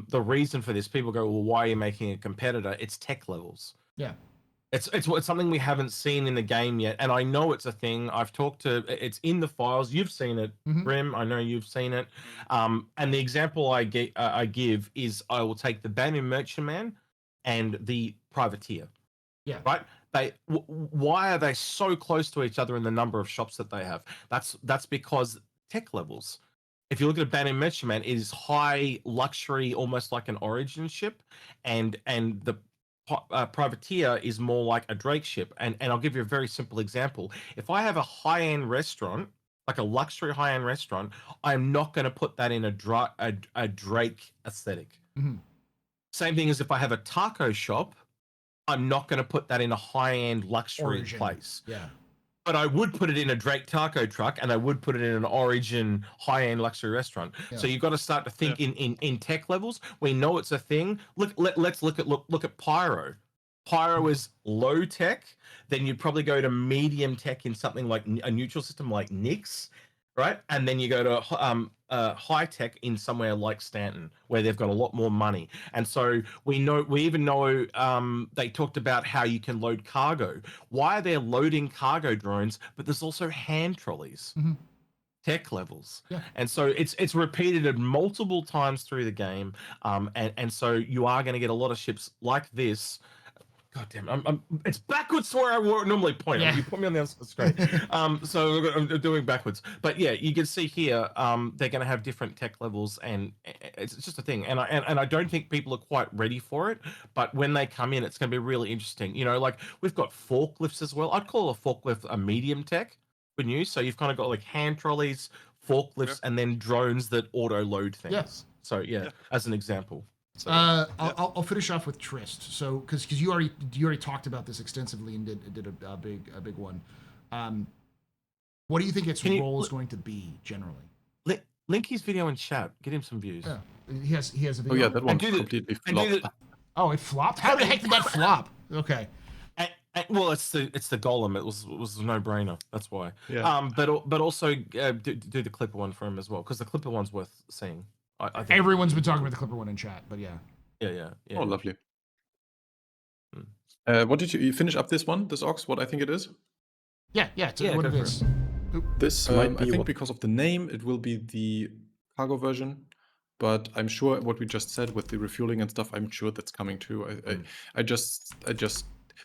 Speaker 2: the reason for this, people go, well, why are you making a competitor? It's tech levels.
Speaker 1: Yeah.
Speaker 2: It's something we haven't seen in the game yet. And I know it's a thing. It's in the files. You've seen it, Grim. I know you've seen it. And the example I give is I will take the Banner Merchantman and the Privateer.
Speaker 1: Yeah.
Speaker 2: Right? Why are they so close to each other in the number of shops that they have? That's because tech levels. If you look at a Banner Merchantman, it is high luxury, almost like an Origin ship, and the Privateer is more like a Drake ship. And I'll give you a very simple example. If I have a high-end restaurant, like a luxury high-end restaurant, I'm not going to put that in a Drake aesthetic.
Speaker 1: Mm-hmm.
Speaker 2: Same thing as if I have a taco shop, I'm not going to put that in a high-end luxury
Speaker 1: Origin
Speaker 2: place.
Speaker 1: Yeah.
Speaker 2: But I would put it in a Drake taco truck, and I would put it in an Origin high-end luxury restaurant. Yeah. So you've got to start to think in tech levels. We know it's a thing. Let's look at Pyro. Pyro is low tech. Then you'd probably go to medium tech in something like a neutral system like Nyx, right? And then you go to high tech in somewhere like Stanton, where they've got a lot more money. And so we even know they talked about how you can load cargo. Why are they loading cargo drones? But there's also hand trolleys, tech levels.
Speaker 1: Yeah.
Speaker 2: And so it's repeated multiple times through the game. And so you are going to get a lot of ships like this. God damn, it's backwards to where I normally point. Yeah. You put me on the other screen. So I'm doing backwards. But yeah, you can see here, they're going to have different tech levels, and it's just a thing. And I don't think people are quite ready for it. But when they come in, it's going to be really interesting. Like we've got forklifts as well. I'd call a forklift a medium tech for you. So you've kind of got like hand trolleys, forklifts, and then drones that auto load things.
Speaker 1: Yes.
Speaker 2: So yeah, as an example. So,
Speaker 1: I'll finish off with Trist. So because you already talked about this extensively and did a big one. What do you think its role is going to be generally?
Speaker 2: Link his video in chat. Get him some views.
Speaker 1: Yeah, he has a video.
Speaker 4: Oh yeah, that one completely flopped.
Speaker 1: Oh, it flopped. How the heck did that flop? Okay.
Speaker 2: Well, it's the golem. It was a no-brainer. That's why.
Speaker 3: Yeah.
Speaker 2: But also do the Clipper one for him as well, because the Clipper one's worth seeing. I think
Speaker 1: Everyone's been talking about the Clipper one in chat, but yeah.
Speaker 2: Yeah.
Speaker 4: Oh, lovely. What did you finish up this one? This Ox? What I think it is?
Speaker 1: Yeah. What it is.
Speaker 4: This might be. I think because of the name, it will be the cargo version. But I'm sure what we just said with the refueling and stuff, I'm sure that's coming too. I just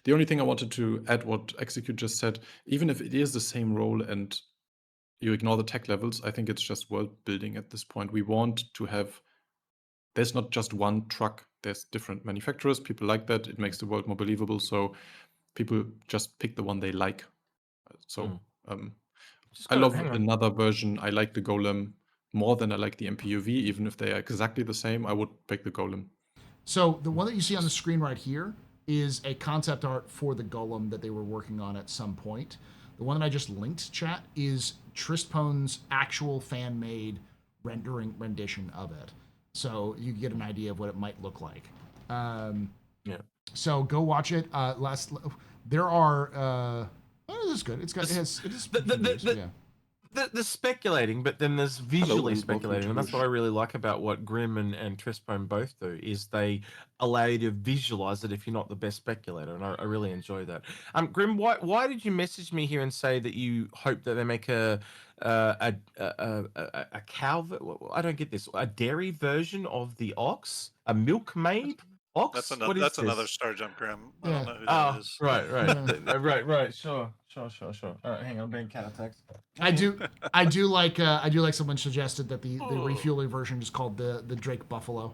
Speaker 4: the only thing I wanted to add what Execute just said, even if it is the same role and you ignore the tech levels, I think it's just world building at this point. We want to have, there's not just one truck, there's different manufacturers. People like that. It makes the world more believable. So people just pick the one they like. So I love another version. I like the Golem more than I like the MPUV, even if they are exactly the same. I would pick the Golem.
Speaker 1: So the one that you see on the screen right here is a concept art for the Golem that they were working on at some point. The one that I just linked, chat, is Tristpone's actual fan-made rendition of it. So you get an idea of what it might look like. So go watch it. There are. This is good.
Speaker 2: The speculating, but then there's visually speculating, and that's what I really like about what Grim and Tristpone both do, is they allow you to visualize it if you're not the best speculator, and I really enjoy that. Grim, why did you message me here and say that you hope that they make a cow? I don't get this. A dairy version of the Ox, a milkmaid Ox.
Speaker 3: That's another Star Jump, Grim. I don't know who that is.
Speaker 2: Right. Sure. All right, hang on, I'm being cat attacked.
Speaker 1: I do like someone suggested that the refueling version is called the Drake Buffalo.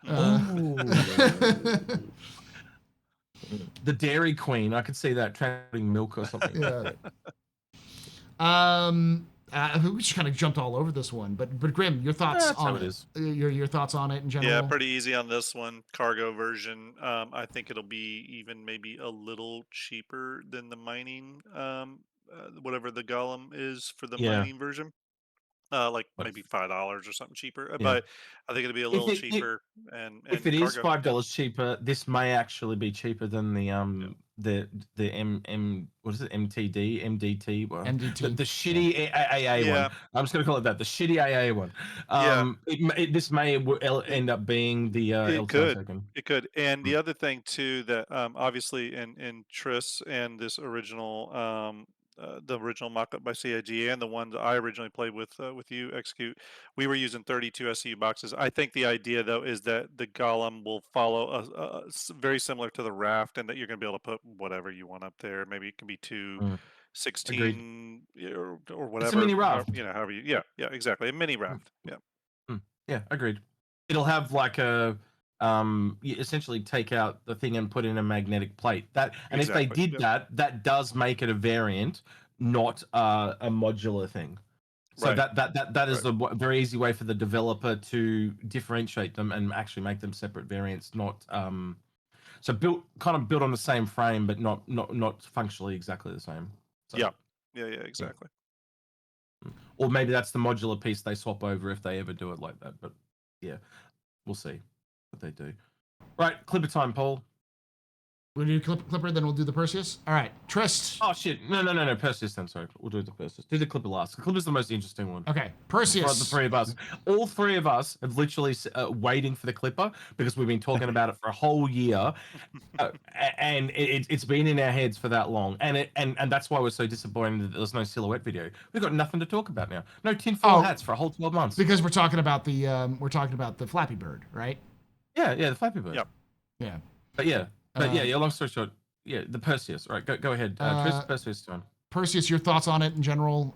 Speaker 2: The Dairy Queen. I could see that transporting milk or something.
Speaker 1: We just kind of jumped all over this one, but Grim, your thoughts on it? Your thoughts on it in general?
Speaker 3: Yeah, pretty easy on this one. Cargo version. I think it'll be even maybe a little cheaper than the mining, whatever the Golem is for the mining version. Like maybe $5 or something cheaper, but I think it'll be a little cheaper. And
Speaker 2: if it is $5 cheaper, this may actually be cheaper than the what is it, MDT, well,
Speaker 1: MDT,
Speaker 2: the shitty AA one. I'm just gonna call it that, the shitty AA one. This may end up being the
Speaker 3: it could. And the other thing too, that obviously in Triss and this original the original mock-up by CIG and the ones I originally played with you, Execute, we were using 32 SCU boxes. I think the idea, though, is that the Golem will follow very similar to the Raft, and that you're going to be able to put whatever you want up there. Maybe it can be 16 or whatever.
Speaker 2: It's a mini Raft.
Speaker 3: However you, yeah, exactly. A mini Raft.
Speaker 2: Yeah, agreed. It'll have like a you essentially take out the thing and put in a magnetic plate. If they did that does make it a variant, not a modular thing. So that is a very easy way for the developer to differentiate them and actually make them separate variants, not so built on the same frame, but not functionally exactly the same. So,
Speaker 3: yeah, exactly.
Speaker 2: Or maybe that's the modular piece they swap over if they ever do it like that. But yeah, we'll see what they do. Right, Clipper time, Paul.
Speaker 1: We'll do Clipper, then we'll do the Perseus. All right, Trist.
Speaker 2: Oh shit! No, Perseus. Then sorry, we'll do the Perseus. Do the Clipper last. The Clipper's the most interesting one.
Speaker 1: Okay, Perseus.
Speaker 2: The three of us, all three of us, have literally waiting for the Clipper because we've been talking about it for a whole year, and it's been in our heads for that long, and that's why we're so disappointed that there's no silhouette video. We've got nothing to talk about now. No tinfoil hats for a whole 12 months.
Speaker 1: Because we're talking about the Flappy Bird, right?
Speaker 2: Yeah, the Flappy Bird.
Speaker 1: Yeah.
Speaker 2: But long story short, the Perseus. All right, go ahead. Perseus, John.
Speaker 1: Perseus, your thoughts on it in general?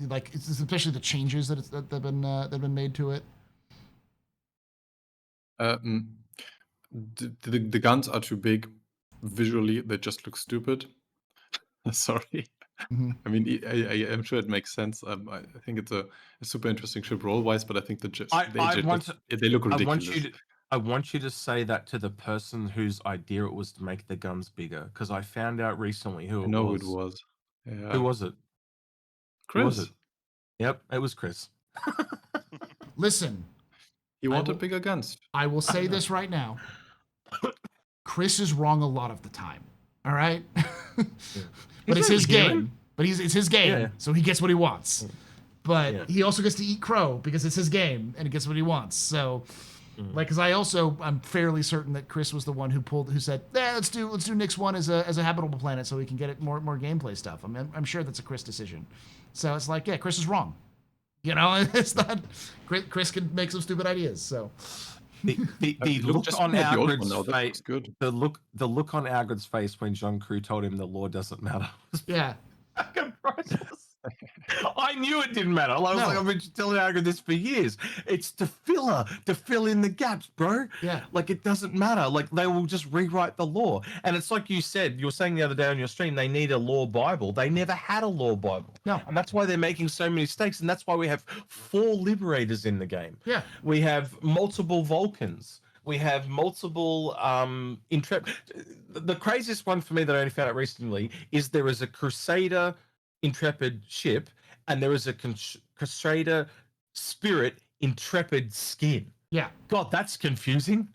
Speaker 1: Like, especially the changes that have been made to it.
Speaker 4: The guns are too big. Visually, they just look stupid. Sorry.
Speaker 1: Mhm.
Speaker 4: I mean, I'm sure it makes sense. I think it's a super interesting ship role-wise, but I think the jet, they look
Speaker 2: I want you
Speaker 4: ridiculous.
Speaker 2: to I want you to say that to the person whose idea it was to make the guns bigger, because I found out recently who
Speaker 4: I
Speaker 2: it
Speaker 4: know who
Speaker 2: was.
Speaker 4: it was.
Speaker 2: Who
Speaker 4: Yeah,
Speaker 2: was it? Who was it?
Speaker 4: Chris.
Speaker 2: Yep, it was Chris.
Speaker 1: Listen,
Speaker 4: He
Speaker 1: I
Speaker 4: wanted
Speaker 1: will,
Speaker 4: bigger guns.
Speaker 1: I will
Speaker 2: I
Speaker 1: say
Speaker 2: know.
Speaker 1: this right now. Chris is wrong a lot of the time. All right? But it's his game. But it's his game,
Speaker 2: Yeah.
Speaker 1: so he gets what he wants. But
Speaker 2: Yeah.
Speaker 1: he also gets to eat crow because it's his game and he gets what he wants. So, like, because I'm fairly certain that Chris was the one who said, let's do Nyx one as a habitable planet so we can get it more gameplay stuff. I'm sure that's a Chris decision. So it's like, yeah, Chris is wrong. You know, it's not. Chris can make some stupid ideas. So
Speaker 2: the look on Algrid's face,
Speaker 4: good.
Speaker 2: the look on Algrid's face when John Crew told him the law doesn't matter.
Speaker 1: Yeah.
Speaker 2: Fucking priceless. I knew it didn't matter. I was like, I've been telling Agrid this for years. It's to fill in the gaps, bro.
Speaker 1: Yeah.
Speaker 2: Like, it doesn't matter. Like, they will just rewrite the law. And it's like you said, you were saying the other day on your stream, they need a law Bible. They never had a law Bible.
Speaker 1: No.
Speaker 2: And that's why they're making so many mistakes. And that's why we have 4 liberators in the game.
Speaker 1: Yeah.
Speaker 2: We have multiple Vulcans. We have multiple the craziest one for me that I only found out recently is there is a Crusader Intrepid ship and there is a Crusader Spirit Intrepid skin.
Speaker 1: Yeah.
Speaker 2: God, that's confusing.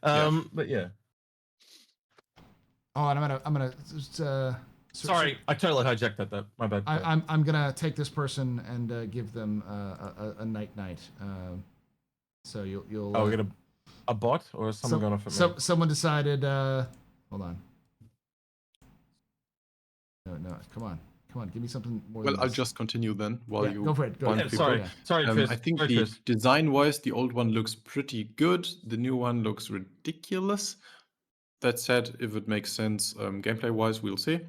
Speaker 2: But yeah.
Speaker 1: Oh, and I'm gonna.
Speaker 2: Sorry, I totally hijacked that. Though. My bad.
Speaker 1: I'm gonna take this person and give them a night. So you'll.
Speaker 2: Oh, we got a bot or is someone going off at me?
Speaker 1: Someone decided. Hold on. No, come on, give me something more.
Speaker 4: Well, I'll just continue then while you
Speaker 1: go for it. Go ahead.
Speaker 2: Sorry, Chris.
Speaker 4: I think
Speaker 2: the
Speaker 4: design-wise, the old one looks pretty good. The new one looks ridiculous. That said, if it makes sense gameplay-wise, we'll see.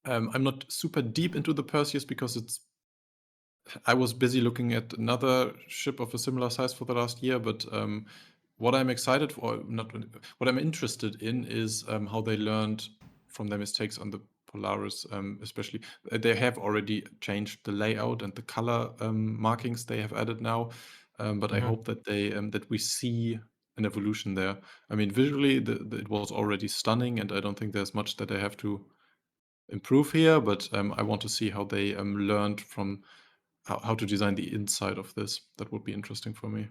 Speaker 4: I'm not super deep into the Perseus because I was busy looking at another ship of a similar size for the last year, but what I'm excited for, what I'm interested in is how they learned from their mistakes on the Polaris, especially. They have already changed the layout and the color markings they have added now, but I hope that that we see an evolution there. I mean, visually, it was already stunning, and I don't think there's much that I have to improve here, but I want to see how they learned from how to design the inside of this. That would be interesting for me.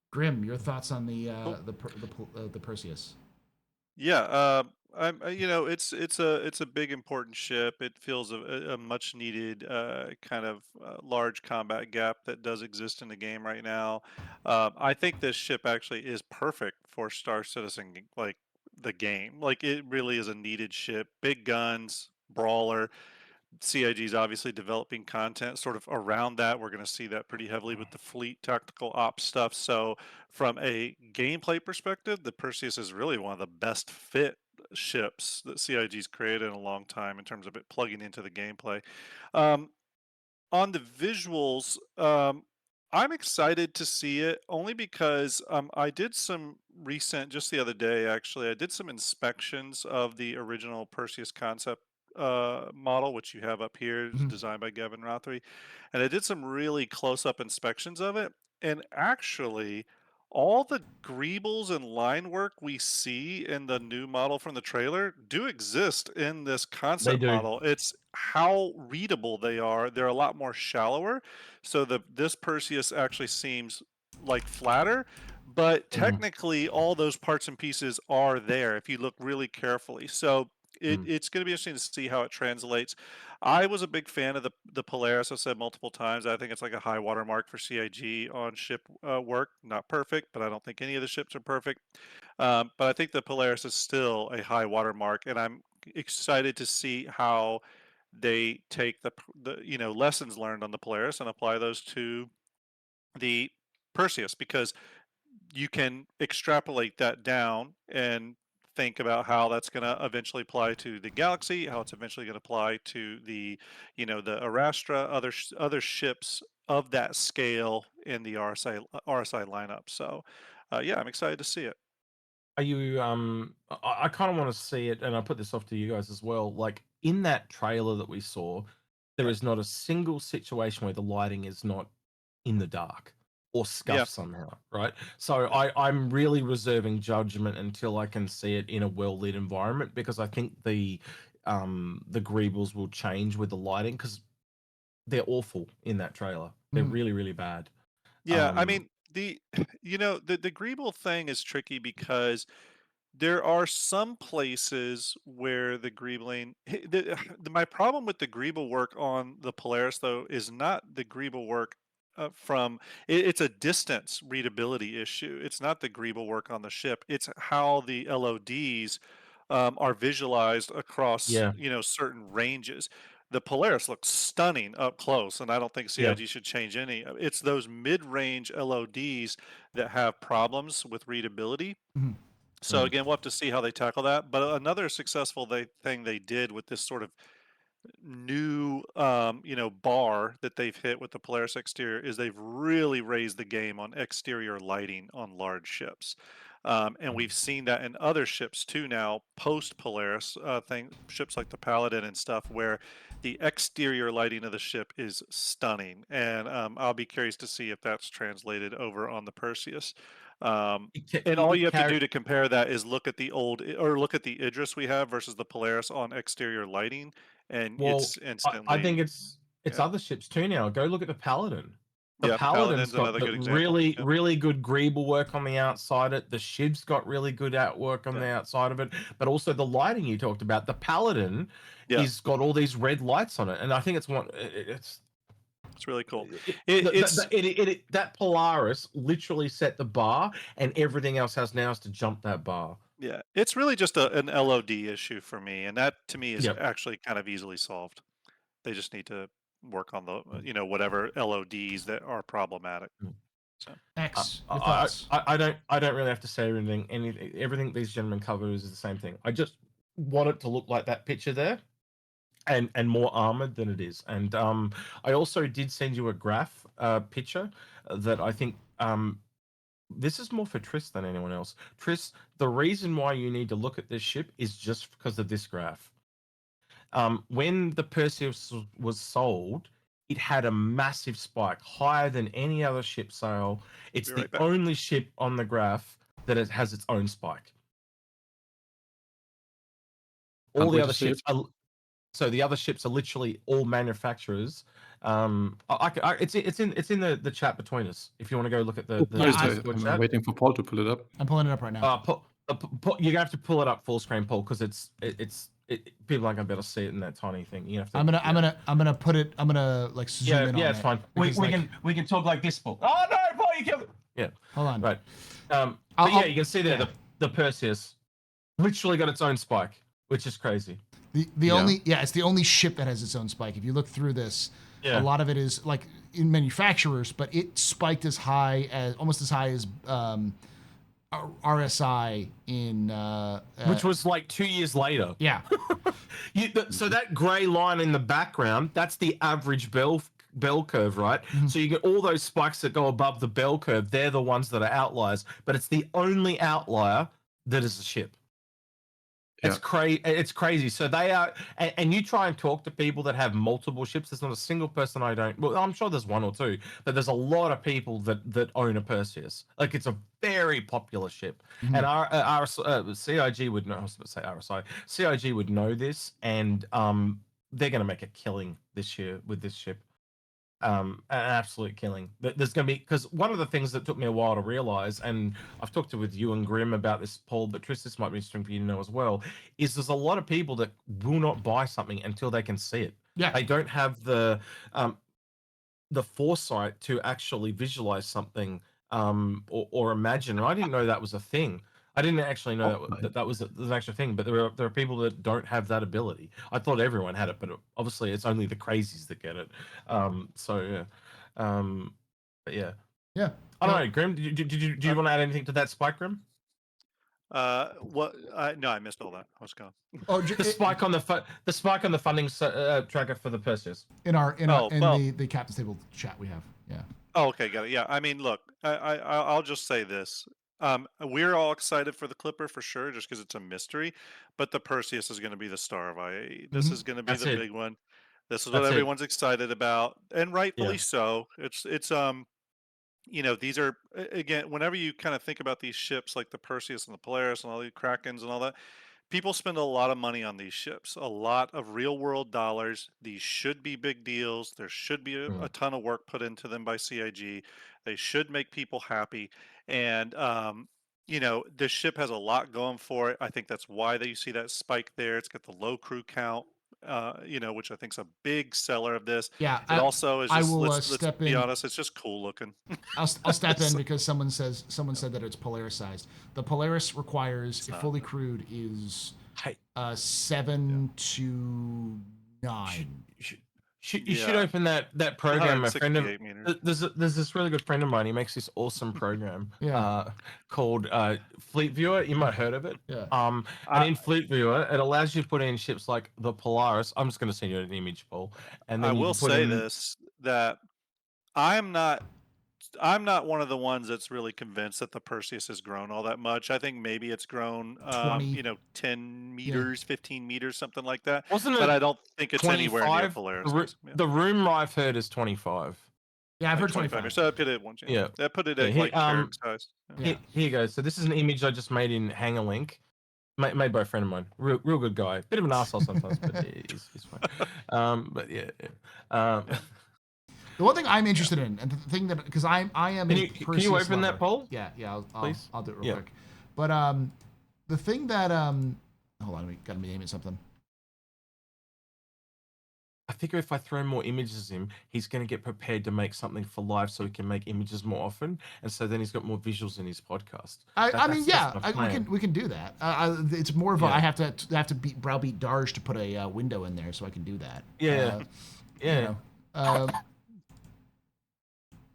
Speaker 1: Grim, your thoughts on the Perseus?
Speaker 3: Yeah, it's a big important ship. It fills a much needed kind of large combat gap that does exist in the game right now. I think this ship actually is perfect for Star Citizen, like the game. Like it really is a needed ship. Big guns, brawler. CIG is obviously developing content sort of around that. We're going to see that pretty heavily with the fleet tactical ops stuff. So, from a gameplay perspective, the Perseus is really one of the best fit ships that CIG's created in a long time in terms of it plugging into the gameplay. Um, on the visuals, I'm excited to see it only because I did some just the other day, actually, I did some inspections of the original Perseus concept model, which you have up here, designed by Gavin Rothery. And I did some really close up inspections of it. And actually, all the greebles and line work we see in the new model from the trailer do exist in this concept model. It's how readable they are. They're a lot more shallower. So this Perseus actually seems like flatter, but technically all those parts and pieces are there if you look really carefully. So it's going to be interesting to see how it translates. I was a big fan of the Polaris. I've said multiple times. I think it's like a high watermark for CIG on ship work. Not perfect, but I don't think any of the ships are perfect. But I think the Polaris is still a high watermark, and I'm excited to see how they take the lessons learned on the Polaris and apply those to the Perseus, because you can extrapolate that down and think about how that's going to eventually apply to the Galaxy, how it's eventually going to apply to the Arastra, other ships of that scale in the RSI lineup. So, yeah, I'm excited to see it.
Speaker 2: are you I kind of want to see it, and I put this off to you guys as well. Like in that trailer that we saw, there is not a single situation where the lighting is not in the dark or
Speaker 3: Yeah.
Speaker 2: scuffed somehow, right? So I'm really reserving judgment until I can see it in a well lit environment, because I think the greebles will change with the lighting, because they're awful in that trailer. They're really, really bad.
Speaker 3: Yeah, I mean, the the Greeble thing is tricky because there are some places where the greebling my problem with the greeble work on the Polaris though is not the greeble work from it's a distance readability issue. It's not the greeble work on the ship. It's how the LODs are visualized across
Speaker 2: Yeah,
Speaker 3: certain ranges. The Polaris looks stunning up close, and I don't think
Speaker 2: yeah.
Speaker 3: CIG should change any. It's those mid-range LODs that have problems with readability.
Speaker 1: Mhm.
Speaker 3: So again, we'll have to see how they tackle that. But another successful thing they did with this sort of new bar that they've hit with the Polaris exterior is they've really raised the game on exterior lighting on large ships. And we've seen that in other ships too now, post Polaris ships like the Paladin and stuff, where the exterior lighting of the ship is stunning. And I'll be curious to see if that's translated over on the Perseus. And all you have to do to compare that is look at the look at the Idris we have versus the Polaris on exterior lighting, and
Speaker 2: Well,
Speaker 3: it's
Speaker 2: I think
Speaker 3: instantly.
Speaker 2: it's
Speaker 3: Yeah.
Speaker 2: other ships too now. Go look at the Paladin. The
Speaker 3: Yeah,
Speaker 2: Paladin's
Speaker 3: Paladin's
Speaker 2: got
Speaker 3: another
Speaker 2: the
Speaker 3: good example.
Speaker 2: really,
Speaker 3: Yep.
Speaker 2: really good greeble work on the outside of it. The Shiv's got really good outwork on
Speaker 3: Yeah.
Speaker 2: the outside of it, but also the lighting you talked about. The Paladin
Speaker 3: Yeah.
Speaker 2: is got all these red lights on it, and I think it's one. It's
Speaker 3: really cool.
Speaker 2: that Polaris literally set the bar, and everything else has now is to jump that bar.
Speaker 3: Yeah, it's really just an LOD issue for me, and that to me is
Speaker 2: Yep.
Speaker 3: actually kind of easily solved. They just need to work on the whatever LODs that are problematic. So
Speaker 1: X, your thoughts?
Speaker 2: I don't really have to say anything. Everything these gentlemen cover is the same thing. I just want it to look like that picture there, and more armored than it is. And I also did send you a graph picture that I think this is more for Triss than anyone else. Triss, the reason why you need to look at this ship is just because of this graph. When the Perseus was sold, it had a massive spike, higher than any other ship sale. It's
Speaker 3: Be right
Speaker 2: the
Speaker 3: back.
Speaker 2: only ship on the graph that it has its own spike. All the other ships are, so the other ships are literally all manufacturers. It's in the chat between us. If you want to go look at the
Speaker 4: I'm waiting for Paul to pull it up.
Speaker 1: I'm pulling it up right now.
Speaker 2: You're gonna have to pull it up full screen, Paul, because people aren't gonna be able to see it in that tiny thing. You have to. I'm
Speaker 1: gonna put it. I'm gonna like zoom in on it.
Speaker 2: Yeah, it's fine. We can talk like this, Paul. Oh no, Paul, you killed it. Yeah.
Speaker 1: Hold on.
Speaker 2: Right. But you can see there the Perseus literally got its own spike, which is crazy.
Speaker 1: It's the only ship that has its own spike. If you look through this, a lot of it is like in manufacturers, but it spiked almost as high as RSI in
Speaker 2: which was like 2 years later.
Speaker 1: Yeah.
Speaker 2: So that gray line in the background, that's the average bell curve, right? Mm-hmm. So you get all those spikes that go above the bell curve. They're the ones that are outliers, but it's the only outlier that is a ship. It's crazy. So they are, and you try and talk to people that have multiple ships. There's not a single person I don't. Well, I'm sure there's one or two, but there's a lot of people that own a Perseus. Like it's a very popular ship, and our CIG would know. I was about to say RSI. CIG would know this, and they're going to make a killing this year with this ship. An absolute killing. There's going to be, because one of the things that took me a while to realize, and I've talked with you and Grim about this, Paul, but Triss, this might be interesting for you to know as well, is there's a lot of people that will not buy something until they can see it.
Speaker 1: Yeah.
Speaker 2: They don't have the foresight to actually visualize something or imagine. And I didn't know that was a thing. I didn't actually know that was an actual thing, but there are people that don't have that ability. I thought everyone had it, but obviously it's only the crazies that get it. But yeah.
Speaker 1: Yeah.
Speaker 2: I don't know, Grim. Do you want to add anything to that spike, Grim?
Speaker 3: What? No, I missed all that. I was gone.
Speaker 1: Oh,
Speaker 2: the spike on the funding tracker for the Perseus
Speaker 1: in the captain's table chat we have. Yeah.
Speaker 3: Oh, okay, got it. Yeah, I mean, look, I'll just say this: We're all excited for the Clipper for sure, just because it's a mystery. But the Perseus is going to be the star of IAE. This is going to be
Speaker 2: That's
Speaker 3: the
Speaker 2: it.
Speaker 3: big one. This is what
Speaker 2: That's it.
Speaker 3: everyone's excited about, and rightfully
Speaker 2: Yeah.
Speaker 3: so. It's these are again, whenever you kind of think about these ships like the Perseus and the Polaris and all the Krakens and all that, people spend a lot of money on these ships, a lot of real world dollars. These should be big deals. There should be a ton of work put into them by CIG. They should make people happy. And, this ship has a lot going for it. I think that's why you see that spike there. It's got the low crew count, which I think is a big seller of this.
Speaker 1: Yeah,
Speaker 3: It also is
Speaker 1: I
Speaker 3: just,
Speaker 1: will
Speaker 3: let's
Speaker 1: step
Speaker 3: be
Speaker 1: in.
Speaker 3: honest, it's just cool looking.
Speaker 1: I'll step in because someone said that it's Polaris sized. The Polaris requires, if fully crewed, is 7 to 9.
Speaker 2: You should open that program. A friend of
Speaker 3: 168 meters.
Speaker 2: there's this really good friend of mine. He makes this awesome program called Fleet Viewer. You might have heard of it.
Speaker 1: Yeah.
Speaker 2: And in Fleet Viewer, it allows you to put in ships like the Polaris. I'm just going to send you an image, Paul. And then
Speaker 3: I
Speaker 2: you
Speaker 3: will
Speaker 2: can put
Speaker 3: say
Speaker 2: in,
Speaker 3: this, that I'm not one of the ones that's really convinced that the Perseus has grown all that much. I think maybe it's grown 10 meters, 15 meters, something like that.
Speaker 2: Wasn't it?
Speaker 3: But I don't think it's anywhere near
Speaker 2: 25?
Speaker 3: Polaris.
Speaker 2: The room I've heard is 25.
Speaker 1: Yeah, I've
Speaker 3: Like
Speaker 1: heard 25.
Speaker 3: So I put it at one.
Speaker 2: Yeah.
Speaker 3: I put it at like Carrick size.
Speaker 2: Here you go. So this is an image I just made in Hanger Link, made by a friend of mine. Real good guy. Bit of an arsehole sometimes, but he's fine. But yeah.
Speaker 1: The one thing I'm interested in, and the thing that, because I am
Speaker 2: can
Speaker 1: a
Speaker 2: you,
Speaker 1: Perseus
Speaker 2: can you open
Speaker 1: lover.
Speaker 2: that, Paul?
Speaker 1: Yeah,
Speaker 2: Please?
Speaker 1: I'll do it real quick. But the thing that hold on, we got to be aiming something.
Speaker 2: I figure if I throw more images in, he's going to get prepared to make something for live, so he can make images more often, and so then he's got more visuals in his podcast.
Speaker 1: We can do that. It's more of a I have to browbeat Darge to put a window in there, so I can do that.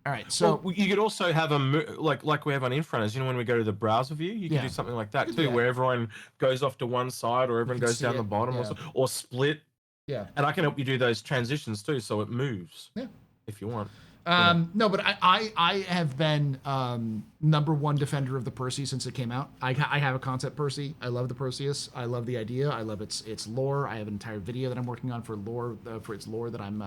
Speaker 1: All right, so
Speaker 2: you could also have like we have on Infrunners. When we go to the browser view, you can do something like that too, where everyone goes off to one side or everyone goes down the bottom or split.
Speaker 1: Yeah,
Speaker 2: and I can help you do those transitions too, so it moves.
Speaker 1: Yeah,
Speaker 2: if you want.
Speaker 1: No, but I have been #1 defender of the Percy since it came out. I have a concept Percy. I love the Perseus. I love the idea. I love its lore. I have an entire video that I'm working on for its lore that I'm.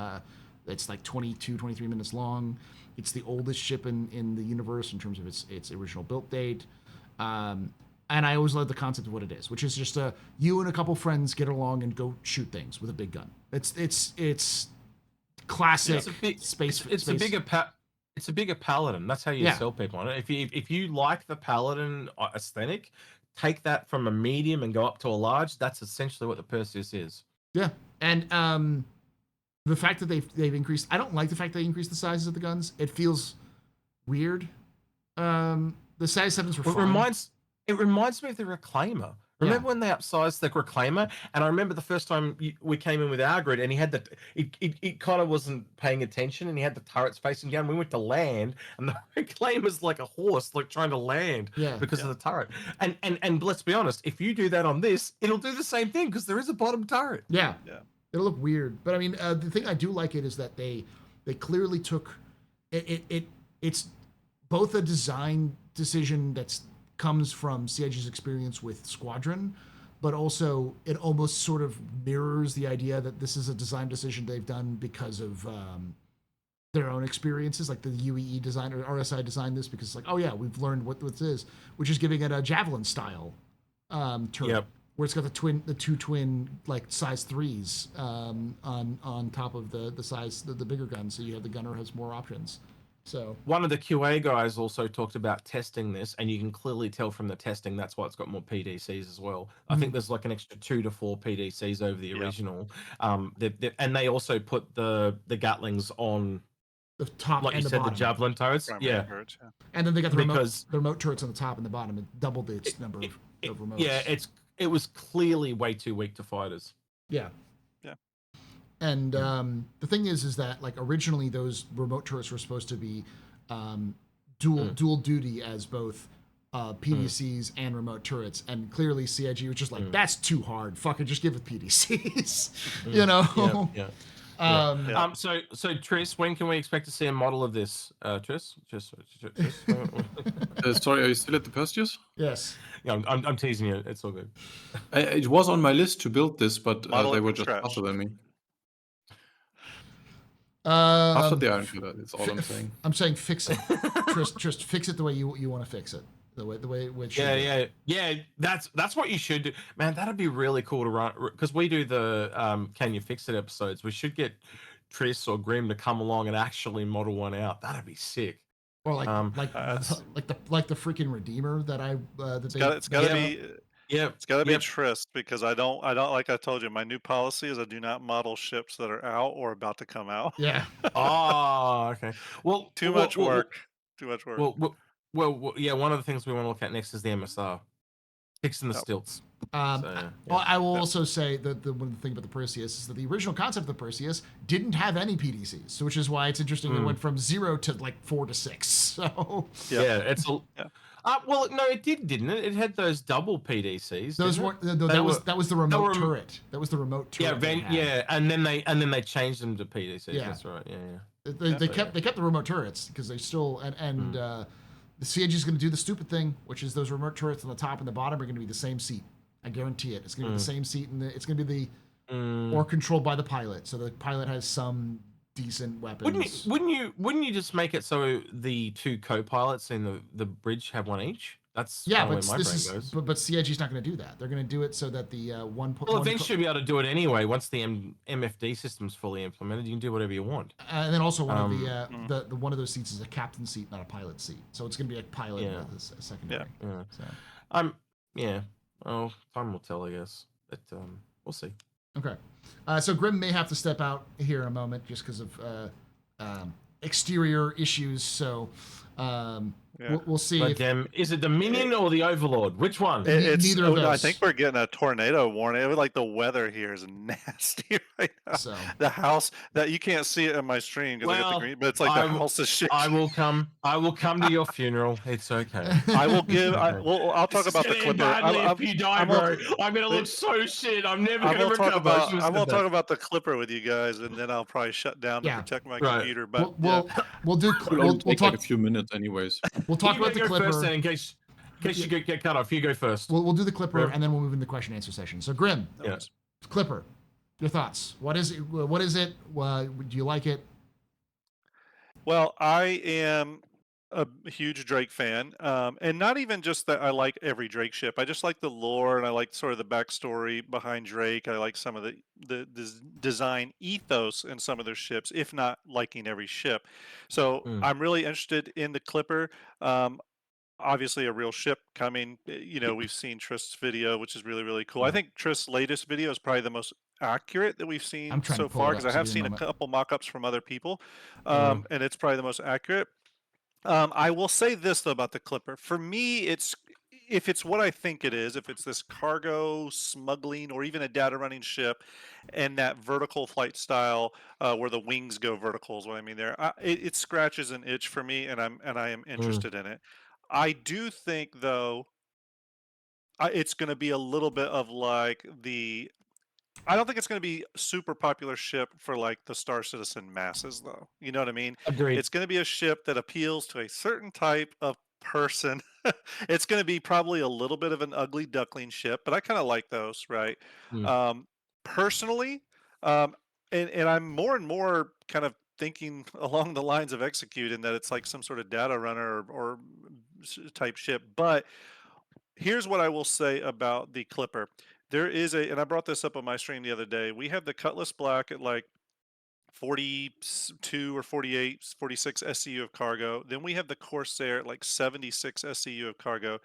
Speaker 1: It's like 22, 23 minutes long. It's the oldest ship in the universe in terms of its original built date. And I always love the concept of what it is, which is just you and a couple friends get along and go shoot things with a big gun. It's classic space.
Speaker 2: It's a bigger paladin. That's how you sell people on it. If you like the paladin aesthetic, take that from a medium and go up to a large. That's essentially what the Perseus is.
Speaker 1: Yeah, and the fact that they've increased, I don't like the fact they increased the sizes of the guns. It feels weird. The size 7s were fine.
Speaker 2: It reminds me of the Reclaimer. Remember when they upsized the Reclaimer? And I remember the first time we came in with our grid, and he had it kind of wasn't paying attention, and he had the turrets facing down. We went to land, and the Reclaimer's like a horse, like trying to land because of the turret. And let's be honest, if you do that on this, it'll do the same thing because there is a bottom turret.
Speaker 1: Yeah. It'll look weird, but I mean, the thing I do like it is that they clearly took it. It's both a design decision that's comes from CIG's experience with Squadron, but also it almost sort of mirrors the idea that this is a design decision they've done because of their own experiences. Like the UEE design or RSI designed this because it's like, oh yeah, we've learned what this is, which is giving it a javelin style turret. Where it's got the two twin like size 3s on top of the size the bigger gun, so you have the gunner has more options. So
Speaker 2: one of the QA guys also talked about testing this, and you can clearly tell from the testing that's why it's got more PDCs as well. I think there's like an extra 2 to 4 PDCs over the original. And they also put the Gatlings on
Speaker 1: the top,
Speaker 2: like
Speaker 1: and
Speaker 2: you said,
Speaker 1: bottom.
Speaker 2: the javelin turrets.
Speaker 3: Turrets,
Speaker 1: and then they got the remote turrets on the top and the bottom. It doubled its number of remotes.
Speaker 2: Yeah, it was clearly way too weak to fighters.
Speaker 1: Yeah. And the thing is that like originally those remote turrets were supposed to be dual duty as both PDCs and remote turrets, and clearly CIG was just like, that's too hard. Fucking just give it PDCs, you know.
Speaker 2: So Tris, when can we expect to see a model of this? Tris?
Speaker 4: Sorry, are you still at the Perseus?
Speaker 1: Yes.
Speaker 2: Yeah, I'm teasing you. It's all good.
Speaker 4: It was on my list to build this, but
Speaker 3: Model
Speaker 4: they
Speaker 3: it
Speaker 4: were
Speaker 3: from
Speaker 4: just
Speaker 3: scratch.
Speaker 4: faster than me. After the Iron Killer, that's all I'm saying.
Speaker 1: I'm saying fix it. Trist, fix it the way you want to fix it. The way it should be.
Speaker 2: Yeah. That's what you should do, man. That'd be really cool to run because we do the Can You Fix It episodes. We should get Tris or Grim to come along and actually model one out. That'd be sick.
Speaker 1: Or like the freaking Redeemer that
Speaker 3: it's got to be.
Speaker 2: Yeah,
Speaker 3: it's got to be Trist because I don't like I told you, my new policy is I do not model ships that are out or about to come out.
Speaker 1: Yeah.
Speaker 2: Oh, okay. Well,
Speaker 3: too much work. Too much work.
Speaker 2: Well, yeah. One of the things we want to look at next is the MSR, fixing the stilts.
Speaker 1: Well, I will also say that the one thing about the Perseus is that the original concept of the Perseus didn't have any PDCs, so which is why it's interesting. It went from 0 to like 4 to 6. So
Speaker 2: well, no, it didn't it? It had those double PDCs.
Speaker 1: Those were that was the remote turret. That was the remote turret.
Speaker 2: And then they changed them to PDCs.
Speaker 1: Yeah.
Speaker 2: That's right. Yeah.
Speaker 1: They kept the remote turrets because they still and the CAG is going to do the stupid thing, which is those remote turrets on the top and the bottom are going to be the same seat. I guarantee it. It's going to be the same seat, and it's going to be or controlled by the pilot. So the pilot has some decent weapons.
Speaker 2: Wouldn't you just make it so the two co-pilots in the bridge have one each? That's
Speaker 1: but
Speaker 2: where my brain goes.
Speaker 1: But CIG's not going to do that. They're going to do it so that the
Speaker 2: eventually you'll be able to do it anyway. Once the MFD system's fully implemented, you can do whatever you want.
Speaker 1: And then also one of the one of those seats is a captain seat, not a pilot seat. So it's going to be a pilot as a secondary.
Speaker 2: So. Well, time will tell, I guess. But we'll see.
Speaker 1: Okay. So Grim may have to step out here in a moment just because of exterior issues. So we'll see.
Speaker 2: But is it the Minion or the Overlord? Which one?
Speaker 1: Neither of those.
Speaker 3: I think we're getting a tornado warning. It was like the weather here is nasty right now. So the house that you can't see it in my stream because I got the green, but it's like the house is shaking.
Speaker 2: I will come to your funeral. It's okay.
Speaker 3: I will give. I'll talk about the Clipper.
Speaker 2: If you die, bro, I'm gonna look so shit. I'm never gonna recover.
Speaker 3: I won't talk about the Clipper with you guys, and then I'll probably shut down to protect my computer. But
Speaker 1: we'll
Speaker 4: talk a few minutes anyways.
Speaker 1: We'll talk about the Clipper
Speaker 2: first, in case you get cut off. You go first.
Speaker 1: We'll do the Clipper and then we'll move into the question and answer session. So Grim, Clipper, your thoughts? What is it? Do you like it?
Speaker 3: Well, I am a huge Drake fan, and not even just that I like every Drake ship. I just like the lore and I like sort of the backstory behind Drake. I like some of the design ethos in some of their ships, if not liking every ship. So I'm really interested in the Clipper. Obviously a real ship coming. We've seen Trist's video, which is really, really cool. I think Trist's latest video is probably the most accurate that we've seen so far because I have seen a couple mock-ups from other people, and it's probably the most accurate. I will say this though about the Clipper. For me, if it's what I think it is, if it's this cargo smuggling or even a data running ship, and that vertical flight style where the wings go vertical is what I mean there. It scratches an itch for me, and I am interested in it. I do think though it's going to be a little bit of like I don't think it's going to be a super popular ship for like the Star Citizen masses though. You know what I mean?
Speaker 2: Agreed.
Speaker 3: It's going to be a ship that appeals to a certain type of person. It's going to be probably a little bit of an ugly duckling ship, but I kind of like those, right? Personally, and I'm more and more kind of thinking along the lines of Execute in that it's like some sort of data runner or type ship. But here's what I will say about the Clipper. There is and I brought this up on my stream the other day. We have the Cutlass Black at like 42 or 48, 46 SCU of cargo. Then we have the Corsair at like 76 SCU of cargo.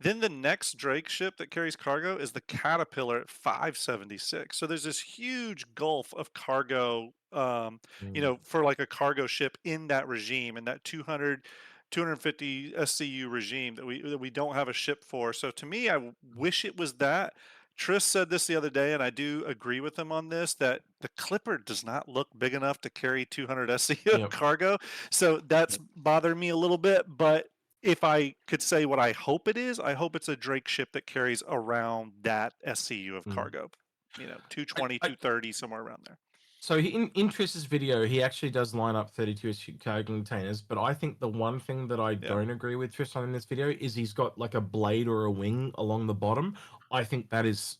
Speaker 3: Then the next Drake ship that carries cargo is the Caterpillar at 576. So there's this huge gulf of cargo, for like a cargo ship in that regime, in that 250 SCU regime that we don't have a ship for. So to me, I wish it was that. Tris said this the other day, and I do agree with him on this, that the Clipper does not look big enough to carry 200 SCU cargo. So that's bothering me a little bit. But if I could say what I hope it is, I hope it's a Drake ship that carries around that SCU of cargo. 220, 230, somewhere around there.
Speaker 2: So in Triss's video, he actually does line up 32 cargo containers, but I think the one thing that I don't agree with Triss on in this video is he's got like a blade or a wing along the bottom. I think that's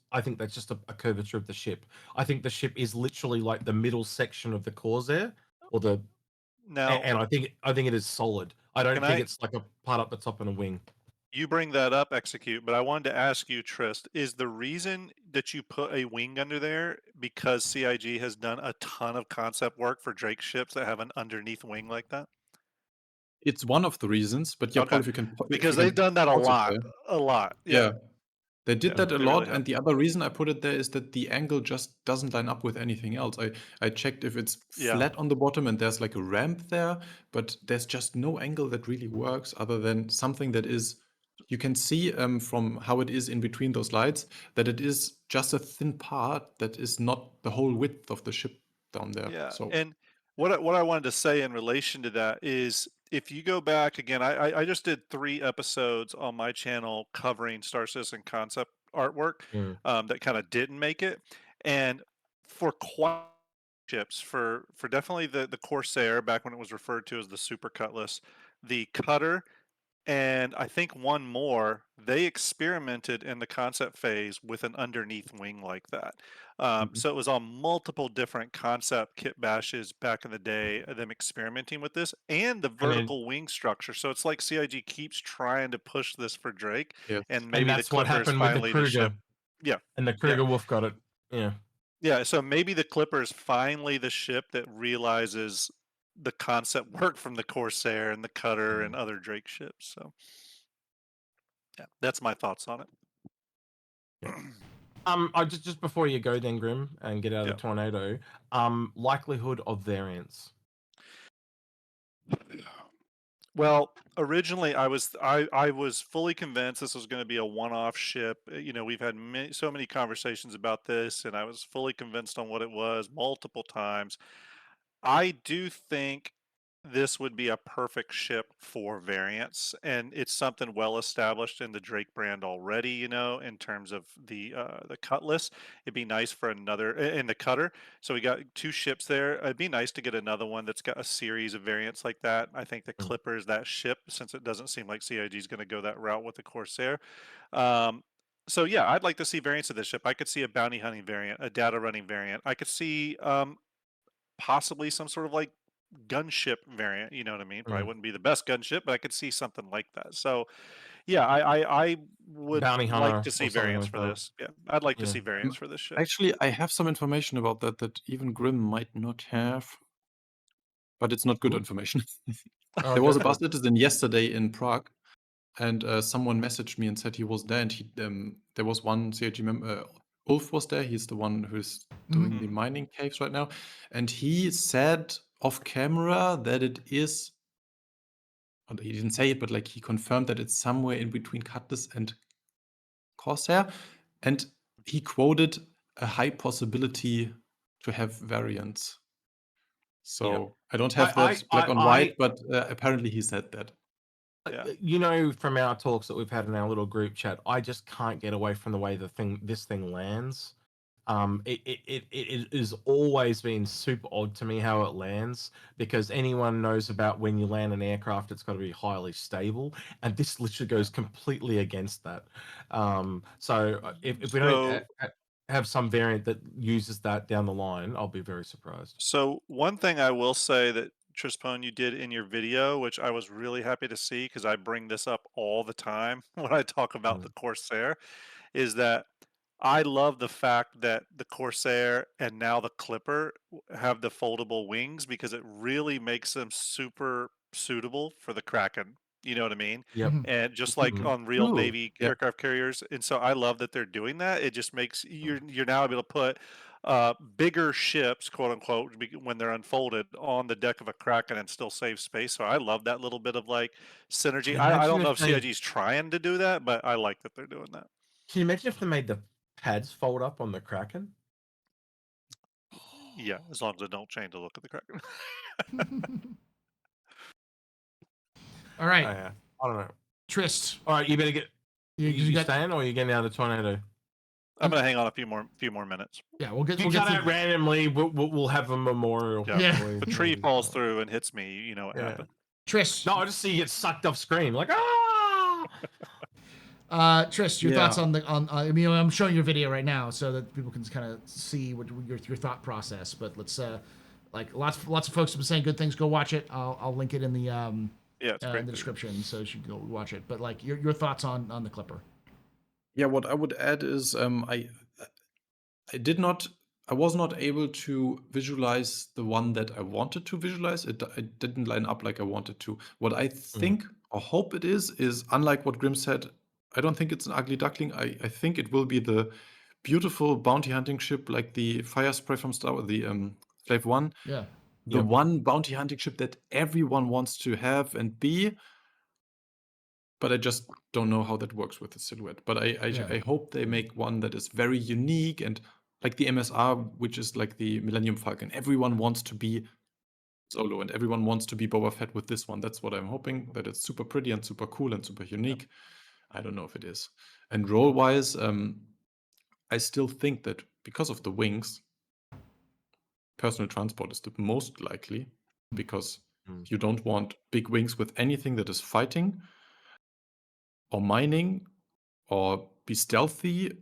Speaker 2: just a curvature of the ship. I think the ship is literally like the middle section of the Corsair, or and I think it is solid. I don't think it's like a part up the top and a wing.
Speaker 3: You bring that up, Execute, but I wanted to ask you, Trist, is the reason that you put a wing under there because CIG has done a ton of concept work for Drake ships that have an underneath wing like that?
Speaker 4: It's one of the reasons, but yeah, Paul, if you can,
Speaker 3: because they've done that a lot.
Speaker 4: Yeah. They did that a lot,
Speaker 3: really
Speaker 4: and the other reason I put it there is that the angle just doesn't line up with anything else. I checked if it's flat on the bottom and there's like a ramp there, but there's just no angle that really works other than something that is, you can see from how it is in between those lights, that it is just a thin part that is not the whole width of the ship down there.
Speaker 3: Yeah,
Speaker 4: So
Speaker 3: and what I wanted to say in relation to that is if you go back again, I just did 3 episodes on my channel covering Star Citizen concept artwork that kind of didn't make it, and for quite ships, for definitely the Corsair back when it was referred to as the Super Cutlass, the Cutter, and I think one more, they experimented in the concept phase with an underneath wing like that. So it was on multiple different concept kit bashes back in the day, them experimenting with this and the vertical wing structure. So it's like CIG keeps trying to push this for Drake, and maybe
Speaker 2: that's
Speaker 3: the
Speaker 2: what
Speaker 3: Clipper is
Speaker 2: happened with the
Speaker 3: finally the ship.
Speaker 2: Kruger.
Speaker 3: Yeah,
Speaker 2: And the Kruger Wolf got it. Yeah.
Speaker 3: Yeah, so maybe the Clipper is finally the ship that realizes the concept work from the Corsair and the Cutter and other Drake ships. So yeah, that's my thoughts on it.
Speaker 2: I just before you go then, Grim, and get out of the tornado, likelihood of variance.
Speaker 3: Well, originally I was fully convinced this was going to be a one-off ship. You know, we've had so many conversations about this, and I was fully convinced on what it was multiple times. I do think this would be a perfect ship for variants, and it's something well established in the Drake brand already. You know, in terms of the Cutlass, it'd be nice for another in the Cutter. So we got 2 ships there. It'd be nice to get another one that's got a series of variants like that. I think the Clipper is that ship, since it doesn't seem like CIG is going to go that route with the Corsair. So yeah, I'd like to see variants of this ship. I could see a bounty hunting variant, a data running variant. I could see possibly some sort of like gunship variant, you know what I mean? Probably wouldn't be the best gunship, but I could see something like that. So yeah, I would
Speaker 2: Bounty
Speaker 3: like
Speaker 2: hunter
Speaker 3: to see
Speaker 2: or something
Speaker 3: variants
Speaker 2: like
Speaker 3: for
Speaker 2: that.
Speaker 3: this. Yeah, I'd like to see variants for this ship.
Speaker 4: actually, I have some information about that even Grim might not have, but it's not good information. There was a bus citizen yesterday in Prague, and someone messaged me and said he was there, and there was one CIG member, Ulf was there. He's the one who's doing the mining caves right now, and he said off camera that it is. He didn't say it, but like he confirmed that it's somewhere in between Cutlass and Corsair, and he quoted a high possibility to have variants. So I don't have that black on white, but apparently he said that.
Speaker 2: You know, from our talks that we've had in our little group chat, I just can't get away from the way this thing lands. It has always been super odd to me how it lands, because anyone knows about when you land an aircraft, it's got to be highly stable, and this literally goes completely against that. So if we don't have some variant that uses that down the line, I'll be very surprised.
Speaker 3: So one thing I will say that Trispone, you did in your video, which I was really happy to see because I bring this up all the time when I talk about the Corsair, is that I love the fact that the Corsair and now the Clipper have the foldable wings because it really makes them super suitable for the Kraken. You know what I mean?
Speaker 2: Yep.
Speaker 3: And just like on real Navy aircraft carriers, and so I love that they're doing that. It just makes you're now able to put bigger ships, quote unquote, when they're unfolded on the deck of a Kraken and still save space. So I love that little bit of like synergy. I don't know if CIG's trying to do that, but I like that they're doing that.
Speaker 2: Can you imagine if they made the pads fold up on the Kraken?
Speaker 3: Yeah, as long as they don't change the look of the Kraken.
Speaker 1: All right.
Speaker 2: I don't know.
Speaker 1: Trist.
Speaker 2: All right, you better get. You
Speaker 1: got
Speaker 2: staying or are you getting out of the tornado?
Speaker 3: I'm gonna hang on a few more minutes.
Speaker 1: Yeah, we'll get.
Speaker 2: If you cut out randomly, we'll have a memorial.
Speaker 3: Yeah. If a tree falls through and hits me, you know what happened.
Speaker 1: Trish.
Speaker 2: No, I just see you get sucked off screen, like
Speaker 1: Trish, your thoughts on I mean, I'm showing your video right now so that people can kind of see what your thought process. But let's like lots of folks have been saying good things. Go watch it. I'll link it in the in the description, so you should go watch it. But like your thoughts on the Clipper.
Speaker 4: Yeah, what I would add is I was not able to visualize the one that I wanted to visualize. It didn't line up like I wanted to. What I think or hope it is unlike what Grim said, I don't think it's an ugly duckling. I think it will be the beautiful bounty hunting ship like the Fire Spray from Star Wars, the Slave One.
Speaker 1: Yeah.
Speaker 4: The one bounty hunting ship that everyone wants to have and be. But I just don't know how that works with the silhouette. But I hope they make one that is very unique and like the MSR, which is like the Millennium Falcon. Everyone wants to be Solo and everyone wants to be Boba Fett with this one. That's what I'm hoping, that it's super pretty and super cool and super unique. I don't know if it is. And role-wise, I still think that because of the wings, personal transport is the most likely because you don't want big wings with anything that is fighting or mining or be stealthy.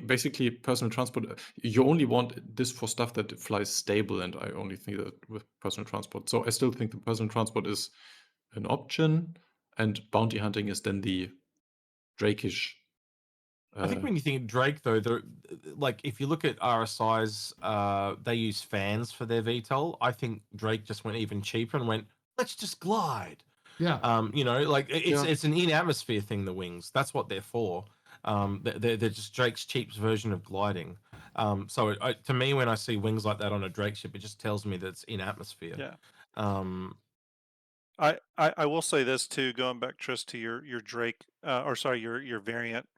Speaker 4: Basically, personal transport, you only want this for stuff that flies stable, and I only think that with personal transport. So I still think the personal transport is an option, and bounty hunting is then the Drakish.
Speaker 2: I think when you think Drake, though, like if you look at RSI's, they use fans for their VTOL. I think Drake just went even cheaper and went, let's just glide.
Speaker 1: Yeah.
Speaker 2: You know, like it's an in-atmosphere thing. The wings, that's what they're for. They're just Drake's cheap version of gliding. So to me, when I see wings like that on a Drake ship, it just tells me that it's in atmosphere.
Speaker 3: Yeah. I will say this too, going back, Tris, to your Drake, your variant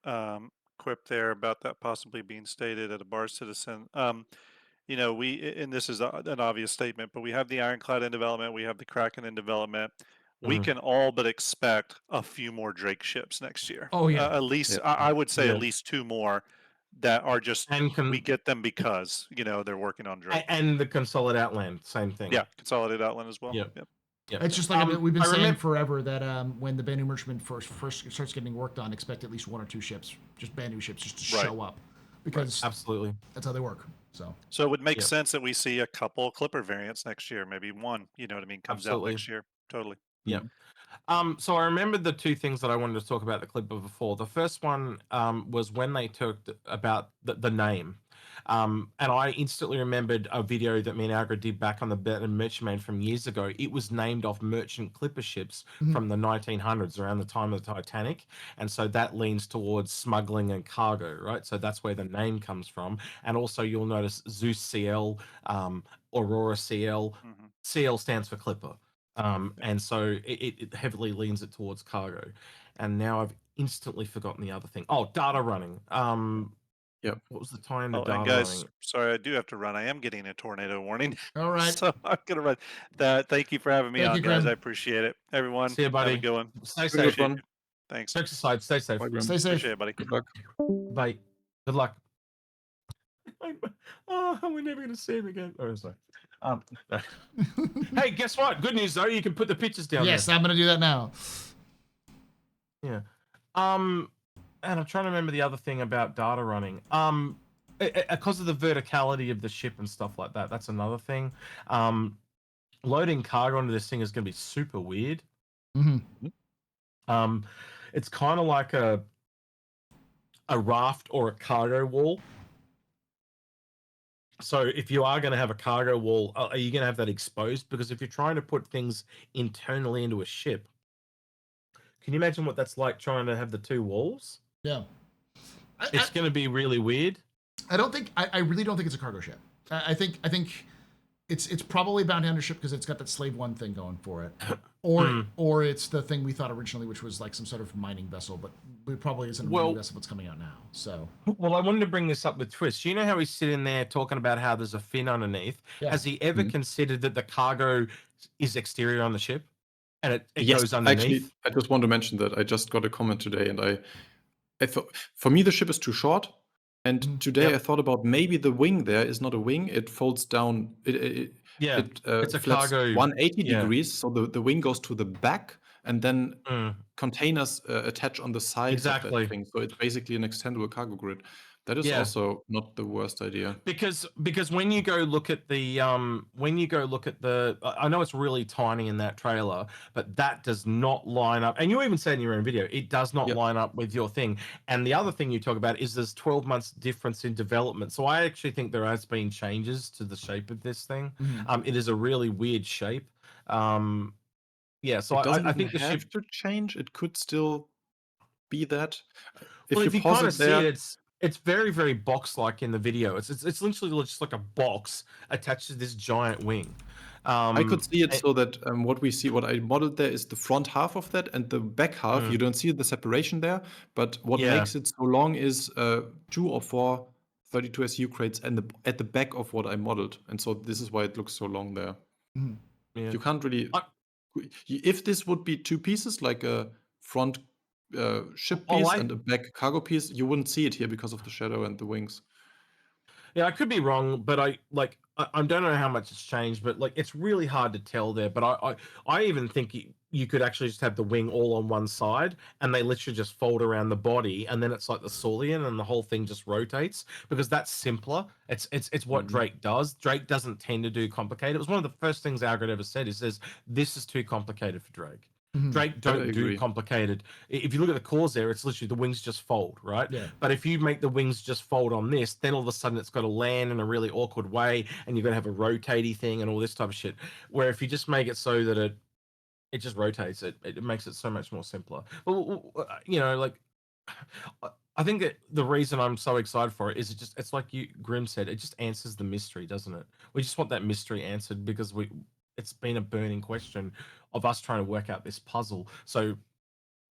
Speaker 3: quip there about that possibly being stated at a bar citizen. You know, and this is an obvious statement, but we have the Ironclad in development, we have the Kraken in development. We can all but expect a few more Drake ships next year.
Speaker 1: Oh yeah,
Speaker 3: at least I would say at least 2 more that are just we get them because they're working on Drake.
Speaker 2: And the Consolidate Outland, same thing.
Speaker 3: Yeah, Consolidate Outland as well.
Speaker 2: Yep.
Speaker 1: It's just like we've been saying forever that when the Banu Merchantman first starts getting worked on, expect at least 1 or 2 ships, just Banu ships, just to show up, because
Speaker 2: absolutely
Speaker 1: that's how they work.
Speaker 3: So it would make sense that we see a couple Clipper variants next year, maybe one. You know what I mean? Comes out next year. Totally.
Speaker 2: Yeah. So I remember the 2 things that I wanted to talk about the Clipper before. The first one was when they talked about the name. And I instantly remembered a video that me and Algra did back on the Merchantman from years ago. It was named off merchant clipper ships from the 1900s, around the time of the Titanic. And so that leans towards smuggling and cargo, right? So that's where the name comes from. And also you'll notice Zeus CL, Aurora CL. CL stands for clipper. And so it heavily leans it towards cargo. And now I've instantly forgotten the other thing. Oh, data running.
Speaker 4: Yep.
Speaker 2: What was the time?
Speaker 3: And guys, sorry, I do have to run. I am getting a tornado warning.
Speaker 1: All right.
Speaker 3: So I'm gonna run. Thank you for having me on, guys. I appreciate it. Everyone,
Speaker 2: see you, buddy.
Speaker 3: Have a good one.
Speaker 2: Stay safe.
Speaker 3: Thanks.
Speaker 2: Exercise. Stay safe.
Speaker 1: Stay safe.
Speaker 3: Appreciate it, buddy.
Speaker 4: Good luck.
Speaker 2: Bye. Good luck. We're never gonna see him again. Oh, sorry. Hey, guess what? Good news though. You can put the pictures down.
Speaker 1: Yes, I'm gonna do that now.
Speaker 2: Yeah. And I'm trying to remember the other thing about data running. Because of the verticality of the ship and stuff like that, that's another thing. Loading cargo onto this thing is going to be super weird. It's kind of like a raft or a cargo wall. So if you are going to have a cargo wall, are you going to have that exposed? Because if you're trying to put things internally into a ship, can you imagine what that's like trying to have the 2 walls?
Speaker 1: Yeah.
Speaker 2: It's going to be really weird.
Speaker 1: I really don't think it's a cargo ship. I think it's probably a bounty hunter ship because it's got that Slave One thing going for it, or it's the thing we thought originally, which was like some sort of mining vessel, but it probably isn't a mining vessel that's coming out now. So,
Speaker 2: well, I wanted to bring this up with Twist. You know how he's sitting there talking about how there's a fin underneath? Yeah. Has he ever considered that the cargo is exterior on the ship, and it goes underneath?
Speaker 4: Actually, I just want to mention that I just got a comment today, and I thought, for me, the ship is too short. And today I thought about maybe the wing there is not a wing; it folds down. It
Speaker 2: it's a
Speaker 4: flaps
Speaker 2: cargo.
Speaker 4: 180 degrees, so the wing goes to the back, and then
Speaker 2: Mm,
Speaker 4: containers attach on the sides of that
Speaker 2: exactly.
Speaker 4: thing. So it's basically an extendable cargo grid. That is
Speaker 2: Yeah.
Speaker 4: also not the worst idea.
Speaker 2: Because when you go look at the I know it's really tiny in that trailer, but that does not line up. And you even said in your own video, it does not
Speaker 4: Yep.
Speaker 2: line up with your thing. And the other thing you talk about is there's 12 months difference in development. So I actually think there has been changes to the shape of this thing. It is a really weird shape. Yeah, so
Speaker 4: It doesn't
Speaker 2: I
Speaker 4: even
Speaker 2: think the
Speaker 4: have
Speaker 2: ship.
Speaker 4: to change. It could still be that. If
Speaker 2: Well,
Speaker 4: you
Speaker 2: if you
Speaker 4: pause
Speaker 2: kind
Speaker 4: it
Speaker 2: of see
Speaker 4: there,
Speaker 2: it, it's very, very box-like in the video. It's literally just like a box attached to this giant wing.
Speaker 4: I could see it
Speaker 2: and-
Speaker 4: so that what I modeled there is the front half of that, and the back half, you don't see the separation there. But what
Speaker 2: Yeah.
Speaker 4: makes it so long is 2 or 4 32 SU crates at the back of what I modeled. And so this is why it looks so long there.
Speaker 2: Yeah.
Speaker 4: You can't really. If this would be 2 pieces, like a front ship piece and a back cargo piece, you wouldn't see it here because of the shadow and the wings.
Speaker 2: Yeah, I could be wrong, but I don't know how much it's changed, but like it's really hard to tell there. But I even think you could actually just have the wing all on one side, and they literally just fold around the body, and then it's like the Saulian, and the whole thing just rotates because that's simpler. It's what Drake does. Drake doesn't tend to do complicated. It was one of the first things Algrid ever said. He says this is too complicated for Drake. Drake don't do complicated. If you look at the cores there, it's literally the wings just fold, right?
Speaker 1: Yeah.
Speaker 2: But if you make the wings just fold on this, then all of a sudden it's got to land in a really awkward way, and you're going to have a rotating thing and all this type of shit. Where if you just make it so that it just rotates, it makes it so much more simpler. Well, you know, like I think that the reason I'm so excited for it is it's like Grim said, it just answers the mystery, doesn't it? We just want that mystery answered because it's been a burning question of us trying to work out this puzzle. So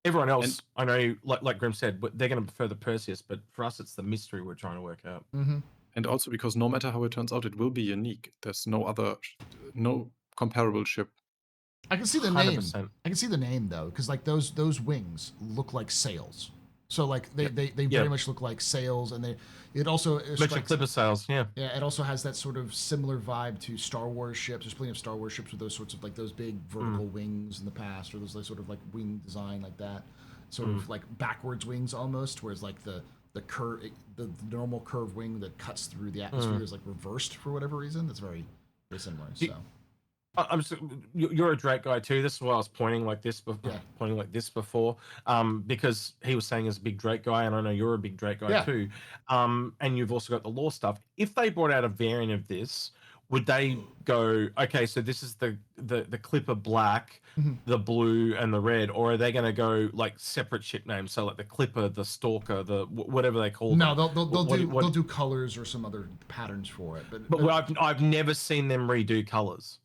Speaker 2: everyone else, I know, like Grim said, they're going to prefer the Perseus, but for us, it's the mystery we're trying to work out.
Speaker 4: And also because no matter how it turns out, it will be unique. There's no comparable ship.
Speaker 1: I can see the name.
Speaker 2: 100%.
Speaker 1: I can see the name though, because like those wings look like sails. So like they very much look like sails, and it also
Speaker 2: Looks like clipper sails, yeah.
Speaker 1: Yeah, it also has that sort of similar vibe to Star Wars ships. There's plenty of Star Wars ships with those sorts of like those big vertical wings in the past, or those like sort of like wing design like that, sort of like backwards wings almost, whereas like the normal curved wing that cuts through the atmosphere is like reversed for whatever reason. That's very very similar. So.
Speaker 2: You're a Drake guy too. This is why I was pointing like this before, because he was saying he's a big Drake guy, and I know you're a big Drake guy too. And you've also got the lore stuff. If they brought out a variant of this, would they go, okay, so this is the Clipper Black, the blue, and the red, or are they going to go like separate ship names? So like the Clipper, the Stalker, the whatever they call them.
Speaker 1: No, they'll do colors or some other patterns for it.
Speaker 2: But I've never seen them redo colors.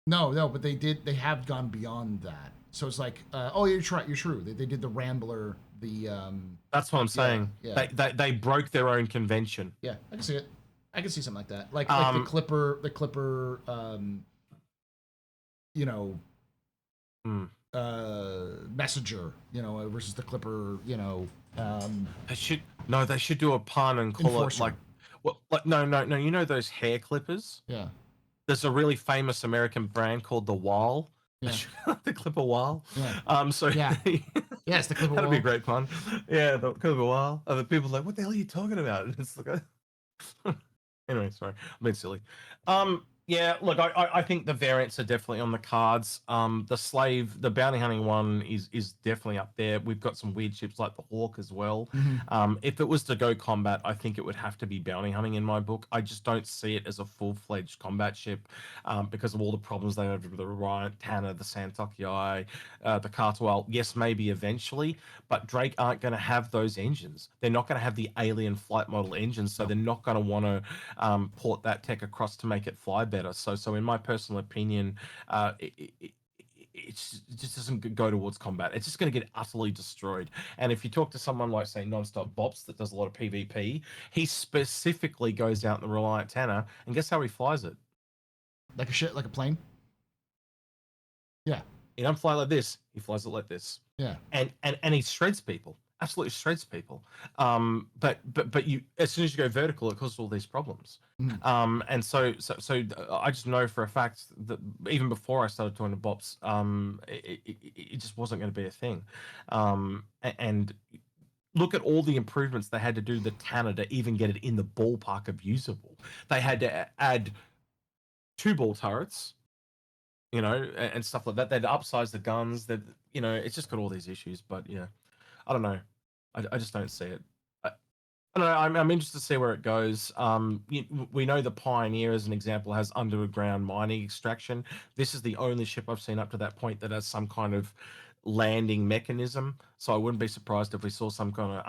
Speaker 1: No, but they have gone beyond that. So it's like, you're true. They did the Rambler,
Speaker 2: That's what I'm saying.
Speaker 1: Yeah.
Speaker 2: They broke their own convention.
Speaker 1: Yeah, I can see it. I can see something like that. Like the Clipper, Messenger, versus the Clipper,
Speaker 2: They should do a pun and call
Speaker 1: Enforcer.
Speaker 2: it like no. You know those hair clippers?
Speaker 1: Yeah.
Speaker 2: There's a really famous American brand called the Wall.
Speaker 1: Yeah.
Speaker 2: The Clipper Wall.
Speaker 1: Yeah.
Speaker 2: So
Speaker 1: yeah, it's the Clipper
Speaker 2: that'd
Speaker 1: Wall.
Speaker 2: be a great pun. Yeah, the Clipper Wall. And the people are like, what the hell are you talking about? And it's like, anyway, sorry, I'm being silly. Yeah, look, I think the variants are definitely on the cards. The bounty hunting one is definitely up there. We've got some weird ships like the Hawk as well. If it was to go combat, I think it would have to be bounty hunting in my book. I just don't see it as a full-fledged combat ship because of all the problems they have with the Orion, Tanner, the Santoki, the Cartwell. Yes, maybe eventually, but Drake aren't going to have those engines. They're not going to have the alien flight model engines, so they're not going to want to port that tech across to make it fly better. So in my personal opinion, it just doesn't go towards combat. It's just going to get utterly destroyed. And if you talk to someone like, say, Nonstop Bops that does a lot of PvP, he specifically goes out in the Reliant Tanner, and guess how he flies it?
Speaker 1: Like a plane? Yeah.
Speaker 2: He don't fly like this. He flies it like this.
Speaker 1: Yeah.
Speaker 2: And he shreds people. absolutely shreds people. But you, as soon as you go vertical, it causes all these problems. And so I just know for a fact that even before I started talking to bops, it just wasn't going to be a thing. And look at all the improvements they had to do the Tanner to even get it in the ballpark of usable. They had to add 2 ball turrets, you know, and stuff like that. They'd upsize the guns. That, you know, it's just got all these issues. But yeah, I don't know. I just don't see it. I don't know. I'm interested to see where it goes. We know the Pioneer, as an example, has underground mining extraction. This is the only ship I've seen up to that point that has some kind of landing mechanism. So I wouldn't be surprised if we saw some kind of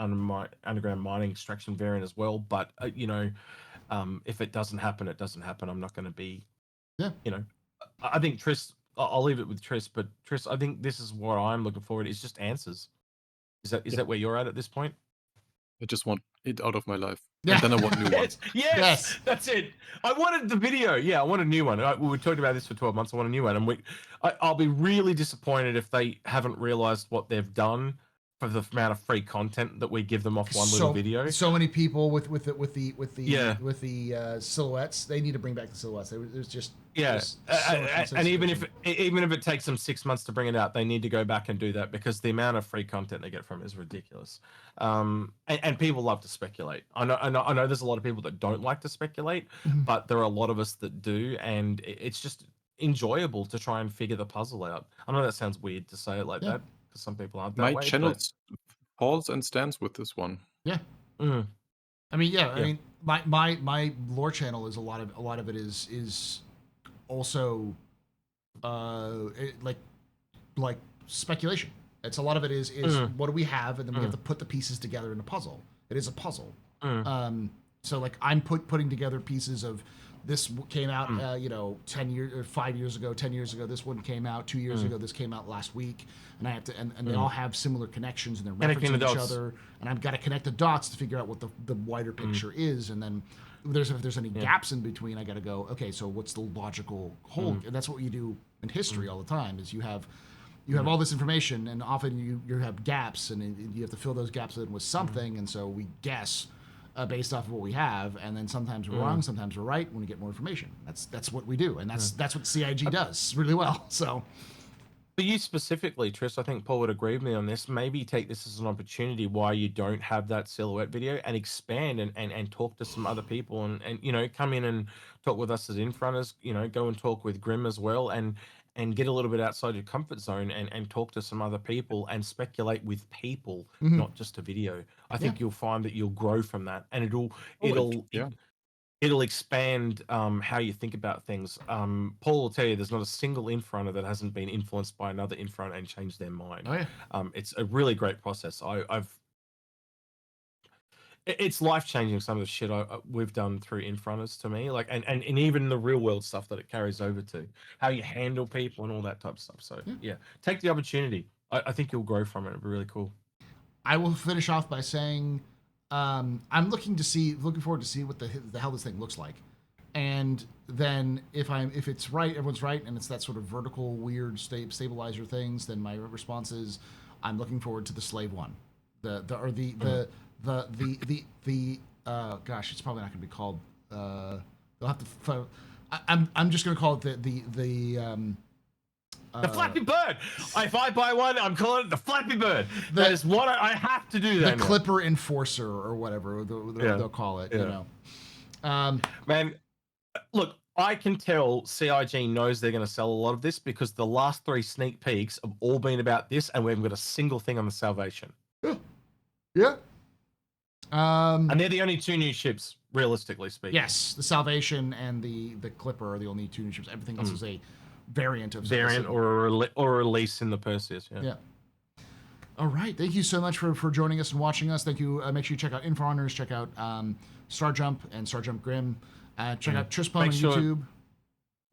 Speaker 2: underground mining extraction variant as well. But you know, if it doesn't happen, it doesn't happen. I'm not going to be, you know. I think Triss. I'll leave it with Triss. But Triss, I think this is what I'm looking forward to. Is just answers. Is that where you're at this point?
Speaker 4: I just want it out of my life. And then I want new ones.
Speaker 2: Yes, that's it. I wanted the video. Yeah, I want a new one. We talked about this for 12 months. I want a new one. And I'll be really disappointed if they haven't realized what they've done for the amount of free content that we give them off one little video.
Speaker 1: So many people with the silhouettes. They need to bring back the silhouettes. There's just
Speaker 2: and even if it takes them 6 months to bring it out, they need to go back and do that, because the amount of free content they get from it is ridiculous. And people love to speculate. I know there's a lot of people that don't like to speculate, but there are a lot of us that do, and it's just enjoyable to try and figure the puzzle out. I know that sounds weird to say it like that, because some people aren't that way.
Speaker 4: My channel falls and stands with this one.
Speaker 1: Yeah. I mean, I mean, my lore channel is a lot of it is also like speculation. It's a lot of it is what do we have, and then we have to put the pieces together in a puzzle. It is a puzzle. So like I'm putting together pieces of this came out, 10 years or 5 years ago, 10 years ago. This one came out 2 years ago. This came out last week, and I have to, and they all have similar connections, and they're referencing each other. And I've got to connect the dots to figure out what the wider picture is, and then if there's any gaps in between, I got to go, okay, so what's the logical whole? And that's what you do in history all the time. Is you have all this information, and often you have gaps, and you have to fill those gaps in with something, and so we guess. Based off of what we have, and then sometimes we're wrong, sometimes we're right when we get more information. That's what we do, and that's what CIG does really well. So,
Speaker 2: for you specifically, Triss, I think Paul would agree with me on this. Maybe take this as an opportunity why you don't have that silhouette video, and expand and talk to some other people, and come in and talk with us as infronters. Go and talk with Grim as well, and get a little bit outside your comfort zone, and talk to some other people and speculate with people, not just a video. I think you'll find that you'll grow from that, and it'll expand how you think about things. Paul will tell you there's not a single infronter that hasn't been influenced by another infronter and changed their mind. It's a really great process. It's life-changing, some of the shit we've done through infronters to me, like and even the real world stuff that it carries over to how you handle people and all that type of stuff. So take the opportunity. I think you'll grow from it. It'll be really cool.
Speaker 1: I will finish off by saying I'm looking forward to see what the hell this thing looks like, and then if it's right, everyone's right, and it's that sort of vertical weird stabilizer things, then my response is I'm looking forward to the Slave One, gosh, it's probably not going to be called. They'll have to. I'm just going to call it the
Speaker 2: Flappy Bird. If I buy one, I'm calling it the Flappy Bird. That is what I have to do.
Speaker 1: The Clipper Enforcer or whatever they'll call it.
Speaker 2: Man, look, I can tell CIG knows they're going to sell a lot of this, because the last 3 sneak peeks have all been about this, and we haven't got a single thing on the Salvation.
Speaker 1: Yeah.
Speaker 2: And they're the only 2 new ships, realistically speaking.
Speaker 1: Yes, the Salvation and the Clipper are the only 2 new ships. Everything else is a variant of
Speaker 2: or a release in the Perseus. Yeah.
Speaker 1: All right. Thank you so much for joining us and watching us. Thank you. Make sure you check out Infrunners, check out Star Jump and Star Jump Grim. Check out Trispone on YouTube.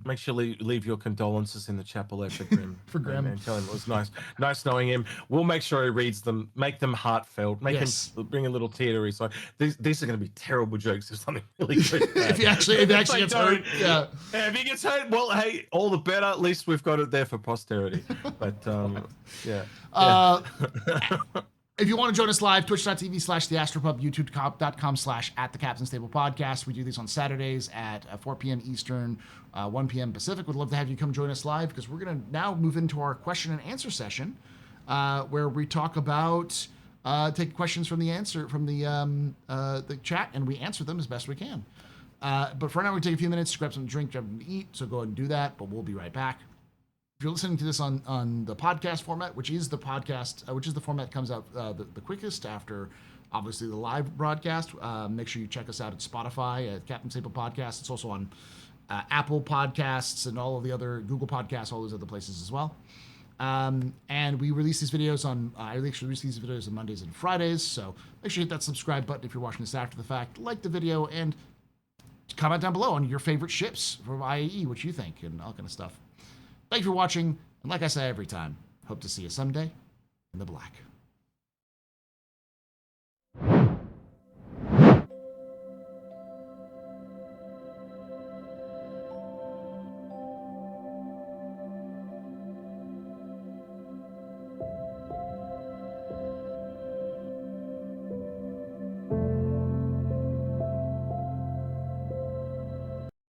Speaker 2: Make sure leave your condolences in the chapel there for Grim.
Speaker 1: For Grim.
Speaker 2: And tell him it was nice knowing him. We'll make sure he reads them, make them heartfelt, make him bring a little tear to his eye. These are going to be terrible jokes if something really goes bad.
Speaker 1: if he actually gets hurt. Yeah.
Speaker 2: If he gets hurt, well, hey, all the better. At least we've got it there for posterity. But
Speaker 1: If you want to join us live, twitch.tv/theastropub, youtube.com/@thecaptainstable podcast. We do these on Saturdays at 4 p.m. Eastern, 1 p.m. Pacific. We'd love to have you come join us live because we're going to now move into our question and answer session where we talk about take questions from the chat and we answer them as best we can. But for now, we take a few minutes to grab something to drink, grab something to eat. So go ahead and do that, but we'll be right back. If you're listening to this on the podcast format, which is the format that comes out the quickest after, obviously, the live broadcast, make sure you check us out at Spotify, at Captain Stable Podcast. It's also on Apple Podcasts and all of the other Google Podcasts, all those other places as well. And we release these videos I actually release these videos on Mondays and Fridays. So make sure you hit that subscribe button if you're watching this after the fact. Like the video and comment down below on your favorite ships from IAE, what you think, and all kind of stuff. Thank you for watching, and like I say every time, hope to see you someday in the black.